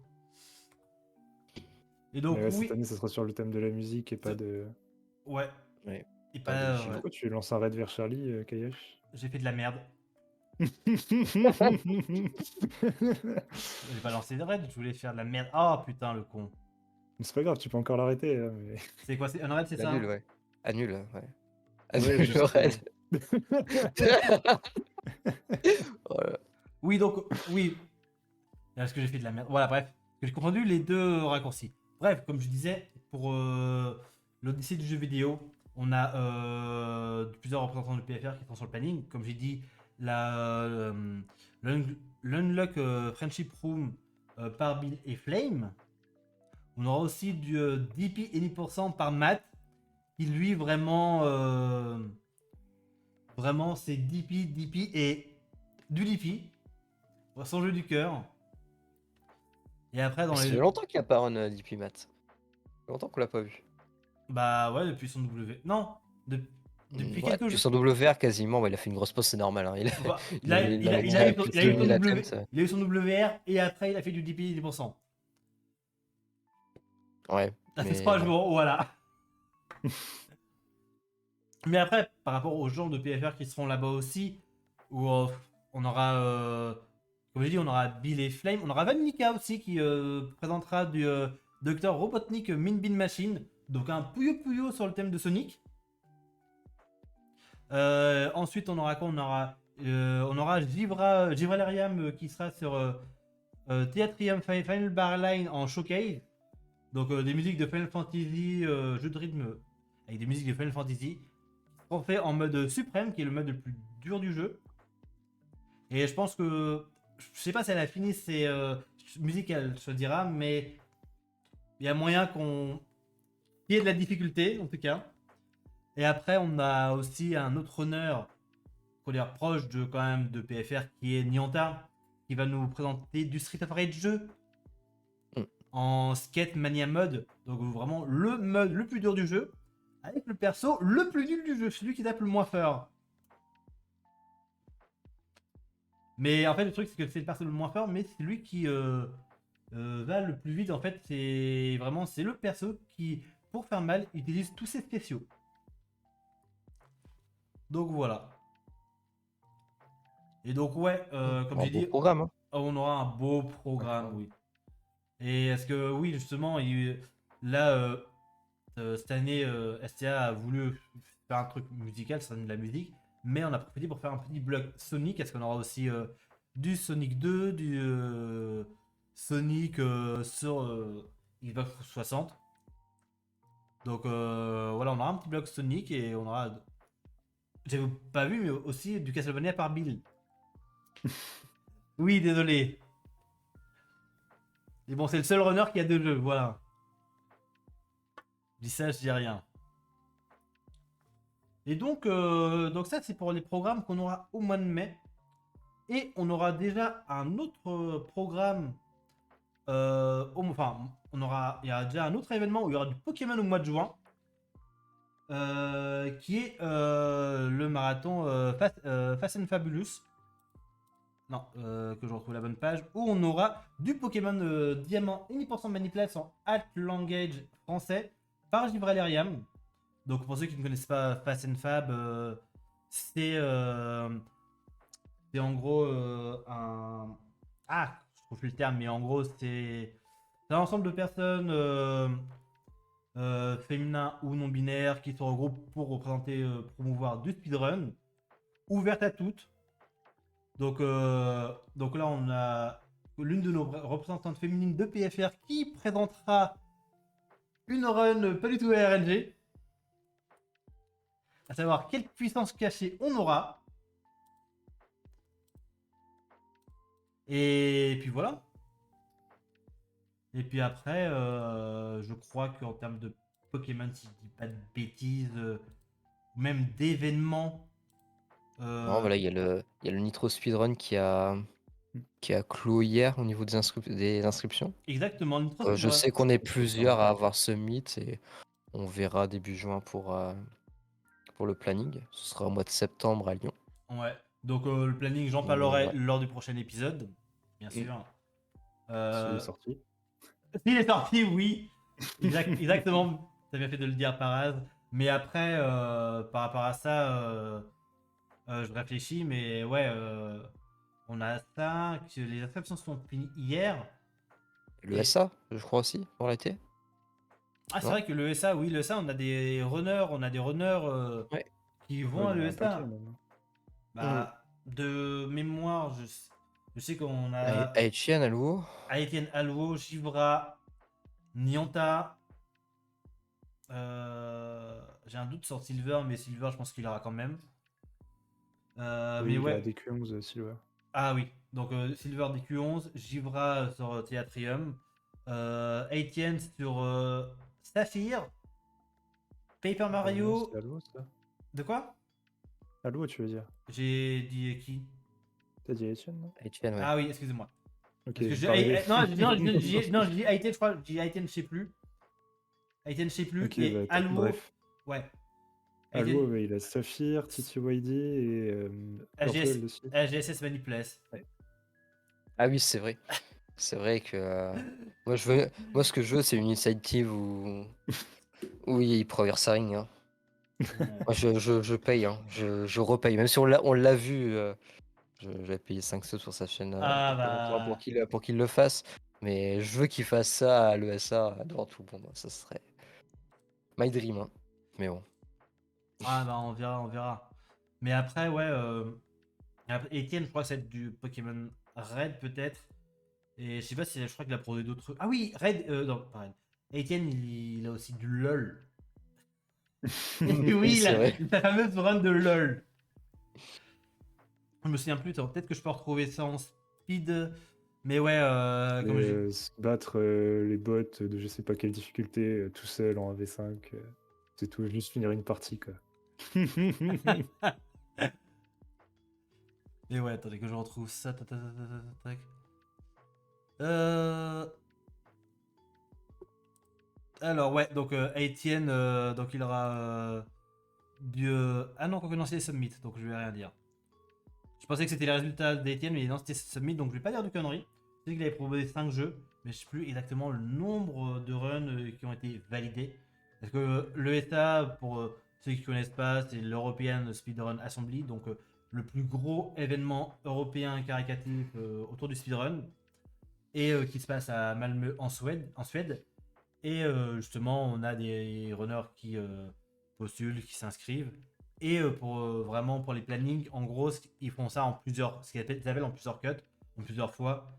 S1: Et donc
S2: Mais ouais, cette
S1: oui,
S2: année, ça sera sur le thème de la musique et pas de.
S1: ouais.
S3: Ouais.
S1: Et
S3: Pas
S1: pas,
S3: de
S1: ouais.
S3: Gino.
S2: Pourquoi tu lances un raid vers Charlie, Kayash?
S1: J'ai fait de la merde. J'ai pas lancé de raid, je voulais faire de la merde. Oh putain le con.
S2: Mais c'est pas grave, tu peux encore l'arrêter. Hein, mais...
S1: C'est quoi? C'est un raid, c'est ça?
S3: Annule, ouais. Annule, ouais.
S2: Ouais,
S3: Annule le
S2: justement.
S3: raid. Voilà.
S1: Oui, donc, oui. Est-ce que j'ai fait de la merde? Voilà, bref. J'ai confondu les deux raccourcis. Bref, comme je disais, pour l'Odyssée du jeu vidéo, on a plusieurs représentants du PFR qui sont sur le planning. Comme j'ai dit, l'Unlock Friendship Room par Bill et Flame. On aura aussi du DP et 10% par Matt, qui lui vraiment c'est DP et du DP. Son jeu du cœur. Et après, dans
S3: Ça
S1: les.
S3: fait longtemps qu'il n'y a pas un Diplomat. Ça fait longtemps qu'on l'a pas vu.
S1: Bah ouais, depuis son W. Non, depuis
S3: Ouais,
S1: quelques
S3: depuis
S1: jours.
S3: son WR quasiment, ouais, il a fait une grosse pause, c'est normal. Hein.
S1: Bah,
S3: Il a
S1: il a
S3: déjà
S1: eu
S3: plus de
S1: il a eu son
S3: 2000
S1: W,
S3: attempts.
S1: il a eu son WR et après il a fait du DP 10%.
S3: Ouais,
S1: Ça fait
S3: mais
S1: 3
S3: ouais.
S1: jours, voilà. Mais après, par rapport aux gens de PFR qui seront là-bas aussi, où on aura, comme j'ai dit, on aura Bill et Flame, on aura Van Mika aussi qui présentera du Dr Robotnik Min Bean Machine, donc un Puyo Puyo sur le thème de Sonic. Ensuite, on aura quoi? On aura Givralariam qui sera sur Theatrium Final Bar Line en showcase. Donc des musiques de Final Fantasy, jeux de rythme avec des musiques de Final Fantasy. On fait en mode suprême, qui est le mode le plus dur du jeu. Et je pense que, je sais pas si elle a fini ses musiques, elle se dira, mais il y a moyen qu'il y ait de la difficulté en tout cas. Et après, on a aussi un autre honneur, qu'on dire proche de quand même de PFR, qui est Nianta, qui va nous présenter du Street of Rage 2
S3: Mm.
S1: en Skate Mania Mode, donc vraiment le mode le plus dur du jeu, avec le perso le plus nul du jeu, celui qui tape le moins fort. Mais en fait, le truc, c'est que c'est le perso le moins fort, mais c'est lui qui va le plus vite. En fait, c'est le perso qui, pour faire mal, utilise tous ses spéciaux. Donc voilà. Et donc ouais, comme
S3: Un
S1: j'ai
S3: beau
S1: dit,
S3: programme. Hein.
S1: on aura un beau programme, oui. Et est-ce que oui, justement, là, cette année, STA a voulu faire un truc musical, ça donne de la musique, mais on a profité pour faire un petit bloc Sonic. Est-ce qu'on aura aussi du Sonic 2, du Sonic sur Xbox 60. Donc voilà, on aura un petit bloc Sonic et on aura, j'avais pas vu, mais aussi du Castlevania par Bill. Oui, désolé. Mais bon, c'est le seul runner qui a deux jeux, voilà. Je dis ça, je dis rien. Et donc ça, c'est pour les programmes qu'on aura au mois de mai. Et on aura déjà un autre programme. Enfin, il y a déjà un autre événement où il y aura du Pokémon au mois de juin. Qui est le marathon Fast and Fabulous. Non, que je retrouve la bonne page. Où on aura du Pokémon Diamant et 10% Manipulate en alt language français par Gibralariam. Donc pour ceux qui ne connaissent pas Fast and Fab, c'est en gros un... Ah, je trouve plus le terme, mais en gros c'est un ensemble de personnes féminins ou non binaires qui se regroupent pour représenter, promouvoir du speedrun, ouverte à toutes. Donc là on a l'une de nos représentantes féminines de PFR qui présentera une run pas du tout RNG. À savoir quelle puissance cachée on aura. Et puis voilà. Et puis après, je crois qu'en termes de Pokémon, si je dis pas de bêtises, même d'événements.
S3: Non, voilà, il y a le Nitro Speedrun qui a clos hier au niveau des inscriptions.
S1: Exactement.
S3: Je sais qu'on est plusieurs à avoir ce mythe et on verra début juin pour le planning. Ce sera au mois de septembre à Lyon.
S1: Ouais. Donc le planning, j'en parlerai
S3: Ouais.
S1: lors du prochain épisode, bien sûr.
S2: S'il est sorti.
S1: S'il est sorti, oui. Exactement. T'as bien fait de le dire, Paraz. Mais après, par rapport à ça, je réfléchis, mais ouais, on a ça, que les inscriptions sont finies hier.
S3: Le
S1: Et-
S3: SA, je crois aussi, pour l'été.
S1: Ah, c'est
S3: Non?
S1: vrai que le SA, oui, le SA, on a des runners
S3: Ouais.
S1: qui
S2: Ouais,
S1: vont à
S2: il y en a un paquet
S1: l'ESA.
S2: même.
S3: Mmh.
S1: Bah, de mémoire, je sais qu'on
S3: Ai
S1: a
S3: Aetienne à nouveau.
S1: Aetienne Alwo, Givra, Nianta. J'ai un doute sur Silver, mais Silver, je pense qu'il aura quand même.
S2: Oui,
S1: Mais
S2: il a
S1: ouais,
S2: des Q11 Silver.
S1: ah oui, donc Silver DQ11, Givra sur Theatrium, Etienne sur Saphir, Paper
S2: Non,
S1: Mario.
S2: c'est Halo, ça.
S1: De quoi?
S2: Halo, tu veux dire?
S1: J'ai dit qui?
S2: T'as dit Etienne, non?
S3: Aetienne, ouais.
S1: Ah oui, excusez-moi.
S2: Ok,
S1: Parce que
S2: je parlais.
S1: non, non, je dis Aiten, je crois, je dis Aiten, je sais plus. Aiten, je sais plus.
S2: Ok,
S1: Et
S2: bah,
S1: Alwo,
S2: bref.
S1: ouais.
S2: Halo,
S1: Aiten,
S2: ouais, il a Saphir, TTYD et
S1: AGS,
S2: Purple aussi.
S1: AGSS Manipuless.
S2: Ouais.
S3: Ah oui, c'est vrai. C'est vrai que moi, ce que je veux, c'est une initiative où il progresse ring, hein. Moi, je paye, hein. Je repaye. Même si on l'a vu, j'avais payé 5 sous sur sa chaîne il
S1: Ah
S3: y a pas longtemps
S1: bah.
S3: pour qu'il le fasse. Mais je veux qu'il fasse ça à l'ESA devant tout le monde. Ça serait my dream, hein. Mais bon.
S1: Ah bah, on verra, on verra. Mais après, ouais. Etienne, je crois que c'est du Pokémon Red peut-être. Et je sais pas si je crois qu'il a produit d'autres. Ah oui, Red. Non, pas Red. Etienne, il a aussi du LOL. Et
S3: Oui,
S1: oui,
S3: c'est vrai.
S1: la fameuse run de LOL. Je me souviens plus, peut-être que je peux retrouver ça en speed. Mais ouais,
S2: Mais
S1: comme j'ai.
S2: se battre les bots de je sais pas quelle difficulté tout seul en 1v5, c'est tout, juste finir une partie quoi.
S1: Et ouais, attendez que je retrouve ça. Tac. Euh... Alors ouais, donc Etienne, donc il aura du... Ah non, quoi que non, c'est Summit, donc je vais rien dire. Je pensais que c'était les résultats d'Etienne, mais non, c'était Summit, donc je vais pas dire de conneries. Je sais qu'il avait proposé 5 jeux, mais je sais plus exactement le nombre de runs qui ont été validés. Parce que le ETA, pour ceux qui connaissent pas, c'est l'European Speedrun Assembly, donc le plus gros événement européen caricatif autour du speedrun, et qui se passe à Malmö en Suède. Et justement, on a des runners qui postulent, qui s'inscrivent. Et pour vraiment pour les plannings, en gros, ils font ça en plusieurs, ce qu'ils appellent en plusieurs cuts, en plusieurs fois.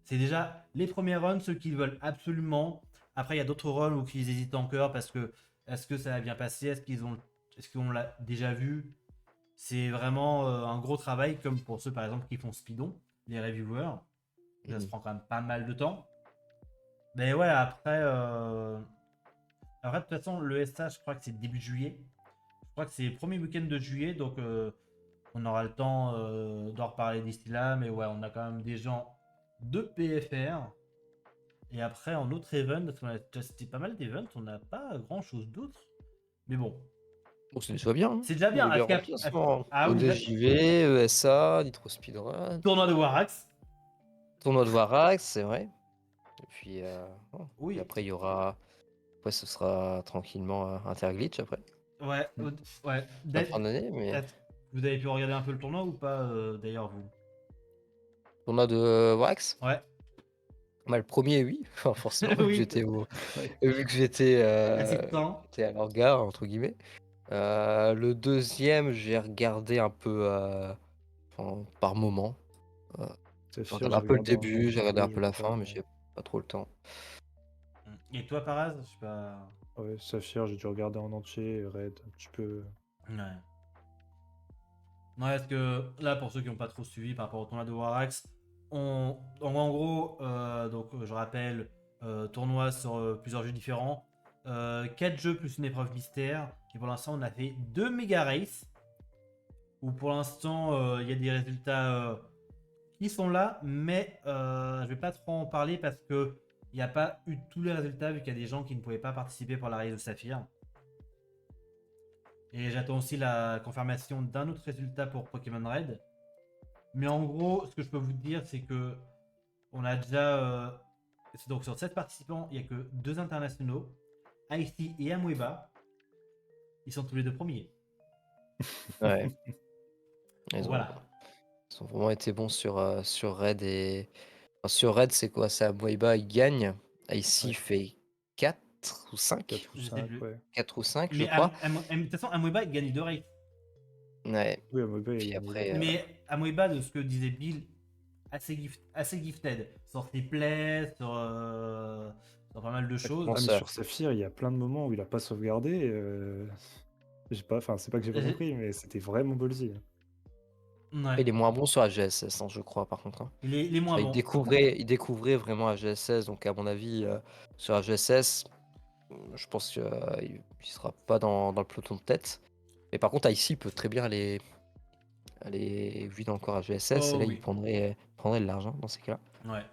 S1: C'est déjà les premiers runs, ceux qui veulent absolument. Après, il y a d'autres runs où ils hésitent encore parce que est-ce que ça va bien passer, est-ce qu'on l'a déjà vu. C'est vraiment un gros travail, comme pour ceux par exemple qui font Speedon, les reviewers. Ça se
S3: Mhm.
S1: prend quand même pas mal de temps. Mais ouais, après, après, de toute façon, le SA, je crois que c'est début juillet. Je crois que c'est le premier week-end de juillet, donc on aura le temps d'en reparler d'ici là. Mais ouais, on a quand même des gens de PFR. Et après, en autre event, parce qu'on a déjà cité pas mal d'events, on n'a pas grand-chose d'autre. Mais bon,
S3: Bon, c'est déjà bien, hein.
S1: c'est déjà bien.
S3: On est bien rempli en ce moment.
S1: Ah oui,
S3: ODJV, ESA, Nitro Speedrun,
S1: tournoi de Warax.
S3: tournoi de Varax, c'est vrai. Et puis, bon. Puis
S1: Oui.
S3: après, il y aura. Après, ce sera tranquillement Interglitch après,
S1: Ouais,
S2: Mm.
S1: ouais.
S3: la fin d'année. Mais
S1: Vous avez pu regarder un peu le tournoi ou pas, d'ailleurs, vous?
S3: tournoi de Varax,
S1: Ouais.
S3: bah, le premier, oui. Enfin, forcément,
S1: Oui.
S2: Ouais.
S3: vu que
S1: Assistant.
S3: j'étais à leur gare, entre guillemets. Le deuxième, j'ai regardé un peu enfin, par moment. Euh, j'ai
S2: Saphir,
S3: regardé
S2: j'ai
S3: un peu le
S2: regardé en
S3: début, j'ai regardé
S2: entier,
S3: un
S2: je
S3: peu la
S2: crois.
S3: fin, mais j'ai pas trop le temps.
S1: Et toi, Paraz? Je sais pas.
S2: Ouais, Saphir, j'ai dû regarder en entier, et Red, un petit peu.
S1: Ouais. Non, est-ce que là, pour ceux qui n'ont pas trop suivi par rapport au tournoi de Warax, en gros, donc je rappelle, tournoi sur plusieurs jeux différents, 4 jeux plus une épreuve mystère. Et pour l'instant, on a fait 2 méga races. Où pour l'instant, il y a des résultats qui sont là, mais je vais pas trop en parler parce que il n'y a pas eu tous les résultats vu qu'il y a des gens qui ne pouvaient pas participer pour la race de Saphir. Et j'attends aussi la confirmation d'un autre résultat pour Pokémon Red. Mais en gros, ce que je peux vous dire, c'est que on a déjà. Donc sur 7 participants, il n'y a que 2 internationaux, Icy et Amweba. Ils sont tous les deux premiers.
S3: Ouais,
S1: Donc
S3: ils ont,
S1: voilà.
S3: ils ont vraiment été bons sur Red et. Enfin, sur Red, c'est quoi? C'est Amoeba, il gagne. Ici,
S2: Ouais.
S3: il fait 4. 4 ou 5.
S2: 4 ou
S1: Je sais
S2: 5,
S1: plus.
S2: ouais.
S3: 4 ou 5, je
S1: Mais
S3: crois.
S1: de toute façon, Amoeba, il gagne 2 races.
S3: Ouais.
S2: Oui, Amoeba, il
S3: Puis
S2: a gagné
S3: après,
S2: deux.
S1: Mais Amoeba, de ce que disait Bill, assez gifted. Sur ses plays, sur pas mal de choses.
S3: Bon,
S2: Ah, mais
S3: ça.
S2: sur Saphir, il y a plein de moments où il a pas sauvegardé. J'ai pas, enfin, c'est pas que j'ai pas
S1: J'ai-
S2: compris, mais c'était vraiment ballsy.
S1: Ouais.
S3: Il est moins bon sur AGSS, hein, je crois, par contre, hein.
S1: Il est moins
S3: Il
S1: bon.
S3: découvrait vraiment AGSS, donc à mon avis, sur AGSS, je pense qu'il ne sera pas dans le peloton de tête. Mais par contre, ici, il peut très bien aller win encore AGSS, et
S1: Oh
S3: là, il
S1: oui.
S3: prendrait le large, hein, dans ces cas-là.
S1: Ouais.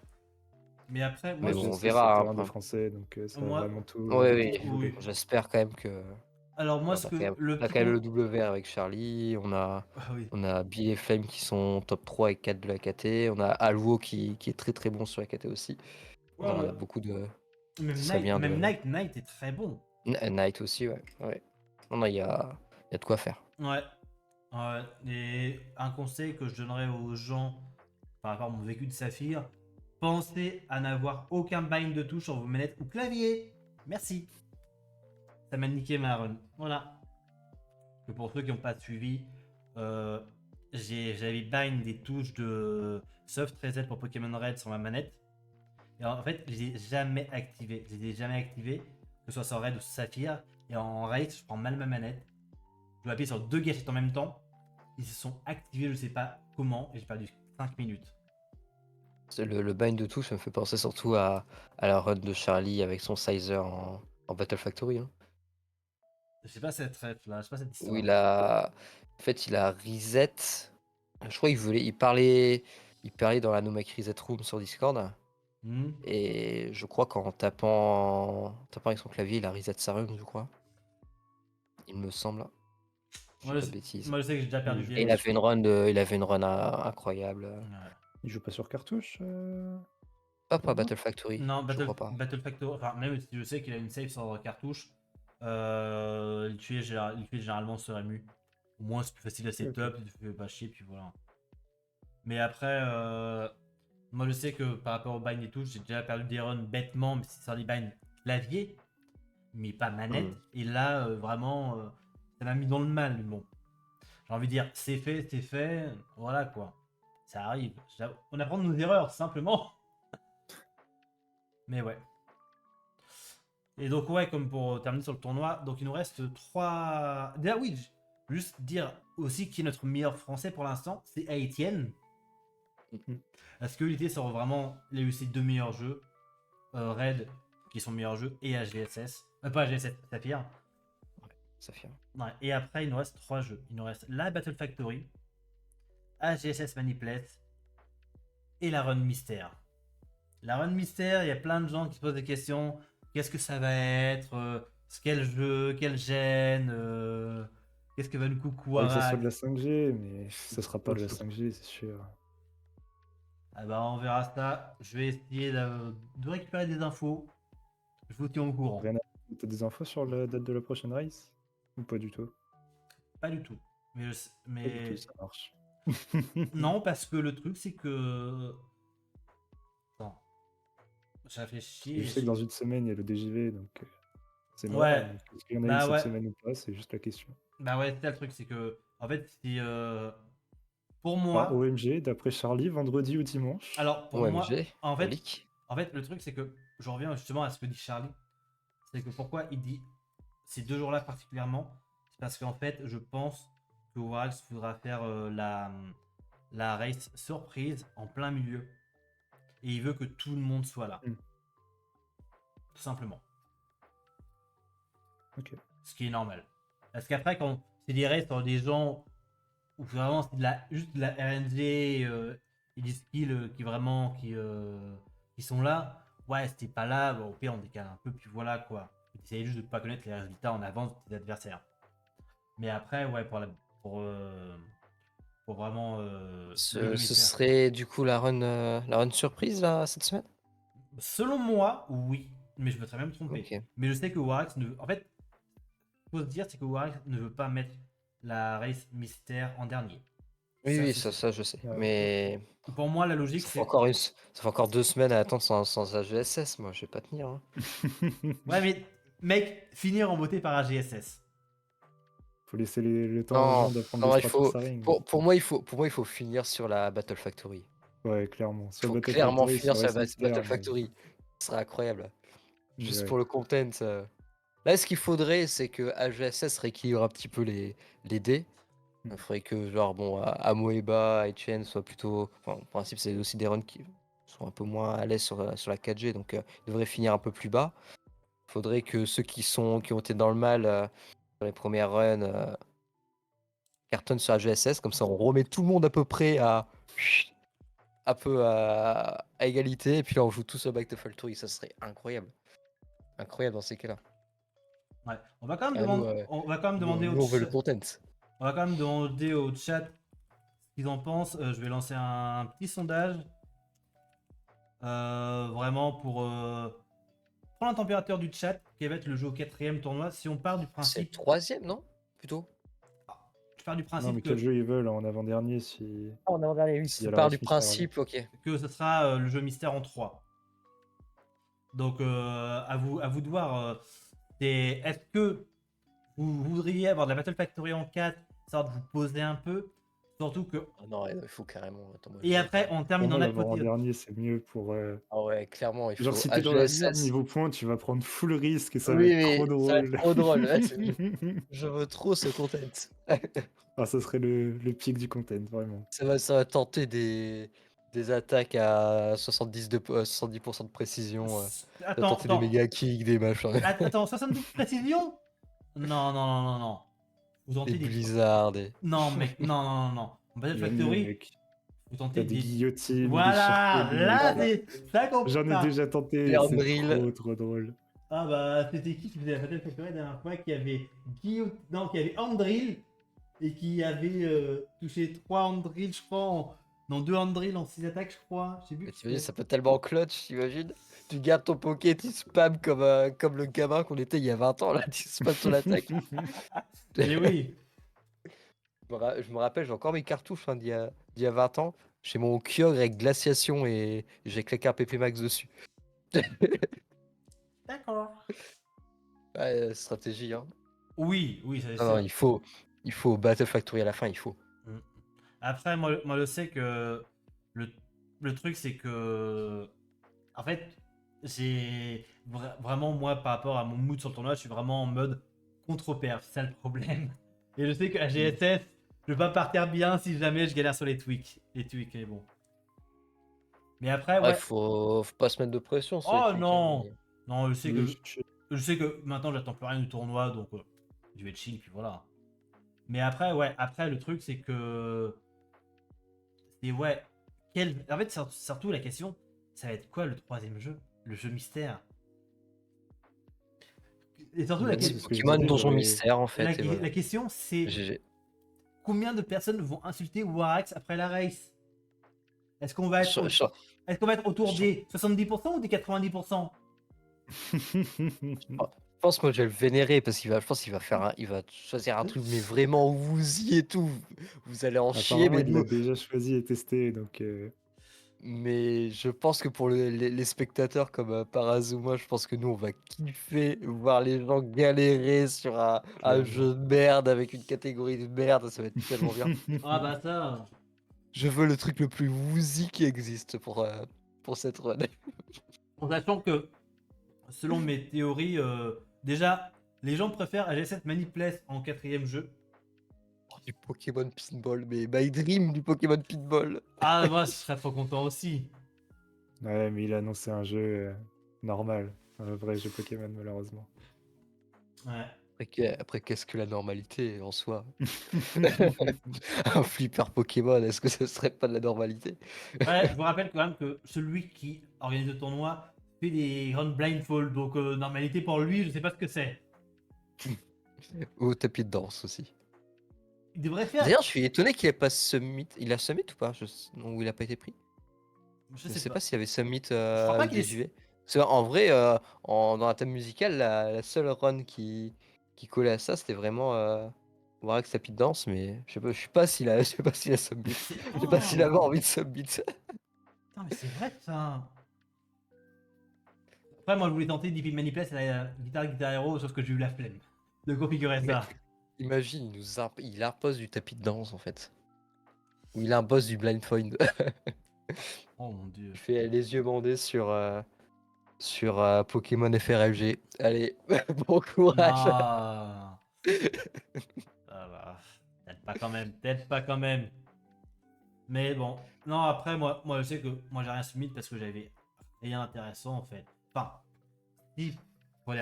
S1: Mais après, moi,
S3: Mais bon, on
S2: GSS,
S3: verra,
S2: c'est
S3: hein,
S2: terrain des
S3: après.
S2: Français, donc ça va
S1: moi,
S2: vraiment tout,
S3: Ouais,
S2: tout
S3: oui,
S2: chambouler.
S1: oui.
S3: j'espère quand même que.
S1: Alors moi,
S3: On a
S1: le
S3: quand
S1: petit
S3: même
S1: con...
S3: le W avec Charlie,
S1: Ah oui.
S3: on a Bill et Flame qui sont top 3 et 4 de la KT, on a Alwo qui est très très bon sur la KT aussi.
S1: Ouais,
S3: On
S1: ouais.
S3: a beaucoup de. Ce
S1: Même
S3: serait bien de.
S1: Knight est très bon.
S3: Knight aussi, ouais. Ouais. Non, il y a de quoi faire.
S1: Ouais. Ouais. Et un conseil que je donnerais aux gens par rapport à mon vécu de Saphir, pensez à n'avoir aucun bind de touche sur vos manettes ou clavier. Merci. Ça m'a niqué ma run. Voilà. Que pour ceux qui n'ont pas suivi, euh, j'avais bind des touches de Soft Reset pour Pokémon Red sur ma manette. Et en fait, je les ai jamais activés. Je les ai jamais activés, que ce soit sur Red ou sur Saphir. Et en race, je prends mal ma manette. Je dois appuyer sur 2 gâchettes en même temps. Ils se sont activés, je sais pas comment, et j'ai perdu 5 minutes.
S3: Le bind de touche me fait penser surtout à la run de Charlie avec son Sizer en Battle Factory, hein.
S1: Je sais pas cette ref là, je sais pas cette
S3: Où
S1: histoire.
S3: En fait, il a reset. Je crois il parlait dans la No Make Reset Room sur Discord.
S1: Hmm.
S3: Et je crois qu'en tapant avec son clavier, il a reset sa run, je crois. Il me semble. Je
S1: Moi,
S3: dis pas de bêtises.
S1: moi, je sais que j'ai déjà perdu
S2: Et
S3: Et
S1: des.
S3: il a fait une run incroyable.
S1: Ouais.
S2: il joue pas sur cartouche
S3: Pas
S2: pour
S3: Battle Factory,
S1: Non,
S3: je crois pas.
S1: Battle Factory, enfin, même si je sais qu'il a une save sur cartouche, il tuait généralement sur Emu. Au moins, c'est plus facile à setup, il te fait pas chier, puis voilà. Mais après, moi, je sais que par rapport au bind et tout, j'ai déjà perdu des runs bêtement, mais c'est sur les binds clavier, mais pas manette. Et là, vraiment, ça m'a mis dans le mal, mais bon. J'ai envie de dire, c'est fait, voilà quoi. Ça arrive. On apprend de nos erreurs, simplement. Mais ouais. Et donc, ouais, comme pour terminer sur le tournoi, donc il nous reste 3. Déjà, oui, juste dire aussi qui est notre meilleur français pour l'instant, c'est Etienne.
S2: Mhm.
S1: Parce que l'idée sort vraiment, il a eu ses 2 meilleurs jeux, Red, qui est son meilleur jeu, et HGSS. Pas HGSS, Saphir.
S3: Saphir.
S1: Ouais, et après, il nous reste 3 jeux. Il nous reste la Battle Factory, HGSS Manipulate et la Run Mystère. La Run Mystère, il y a plein de gens qui se posent des questions. Qu'est-ce que ça va être quel jeu, quel gène qu'est-ce que va nous coucou
S2: Faudrait que ça soit de la 5G, mais ça sera pas de la
S1: Autre chose.
S2: 5G, c'est sûr.
S1: Ah bah on verra ça. Je vais essayer de récupérer des infos. Je vous tiens au courant.
S2: Rien à... T'as des infos sur la date de la prochaine race ou pas du tout?
S1: Pas du tout. Mais,
S2: Pas du tout, ça marche.
S1: non, parce que le truc c'est que. Attends. Je réfléchis.
S2: Je sais que dans une semaine, il y a le DJV, donc c'est mort.
S1: Ouais.
S2: Donc, est-ce qu'il y en a
S1: Bah
S2: eu cette
S1: ouais.
S2: semaine ou pas? C'est juste la question.
S1: Bah ouais, c'est ça le truc, c'est que. En fait, si. Pour
S2: Ah,
S1: moi.
S2: OMG, d'après Charlie, vendredi ou dimanche?
S1: Alors, pour moi.
S3: OMG,
S1: En fait,
S3: leak.
S1: le truc, c'est que je reviens justement à ce que dit Charlie. C'est que pourquoi il dit ces 2 jours-là particulièrement, c'est parce qu'en fait, je pense que Warax voudra faire la race surprise en plein milieu. Et il veut que tout le monde soit là.
S2: Mm.
S1: Tout simplement.
S2: Ok.
S1: Ce qui est normal. Parce qu'après, quand c'est des races sur des gens où vraiment c'est juste de la RNG et des skills qui sont là, ouais, c'était pas là, bon, au pire on décale un peu, puis voilà quoi. Essayez juste de pas connaître les résultats en avance des adversaires. Mais après, ouais, pour vraiment.
S3: Ce serait du coup la run surprise là cette semaine?
S1: Selon moi, oui. Mais je me serais même trompé.
S3: Ok.
S1: Mais je sais que Warax ne. En fait, faut se dire, c'est que Warax ne veut pas mettre la race mystère en dernier.
S3: Oui,
S1: c'est-
S3: ça je sais.
S2: Ouais.
S3: Mais
S1: Pour moi, la logique,
S3: ça
S1: c'est.
S3: fait encore 2 semaines à attendre sans AGSS, moi je vais pas tenir, hein.
S1: Ouais, mais mec, finir en beauté par AGSS.
S2: Faut laisser le temps aux
S3: Non,
S2: gens d'apprendre
S3: non,
S2: des
S3: il
S2: strats pour
S3: faut.
S2: sa ring.
S3: Pour moi, il faut finir sur la Battle Factory.
S2: Ouais, clairement.
S3: Il
S2: Sur
S3: faut
S2: Battle
S3: clairement
S2: Factory,
S3: finir
S2: ça
S3: sur la
S2: reste mystère,
S3: Battle
S2: mais
S3: Factory. Ce serait incroyable. Juste
S2: ouais.
S3: pour le content. Là, ce qu'il faudrait, c'est que AGSS rééquilibre un petit peu les dés. Il faudrait que, genre, bon, Amoeba et Chen soient plutôt. Enfin, en principe, c'est aussi des runs qui sont un peu moins à l'aise sur la 4G, donc ils devraient finir un peu plus bas. Il faudrait que ceux qui ont été dans le mal sur les premières runs cartonnent sur AGSS, comme ça on remet tout le monde à peu près un peu à égalité, et puis là on joue tous au Back to Factory, ça serait incroyable. Incroyable dans ces cas-là.
S1: Ouais. On va quand même
S3: Ah, nous,
S1: demander, on va quand même demander au
S3: nous, on veut le
S1: chat,
S3: content.
S1: on va quand même demander au chat ce qu'ils en pensent. Je vais lancer un petit sondage. Vraiment pour prendre la température du chat, qui va être le jeu au 4e tournoi. Si on part du
S3: C'est le
S1: principe,
S3: troisième, non? Plutôt.
S1: je pars du
S2: Non,
S1: principe
S2: mais quel
S1: que,
S2: jeu ils veulent en avant-dernier si
S3: Ah, on est en dernier, oui.
S2: s'il
S3: Si
S2: y a
S3: tu
S2: la
S3: pars
S2: race
S3: du
S2: mystère avant.
S3: principe, ok.
S1: que ce sera le jeu mystère en 3. Donc à vous de voir. Est-ce que vous voudriez avoir de la Battle Factory en 4, histoire de vous poser un peu, surtout que.
S3: Ah non, il faut carrément. Attends, moi,
S1: Et après, on
S2: Pour
S1: termine
S2: moi,
S1: en
S2: l'avoir en
S1: apothéose.
S2: dernier, c'est mieux pour.
S3: Ah ouais, clairement, il
S2: Genre,
S3: faut
S2: si t'es dans la merde
S3: AGSS.
S2: niveau points, tu vas prendre full risque et ça va
S3: Oui,
S2: être trop
S3: mais ça va être
S2: drôle.
S3: trop drôle. Ouais, je veux trop ce content.
S2: Ah, ça serait le pic du content, vraiment.
S3: Ça va tenter des attaques à 70% de précision. Ça va
S1: Attends,
S3: tenter des
S1: attends.
S3: méga kicks, des machins.
S1: Attends, 72 précision. Non, non, non, non, non. Vous
S3: Des
S1: tentez des.
S3: blizzards.
S1: Non, mec, non, non, non, non. En Battle
S2: Il y a mieux,
S1: Factory,
S2: mec.
S1: vous tentez
S2: T'as des
S1: des.
S2: guillotines, des
S1: Voilà, là,
S2: charcuteries.
S1: c'est ça qu'on
S2: J'en ai
S1: parle.
S2: déjà tenté,
S3: L'air
S2: c'est
S3: drill.
S2: trop drôle.
S1: Ah bah, c'était qui faisait la Battle Factory la dernière fois qui avait non, qui avait Andrill et qui avait touché 3 Andrill, je crois, non, 2 Andrill en 6 attaques, je crois. Je sais plus.
S3: Mais t'imagines, ça peut tellement clutch, t'imagines? Tu gardes ton poké, tu spam comme le gamin qu'on était il y a 20 ans, là, tu spam ton attaque.
S1: Et oui.
S3: Je me rappelle, j'ai encore mes cartouches d'il y a 20 ans. J'ai mon Kyogre avec glaciation et j'ai claqué un PP Max dessus.
S1: D'accord.
S3: Ouais, stratégie, hein.
S1: Oui, oui, c'est
S3: Non, non,
S1: sûr.
S3: il faut Battle Factory à la fin, il faut.
S1: Mm. Après, moi, je sais que le truc, c'est que. En fait, j'ai. Vraiment, moi, par rapport à mon mood sur le tournoi, je suis vraiment en mode contre-perf. C'est ça le problème. Et je sais qu'à GSS, je vais pas partir bien si jamais je galère sur les tweaks. Les tweaks, mais bon. Mais après,
S3: Ouais,
S1: ouais.
S3: faut pas se mettre de pression sur les
S1: Oh
S3: tweaks, hein,
S1: non!
S3: mais-
S1: Non,
S2: Oui,
S1: je sais que maintenant, j'attends plus rien du tournoi, donc je vais chill, puis voilà. Mais après, ouais, après, le truc, c'est que. C'est ouais. En fait, surtout la question, ça va être quoi le 3e jeu? Le jeu mystère. Et surtout,
S2: bah
S1: la,
S2: moi,
S3: C'est
S2: c'est ce que je
S3: Pokémon
S2: disais,
S3: Donjon
S2: j'aurais.
S3: Mystère, en fait, et voilà.
S1: la question, c'est
S3: GG.
S1: combien de personnes vont insulter Warax après la race? Est-ce qu'on va être,
S3: Je- je-
S1: est-ce qu'on va être autour
S3: je-
S1: des 70% ou des 90%?
S3: Je pense que je vais le vénérer parce je pense qu'il va il va choisir un truc, mais vraiment woozy et tout. Vous allez en chier,
S2: Apparemment,
S3: mais
S2: il l'a
S3: nous,
S2: déjà choisi et testé, donc
S3: mais je pense que pour les spectateurs comme Parazuma, je pense que nous, on va kiffer voir les gens galérer sur un
S2: clairement.
S3: jeu de merde avec une catégorie de merde. Ça va être tellement bien.
S1: Ah bah ça.
S3: Je veux le truc le plus woozy qui existe pour cette run.
S1: En sachant que, selon mes théories, déjà, les gens préfèrent AG7 Manipulate en 4e jeu.
S3: Du Pokémon Pinball, mais My Dream du Pokémon Pinball.
S1: Ah, moi, je serais trop content aussi.
S2: Ouais, mais il a annoncé un jeu normal, un vrai jeu Pokémon, malheureusement.
S1: Ouais.
S3: Après, qu'est-ce que la normalité en soi? Un flipper Pokémon, est-ce que ce serait pas de la normalité?
S1: Ouais, je vous rappelle quand même que celui qui organise le tournoi fait des runs blindfold, donc normalité pour lui, je sais pas ce que c'est.
S3: Au tapis de danse aussi.
S1: Il devrait faire.
S3: D'ailleurs, je suis étonné qu'il ait pas Summit. Il a Summit ou pas? Non, ou il a pas été pris?
S1: Je
S3: Je
S1: sais
S3: sais
S1: pas.
S3: pas s'il y avait Summit
S1: crois pas
S3: avec
S1: qu'il
S3: des
S1: ait-
S3: JV. Parce en vrai, dans la thème musicale, la seule run qui collait à ça, c'était vraiment Warax tapis de danse, mais je sais pas s'il a, je sais pas s'il a Summit. Je sais pas s'il avait
S1: Oh
S3: envie de Summit.
S1: Putain, mais c'est vrai ça. Après, moi, je voulais tenter DP Manipulate et la guitare Hero, sauf que j'ai eu la flemme de configurer
S3: Mais
S1: ça.
S3: imagine, il impose du tapis de danse en fait. Ou il impose du blindfold.
S1: Oh mon dieu.
S3: Il fait les yeux bandés sur Pokémon FRLG. Allez, bon courage.
S1: Non. Ça va. Peut-être pas quand même. Peut-être pas quand même. Mais bon. Non, après, moi je sais que moi, j'ai rien submit parce que j'avais rien d'intéressant en fait. Enfin, si, pour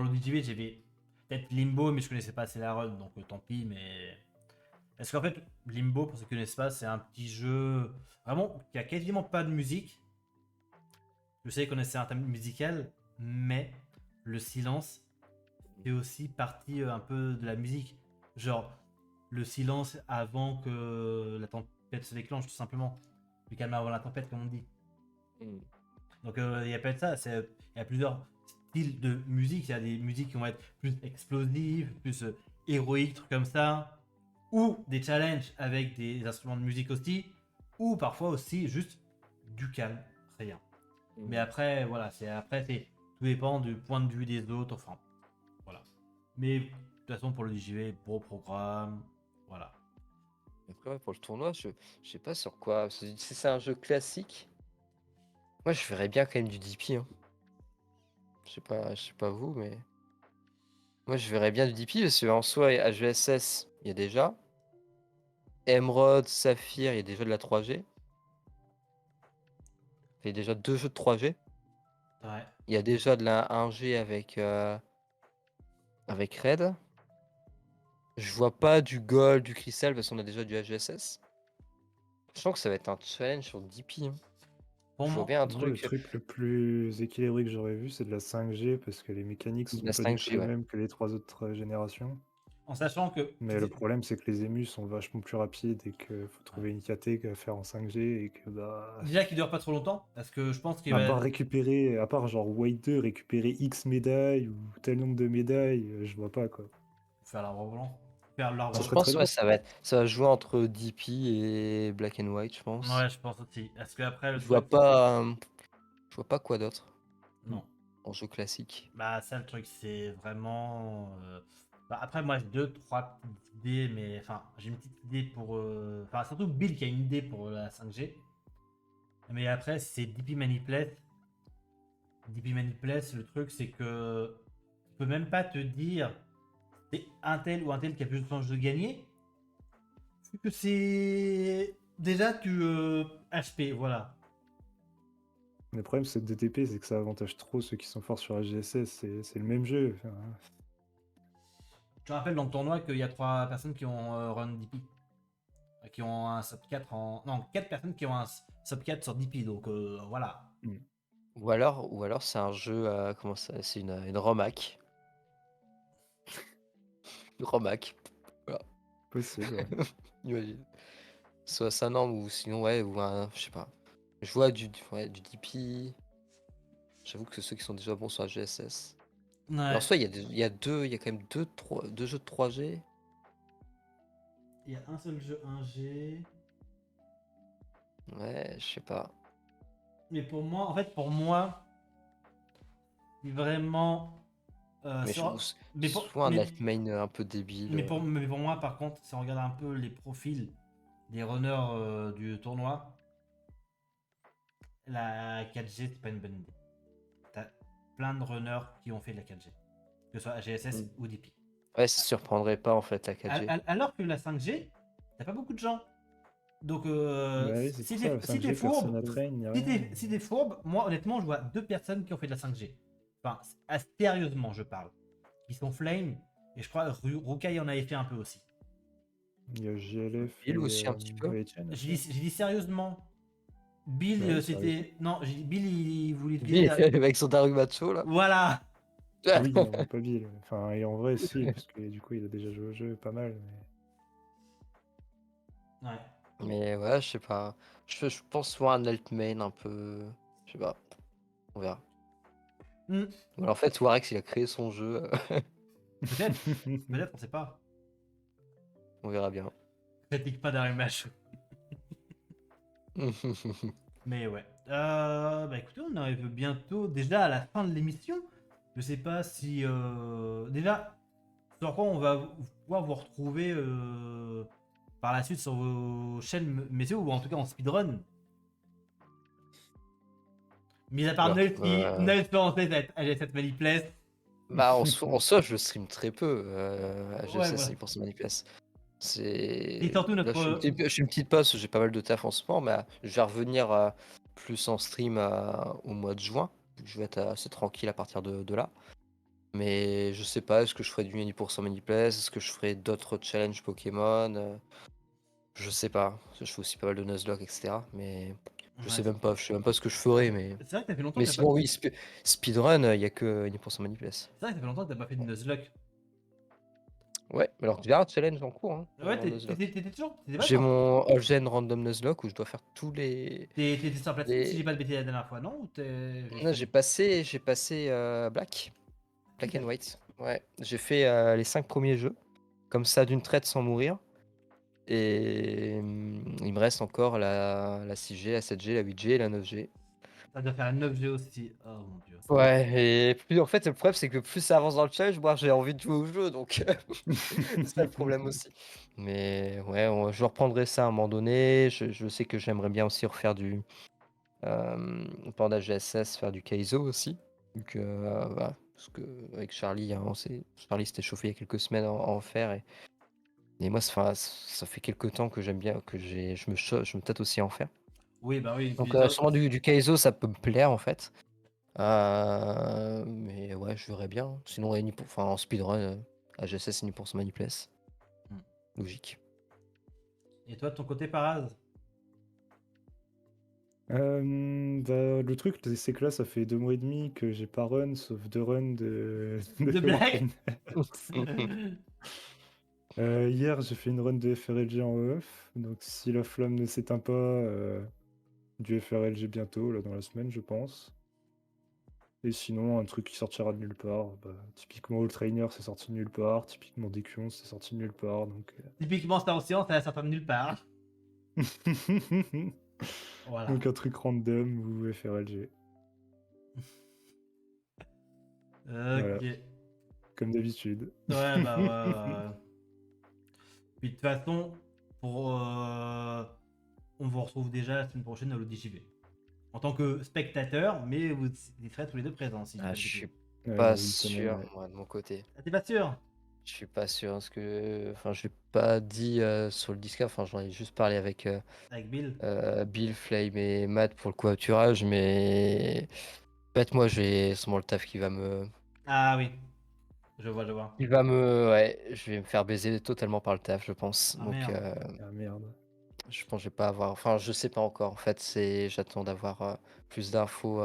S1: l'OBGB, j'avais peut-être Limbo, mais je connaissais pas assez la run, donc tant pis, mais. Parce qu'en fait, Limbo, pour ceux qui connaissent pas, c'est un petit jeu vraiment qui a quasiment pas de musique. Je sais qu'on essaie un thème musical, mais le silence fait aussi partie un peu de la musique. Genre, le silence avant que la tempête se déclenche, tout simplement. Le calme avant la tempête, comme on dit.
S3: Mm.
S1: Donc, il y a pas de ça. Il y a plusieurs styles de musique. Il y a des musiques qui vont être plus explosives, plus héroïques, trucs comme ça. Ou des challenges avec des instruments de musique aussi. Ou parfois aussi juste du calme, rien. Mais après, voilà, tout dépend du point de vue des autres. Enfin, voilà. Mais de toute façon, pour le DJV, beau programme. Voilà.
S3: Après, ouais, pour le tournoi, je sais pas sur quoi. Si c'est un jeu classique, moi je verrais bien quand même du DP. Hein. Je sais pas vous, mais moi je verrais bien du DP parce qu'en soi, HVSS, il y a déjà. Emerald, Saphir, il y a déjà de la 3G. Il y a déjà 2 jeux de 3G.
S1: Ouais.
S3: Il y a déjà de la 1G avec Red. Je vois pas du Gold, du Crystal parce qu'on a déjà du HVSS. Je sens que ça va être un challenge sur DP. Hein.
S1: Pour
S3: Je vois
S1: moi,
S3: bien un
S2: Moi, le
S3: truc
S2: truc le plus équilibré que j'aurais vu, c'est de la 5G, parce que les mécaniques
S3: de
S2: sont
S3: la
S2: pas du tout
S3: 5G,
S2: les
S3: ouais.
S2: mêmes que les 3 autres générations.
S1: en sachant que.
S2: Mais le problème, c'est que les émus sont vachement plus rapides et qu'il faut trouver une IKT à faire en 5G et que bah.
S1: Déjà qu'il dure pas trop longtemps, parce que je pense qu'il
S2: À
S1: va.
S2: part récupérer, à part genre Wade 2, récupérer X médailles ou tel nombre de médailles, je vois pas quoi.
S1: Faire l'arbre blanc. Faire l'arbre
S2: Ça
S3: Je
S2: serait
S1: blanc.
S2: très
S3: pense ouais,
S2: bien.
S3: ça va jouer entre DP et Black and White, je pense.
S1: Ouais, je pense aussi. Parce que après, le
S3: Je vois
S1: truc.
S3: pas, je vois pas quoi d'autre
S2: Hmm.
S1: Non.
S3: en jeu classique.
S1: Bah, ça, le truc, c'est vraiment. Bah, après, moi, j'ai deux, trois petites idées, mais. Enfin, j'ai une petite idée pour. Enfin, surtout Bill qui a une idée pour la 5G. Mais après, c'est DP Manipulate. DP Manipulate, le truc, c'est que. Tu peux même pas te dire. C'est un tel ou un tel qui a plus de chances de gagner. Vu que c'est. Déjà, HP, voilà.
S2: Le problème, c'est que DTP, c'est que ça avantage trop ceux qui sont forts sur HGSS. C'est le même jeu. Enfin,
S1: Je te rappelle dans le tournoi qu'il y a 3 personnes qui ont run DP. Qui ont un sub 4 en. Non, 4 personnes qui ont un sub 4 sur DP, donc voilà.
S2: hmm.
S3: Ou alors c'est un jeu, comment ça, c'est une romac. Une romac. Voilà.
S2: Possible, ouais.
S3: Imagine. Soit ça, non, ou sinon, ouais, ou un, je sais pas. Je vois ouais, du DP. J'avoue que ceux qui sont déjà bons sur la GSS. Mais en
S1: Ouais.
S3: soi, il y a quand même deux jeux de 3G.
S1: Il y a un seul jeu 1G.
S3: Ouais, je sais pas.
S1: Mais pour moi, en fait, pour moi, c'est vraiment.
S3: Mais je trouve
S1: mais, pour...
S3: soit un Altmain un peu débile.
S1: mais pour moi, par contre, si on regarde un peu les profils des runners du tournoi, la 4G, c'est pas une bonne idée. T'as plein de runners qui ont fait de la 4G, que ce soit GSS
S3: Mm.
S1: ou DP.
S3: Ouais, ça surprendrait pas en fait la 4G.
S1: Alors que la 5G, t'as pas beaucoup de gens. Donc,
S2: Bah oui, c'est pour ça, la
S1: si t'es
S2: 5G, personne
S1: fourbe,
S2: n'a train, ni rien.
S1: si t'es fourbe, moi honnêtement, je vois 2 personnes qui ont fait de la 5G. Enfin, sérieusement, je parle. Qui sont Flame, et je crois Rukai en avait fait un peu aussi.
S2: Il y a JLF
S3: Bill aussi un petit peu.
S2: et Etienne
S1: J'ai
S2: aussi.
S1: dit sérieusement. Bill,
S2: Ouais,
S1: c'était. Non, j'ai dit Bill, il voulait
S3: Bill,
S1: utiliser.
S3: avec son Daru Macho là.
S1: Voilà.
S2: Oui, non, pas Bill. Enfin, et en vrai, si, parce que du coup, il a déjà joué au jeu pas mal. Mais...
S1: Ouais.
S3: Mais ouais, je sais pas. Je pense soit un Altmain un peu. Je sais pas. On verra.
S1: Hmm.
S3: Ou alors, en fait, Warex il a créé son jeu.
S1: Peut-être. Peut-être, on sait pas.
S3: On verra bien.
S1: Critique pas d'un match. Mais ouais. Bah écoutez, on arrive bientôt déjà à la fin de l'émission. Je sais pas si déjà sur quoi on va pouvoir vous retrouver par la suite sur vos chaînes, messieurs, ou en tout cas en speedrun. Mis à part
S3: Alors,
S1: Null peut en fait cette manipulation.
S3: bah, en soi, je stream très peu à
S1: Ouais,
S3: GSS
S1: voilà.
S3: et pour ce manipulation.
S1: Et
S3: C'est.
S1: surtout
S3: Là,
S1: notre.
S3: je suis une petite pause, j'ai pas mal de taf en ce moment, mais je vais revenir plus en stream au mois de juin. Je vais être assez tranquille à partir de là. Mais je sais pas, est-ce que je ferai du mini pour cent Maniplace? Est-ce que je ferai d'autres challenges Pokémon? Je sais pas. Je fais aussi pas mal de Nuzlocke, etc. Mais je sais
S1: Ouais,
S3: même pas. Je sais même pas ce que je ferai.
S1: c'est vrai que ça fait longtemps
S3: Mais
S1: que t'as pas.
S3: sinon, oui, speedrun, il y a que mini pour cent Maniplace.
S1: C'est vrai que ça fait longtemps que t'as pas fait de Nuzlocke.
S3: Ouais, alors tu verras un challenge en cours hein,
S1: Ouais,
S3: en Nuzlocke.
S1: t'étais toujours. T'étais pas
S3: J'ai
S1: sur.
S3: mon All-Gen Random Nuzlocke où je dois faire tous
S1: T'étais sur platine si j'ai
S3: les...
S1: pas de bêtises la dernière fois, non? Ou t'es.
S3: Non, j'ai passé Black and White. Ouais, j'ai fait les 5 premiers jeux, comme ça d'une traite sans mourir. Et il me reste encore la 6G, la 7G, la 8G et la 9G.
S1: Ça doit faire un 9G aussi. Oh mon dieu.
S3: Ouais, et plus en fait, le problème c'est que plus ça avance dans le challenge, moi j'ai envie de jouer au jeu, donc c'est ça le problème aussi. Mais ouais, je reprendrai ça à un moment donné. Je sais que j'aimerais bien aussi refaire du Panda GSS, faire du Kaizo aussi. Donc, voilà, parce que avec Charlie, hein, Charlie s'était chauffé il y a quelques semaines à en faire. Et moi, ça fait quelques temps que j'aime bien, je me tâte aussi à en faire.
S1: Oui, bah oui.
S3: Donc,
S1: Puis,
S3: sûrement du Kaizo, ça peut me plaire en fait. Mais ouais, je verrais bien. Sinon, enfin, en speedrun, AGSS et pour son Maniplace.
S1: Hmm.
S3: Logique.
S1: Et toi, de ton côté, Paraz?
S2: Le truc, c'est que là, ça fait 2 mois et demi que j'ai pas run, sauf 2 runs de
S1: De blague?
S2: Hier, j'ai fait une run de FRLG en off, donc si la flamme ne s'éteint pas, du FRLG bientôt, là, dans la semaine, je pense. Et sinon, un truc qui sortira de nulle part. Typiquement, All Trainer, c'est sorti de nulle part. Typiquement, Décuon, c'est sorti de nulle part. Donc,
S1: Typiquement, Star Ocean, ça sort de nulle part. Voilà.
S2: donc un truc random ou FRLG. Voilà,
S1: Ok.
S2: comme d'habitude.
S1: Ouais, bah ouais. Puis de toute façon, pour, on vous retrouve déjà la semaine prochaine à l'ODJV. En tant que spectateur, mais vous serez tous les deux présents si j'ai pas
S3: Ah,
S1: de
S3: je suis
S1: bêtises.
S3: pas
S2: Une semaine,
S3: sûr,
S2: ouais.
S3: moi, de mon côté.
S1: Ah, t'es pas sûr?
S3: Je suis pas sûr parce que, enfin, je l'ai pas dit sur le Discord. Enfin, j'en ai juste parlé avec
S1: Avec Bill?
S3: Bill, Flame et Matt pour le covoiturage, mais en fait, moi, j'ai sûrement le taf
S1: Ah oui. Je vois, je vois.
S3: ouais, je vais me faire baiser totalement par le taf, je pense.
S1: Ah
S3: Donc,
S1: merde.
S2: Ah merde.
S3: je pense que je vais pas avoir, enfin, je sais pas encore. En fait, j'attends d'avoir plus d'infos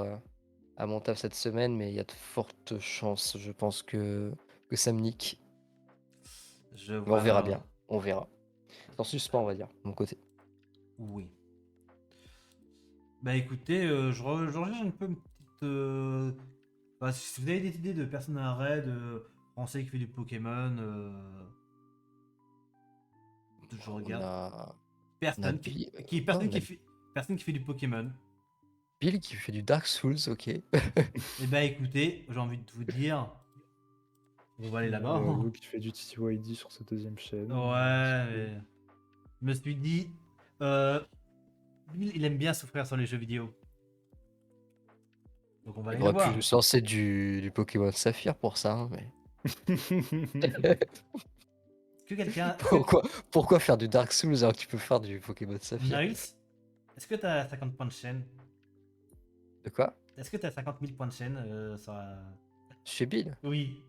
S3: à mon taf cette semaine, mais il y a de fortes chances, je pense que ça me nique.
S1: Je
S3: Mais on
S1: vois.
S3: verra bien, on verra. Sans suspens, on va dire, de mon côté.
S1: Oui. Bah écoutez, je recherche un peu une petite. Bah, si vous avez des idées de personnes à raid français qui fait du Pokémon, je
S3: On
S1: regarde.
S3: a, on a
S1: Personne qui,
S3: Bill,
S1: qui,
S3: quoi,
S1: personne qui fait, personne qui fait du Pokémon.
S3: Bill qui fait du Dark Souls, ok.
S1: Et bah écoutez, j'ai envie de vous dire, on va aller là-bas.
S2: Il y a
S1: Hein.
S2: Hugo qui fait du TTYD sur sa deuxième chaîne.
S1: Ouais, mais je me suis dit, euh, Bill, il aime bien souffrir sur les jeux vidéo. Donc on va
S3: Il
S1: aller le
S3: aurait pu
S1: voir.
S3: se lancer du Pokémon Saphir pour ça, hein, mais.
S1: Est-ce que quelqu'un.
S3: Pourquoi faire du Dark Souls alors que tu peux faire du Pokémon Saphir?
S1: Nice. Est-ce que t'as 50 points de chaîne?
S3: De quoi?
S1: Est-ce que t'as 50 000 points de chaîne sur la...
S3: Chez Bill?
S1: Oui.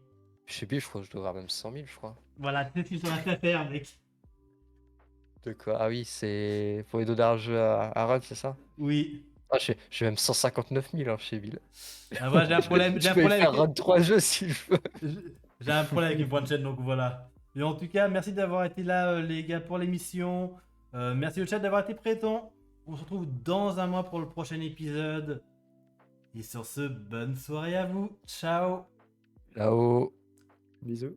S3: Chez Bill, je crois que je dois avoir même 100 000, je crois.
S1: Voilà, c'est ce qu'il faudra faire, mec.
S3: De quoi? Ah oui, c'est pour les dollars jeu à Run, c'est ça?
S1: Oui.
S3: Ah, j'ai même 159 000 hein, chez Bill.
S1: Ah, moi, j'ai un problème, j'ai
S3: Je
S1: un
S3: peux y
S1: problème
S3: faire
S1: avec...
S3: Run 3 jeux si je veux.
S1: J'ai un problème avec les points de chaîne, donc voilà. Et en tout cas, merci d'avoir été là, les gars, pour l'émission. Merci au chat d'avoir été présent. On se retrouve dans un mois pour le prochain épisode. Et sur ce, bonne soirée à vous. Ciao.
S3: Là-haut.
S2: Bisous.